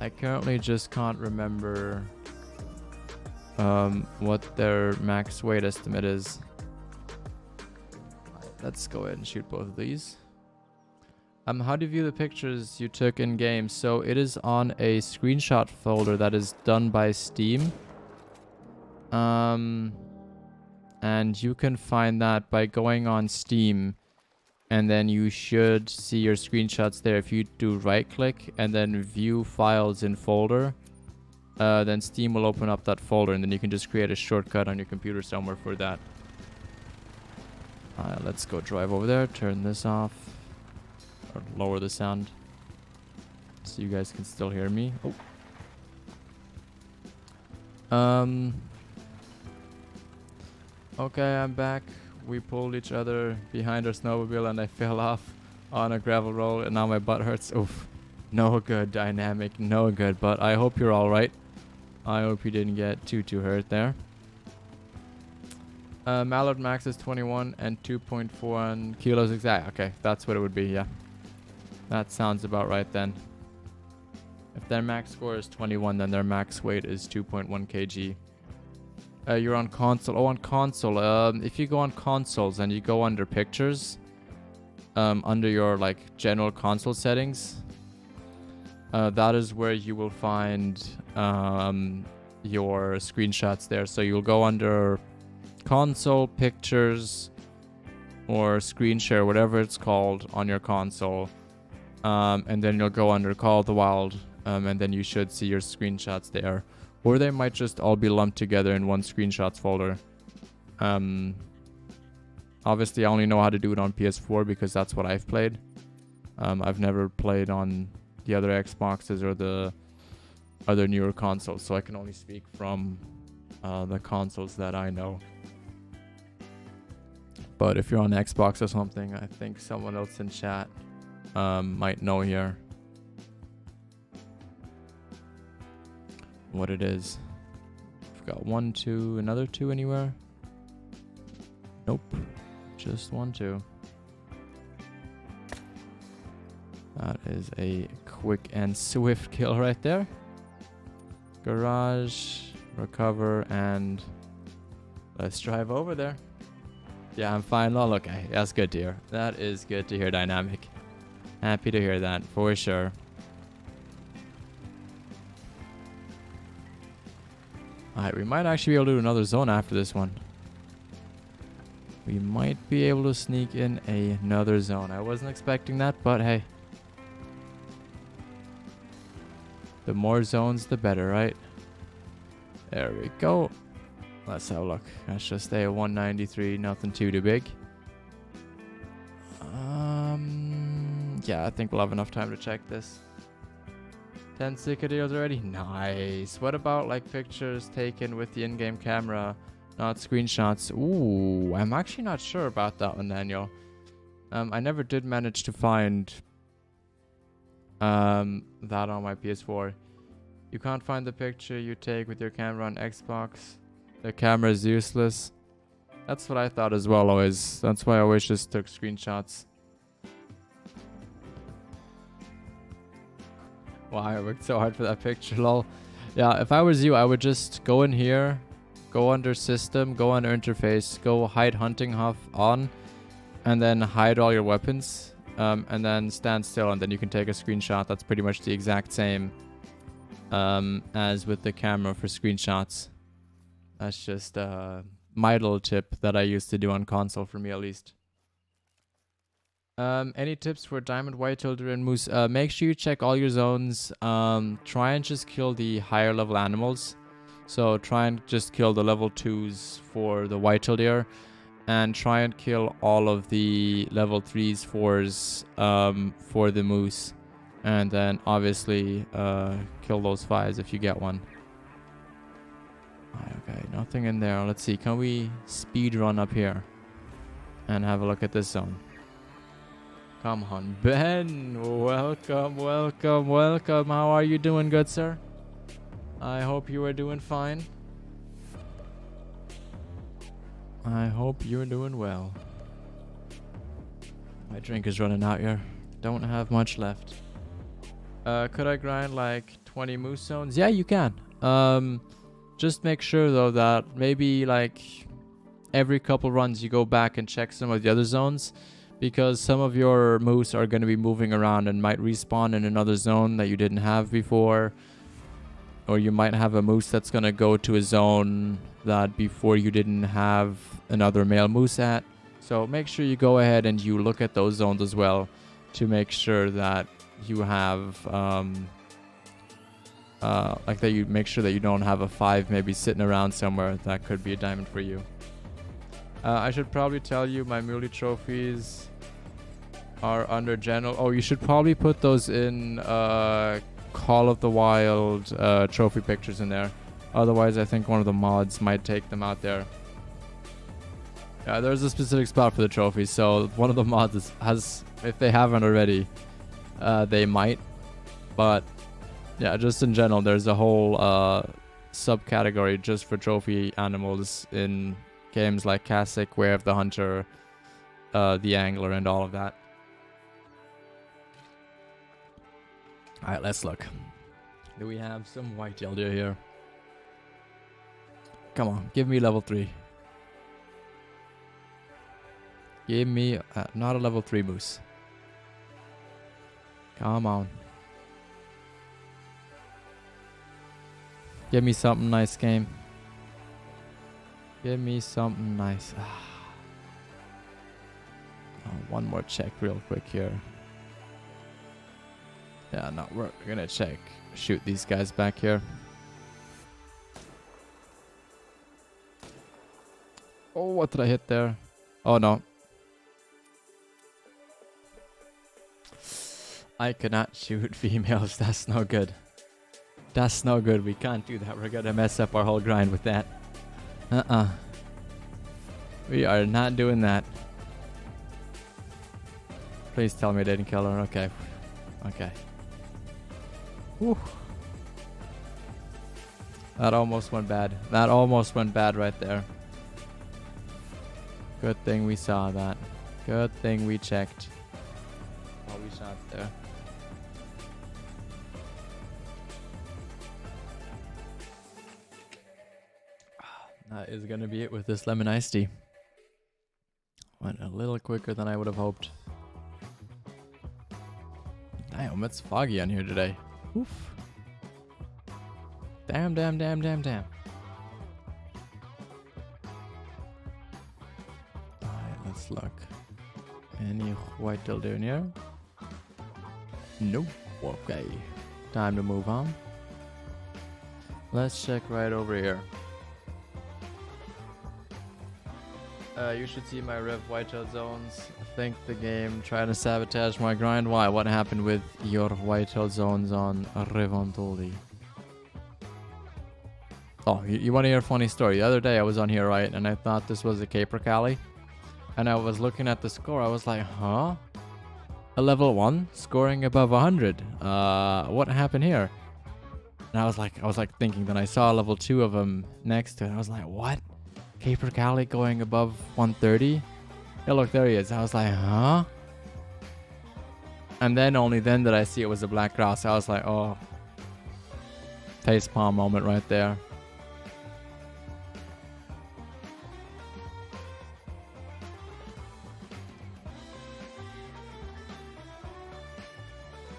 I currently just can't remember what their max weight estimate is. Let's go ahead and shoot both of these. How do you view the pictures you took in game? So it is on a screenshot folder that is done by Steam. And you can find that by going on Steam, and then you should see your screenshots there. If you do right click and then view files in folder, then Steam will open up that folder, and then you can just create a shortcut on your computer somewhere for that. Let's go drive over there, turn this off, or lower the sound so you guys can still hear me. Okay, I'm back. We pulled each other behind our snowmobile and I fell off on a gravel road and now my butt hurts. Oof. No good dynamic, no good, but I hope you're alright. I hope you didn't get too hurt there. Mallard max is 21 and 2.41 kilos exact. Okay, that's what it would be, yeah. That sounds about right then. If their max score is 21, then their max weight is 2.1 kg. You're on console. Oh, on console. If you go on consoles and you go under pictures, under your like general console settings, that is where you will find your screenshots there. So you'll go under console pictures or screen share, whatever it's called on your console, and then you'll go under Call of the Wild, and then you should see your screenshots there, or they might just all be lumped together in one screenshots folder. Obviously I only know how to do it on PS4 because that's what I've played. I've never played on the other Xboxes or the other newer consoles, so I can only speak from the consoles that I know. But if you're on Xbox or something, I think someone else in chat might know here what it is. We've got 1, 2, another 2 anywhere? Nope. Just 1, 2. That is a quick and swift kill right there. Garage, recover, and let's drive over there. Yeah, I'm fine. Oh, okay, that's good to hear. That is good to hear, Dynamic. Happy to hear that, for sure. Alright, we might actually be able to do another zone after this one. We might be able to sneak in another zone. I wasn't expecting that, but hey. The more zones, the better, right? There we go. Let's have a look. Let's just stay at 193, nothing too big. Yeah, I think we'll have enough time to check this. 10 cicadillos already? Nice. What about like pictures taken with the in-game camera, not screenshots? Ooh, I'm actually not sure about that one, Daniel. I never did manage to find that on my PS4. You can't find the picture you take with your camera on Xbox. The camera is useless. That's what I thought as well always. That's why I always just took screenshots. Wow, I worked so hard for that picture, lol. Yeah, if I was you, I would just go in here, go under system, go under interface, go hide hunting huff on, and then hide all your weapons, and then stand still, and then you can take a screenshot. That's pretty much the exact same as with the camera for screenshots. That's just my little tip that I used to do on console, for me at least. Any tips for diamond, whitetail, deer, and moose? Make sure you check all your zones. Try and just kill the higher level animals. So try and just kill the level 2s for the whitetail deer, and try and kill all of the level 3s, 4s for the moose, and then obviously kill those 5s if you get one. Okay, nothing in there. Let's see, can we speed run up here and have a look at this zone? Come on, Ben. Welcome, welcome, welcome. How are you doing, good sir? I hope you are doing fine. I hope you're doing well. My drink is running out here. Don't have much left. Could I grind like 20 moose zones? Yeah, you can. Just make sure though that maybe like every couple runs you go back and check some of the other zones, because some of your moose are going to be moving around and might respawn in another zone that you didn't have before. Or you might have a moose that's going to go to a zone that before you didn't have another male moose at. So make sure you go ahead and you look at those zones as well to make sure that you have like that you make sure that you don't have a 5 maybe sitting around somewhere that could be a diamond for you. I should probably tell you my muley trophies are under general. Oh, you should probably put those in Call of the Wild trophy pictures in there. Otherwise, I think one of the mods might take them out there. Yeah, there's a specific spot for the trophies, so one of the mods has, if they haven't already, they might. But yeah, just in general, there's a whole subcategory just for trophy animals in games like Classic, Way of the Hunter, the Angler, and all of that. Alright, let's look. Do we have some whitetail deer here? Come on, give me level 3. Give me not a level 3 moose. Come on. Give me something nice, game. Give me something nice. Oh, one more check real quick here. Yeah, no, we're gonna check. Shoot these guys back here. Oh, what did I hit there? Oh, no. I cannot shoot females. That's no good. That's no good. We can't do that. We're gonna mess up our whole grind with that. We are not doing that. Please tell me I didn't kill her. Okay. Okay. Whew. That almost went bad. That almost went bad right there. Good thing we saw that. Good thing we checked. All we shot there. That is gonna be it with this lemon iced tea. Went a little quicker than I would have hoped. Damn, it's foggy on here today. Oof. Damn, damn, damn, damn, damn. Alright, let's look. Any whitetail down here? Nope. Okay. Time to move on. Let's check right over here. You should see my Rev whitetail zones. I think the game trying to sabotage my grind. Why? What happened with your whitetail zones on Revontoli? Oh, you want to hear a funny story? The other day I was on here, right, and I thought this was a capercaillie. And I was looking at the score. I was like, huh? A level 1 scoring above 100. What happened here? And I was like thinking. Then I saw a level 2 of them next to it. I was like, what? Caper Cali going above 130? Yeah, look, there he is. I was like, huh? And then only then did I see it was a black grouse. I was like, oh. Facepalm moment right there.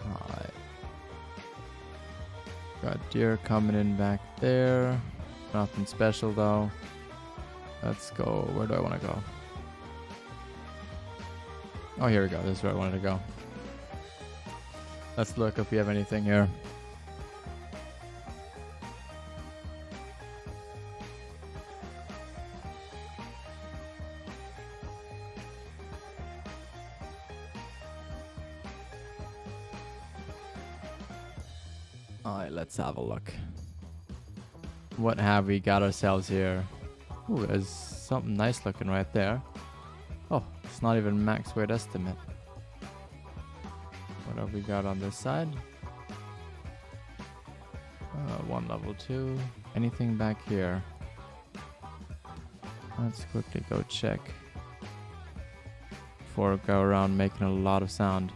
Alright. Got deer coming in back there. Nothing special though. Let's go. Where do I want to go? Oh, here we go. This is where I wanted to go. Let's look if we have anything here. Alright, let's have a look. What have we got ourselves here? Ooh, there's something nice looking right there. Oh, it's not even max weight estimate. What have we got on this side? One level 2. Anything back here? Let's quickly go check. Before I go around making a lot of sound.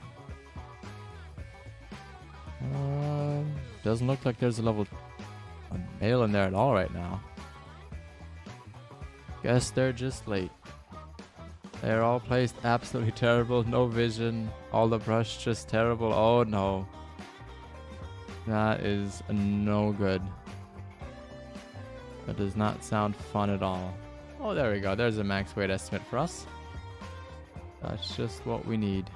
Doesn't look like there's a male in there at all right now. Guess they're just late. They're all placed absolutely terrible. No vision. All the brush just terrible. Oh no. That is no good. That does not sound fun at all. Oh, there we go. There's a max weight estimate for us. That's just what we need.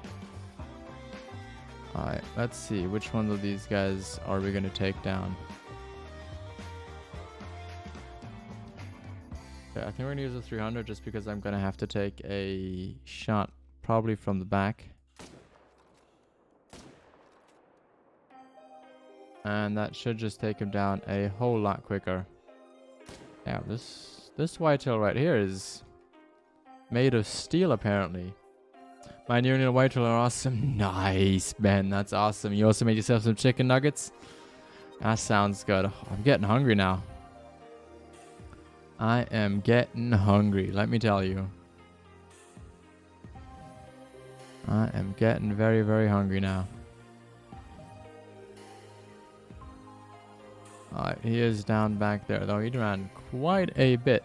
Alright, let's see. Which one of these guys are we going to take down? Okay, I think we're going to use the 300 just because I'm going to have to take a shot probably from the back. And that should just take him down a whole lot quicker. Yeah, this whitetail right here is made of steel apparently. My new whitetail are awesome. Nice, Ben. That's awesome. You also made yourself some chicken nuggets? That sounds good. Oh, I'm getting hungry now. I am getting hungry, let me tell you. I am getting very, very hungry now. Alright, he is down back there, though. He ran quite a bit.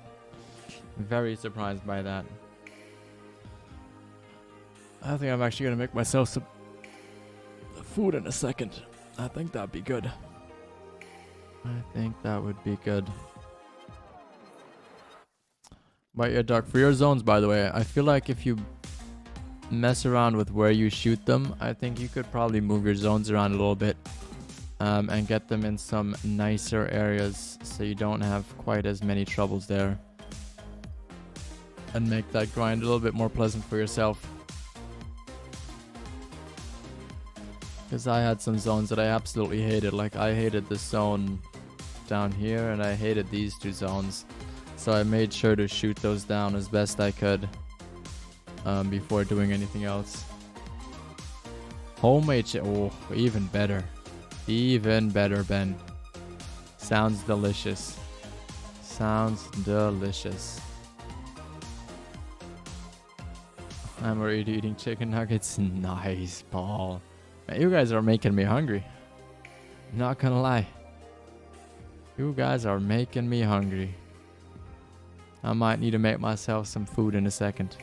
Very surprised by that. I think I'm actually going to make myself some food in a second. I think that'd be good. I think that would be good. But yeah, Doc, for your zones, by the way, I feel like if you mess around with where you shoot them, I think you could probably move your zones around a little bit and get them in some nicer areas so you don't have quite as many troubles there. And make that grind a little bit more pleasant for yourself. Because I had some zones that I absolutely hated. Like I hated this zone down here and I hated these two zones. So I made sure to shoot those down as best I could before doing anything else. Homemade oh, even better. Even better, Ben. Sounds delicious. Sounds delicious. I'm already eating chicken nuggets. Nice, Paul. Man, you guys are making me hungry. Not gonna lie. You guys are making me hungry. I might need to make myself some food in a second.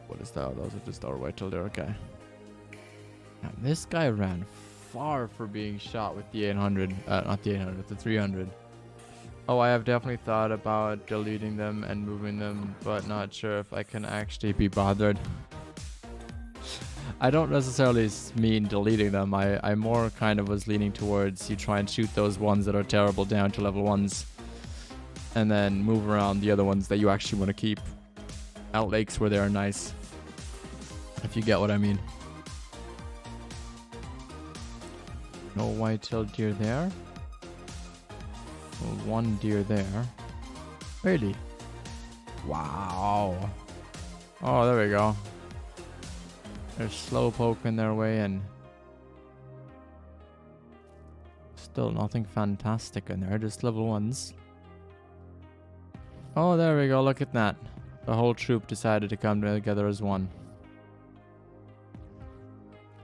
What is that? Those are just our whitetail there. Okay. Now, this guy ran far for being shot with the 800. Not the 800, the 300. Oh, I have definitely thought about deleting them and moving them, but not sure if I can actually be bothered. I don't necessarily mean deleting them. I more kind of was leaning towards you try and shoot those ones that are terrible down to level 1s and then move around the other ones that you actually want to keep out lakes where they are nice, if you get what I mean. No whitetail deer there. One deer there. Really? Wow. Oh, there we go. They're slow poking their way in. Still nothing fantastic in there, just level 1s. Oh, there we go, look at that. The whole troop decided to come together as one.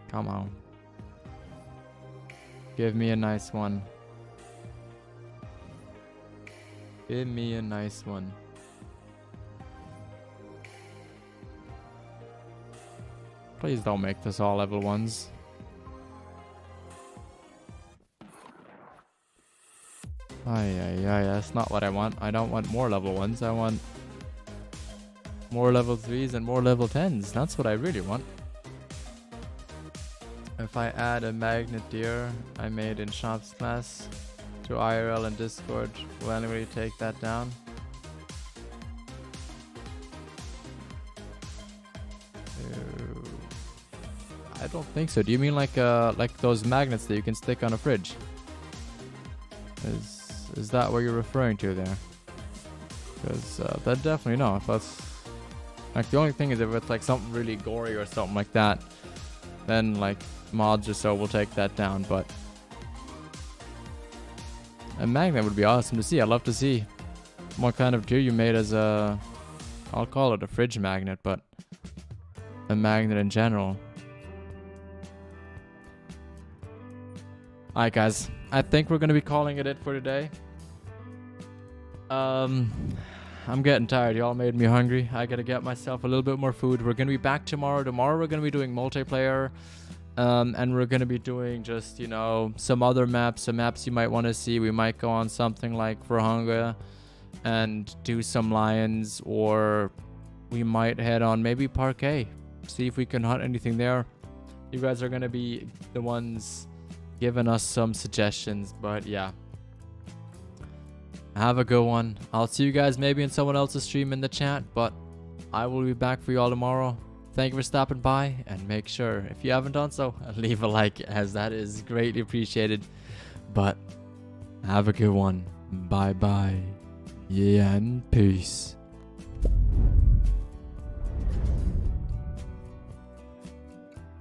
Come on. Give me a nice one. Give me a nice one. Please don't make this all level 1s. Ay, that's not what I want. I don't want more level 1s. I want more level 3s and more level 10s. That's what I really want. If I add a magnet deer I made in shops class to IRL and Discord, will anybody take that down? I don't think so. Do you mean like those magnets that you can stick on a fridge? Is that what you're referring to there? Because that definitely no. If that's like the only thing is if it's like something really gory or something like that, then like mods or so will take that down. But a magnet would be awesome to see. I'd love to see what kind of deer you made as a, I'll call it a fridge magnet, but a magnet in general. Alright guys, I think we're going to be calling it for today. I'm getting tired. Y'all made me hungry. I got to get myself a little bit more food. We're going to be back tomorrow. Tomorrow we're going to be doing multiplayer. And we're going to be doing just, you know, some other maps. Some maps you might want to see. We might go on something like Thehunter and do some lions. Or we might head on maybe Parquet. See if we can hunt anything there. You guys are going to be the ones giving us some suggestions. But yeah. Have a good one. I'll see you guys maybe in someone else's stream in the chat. But I will be back for you all tomorrow. Thank you for stopping by, and make sure, if you haven't done so, leave a like, as that is greatly appreciated. But have a good one. Bye bye. Yeah, and peace.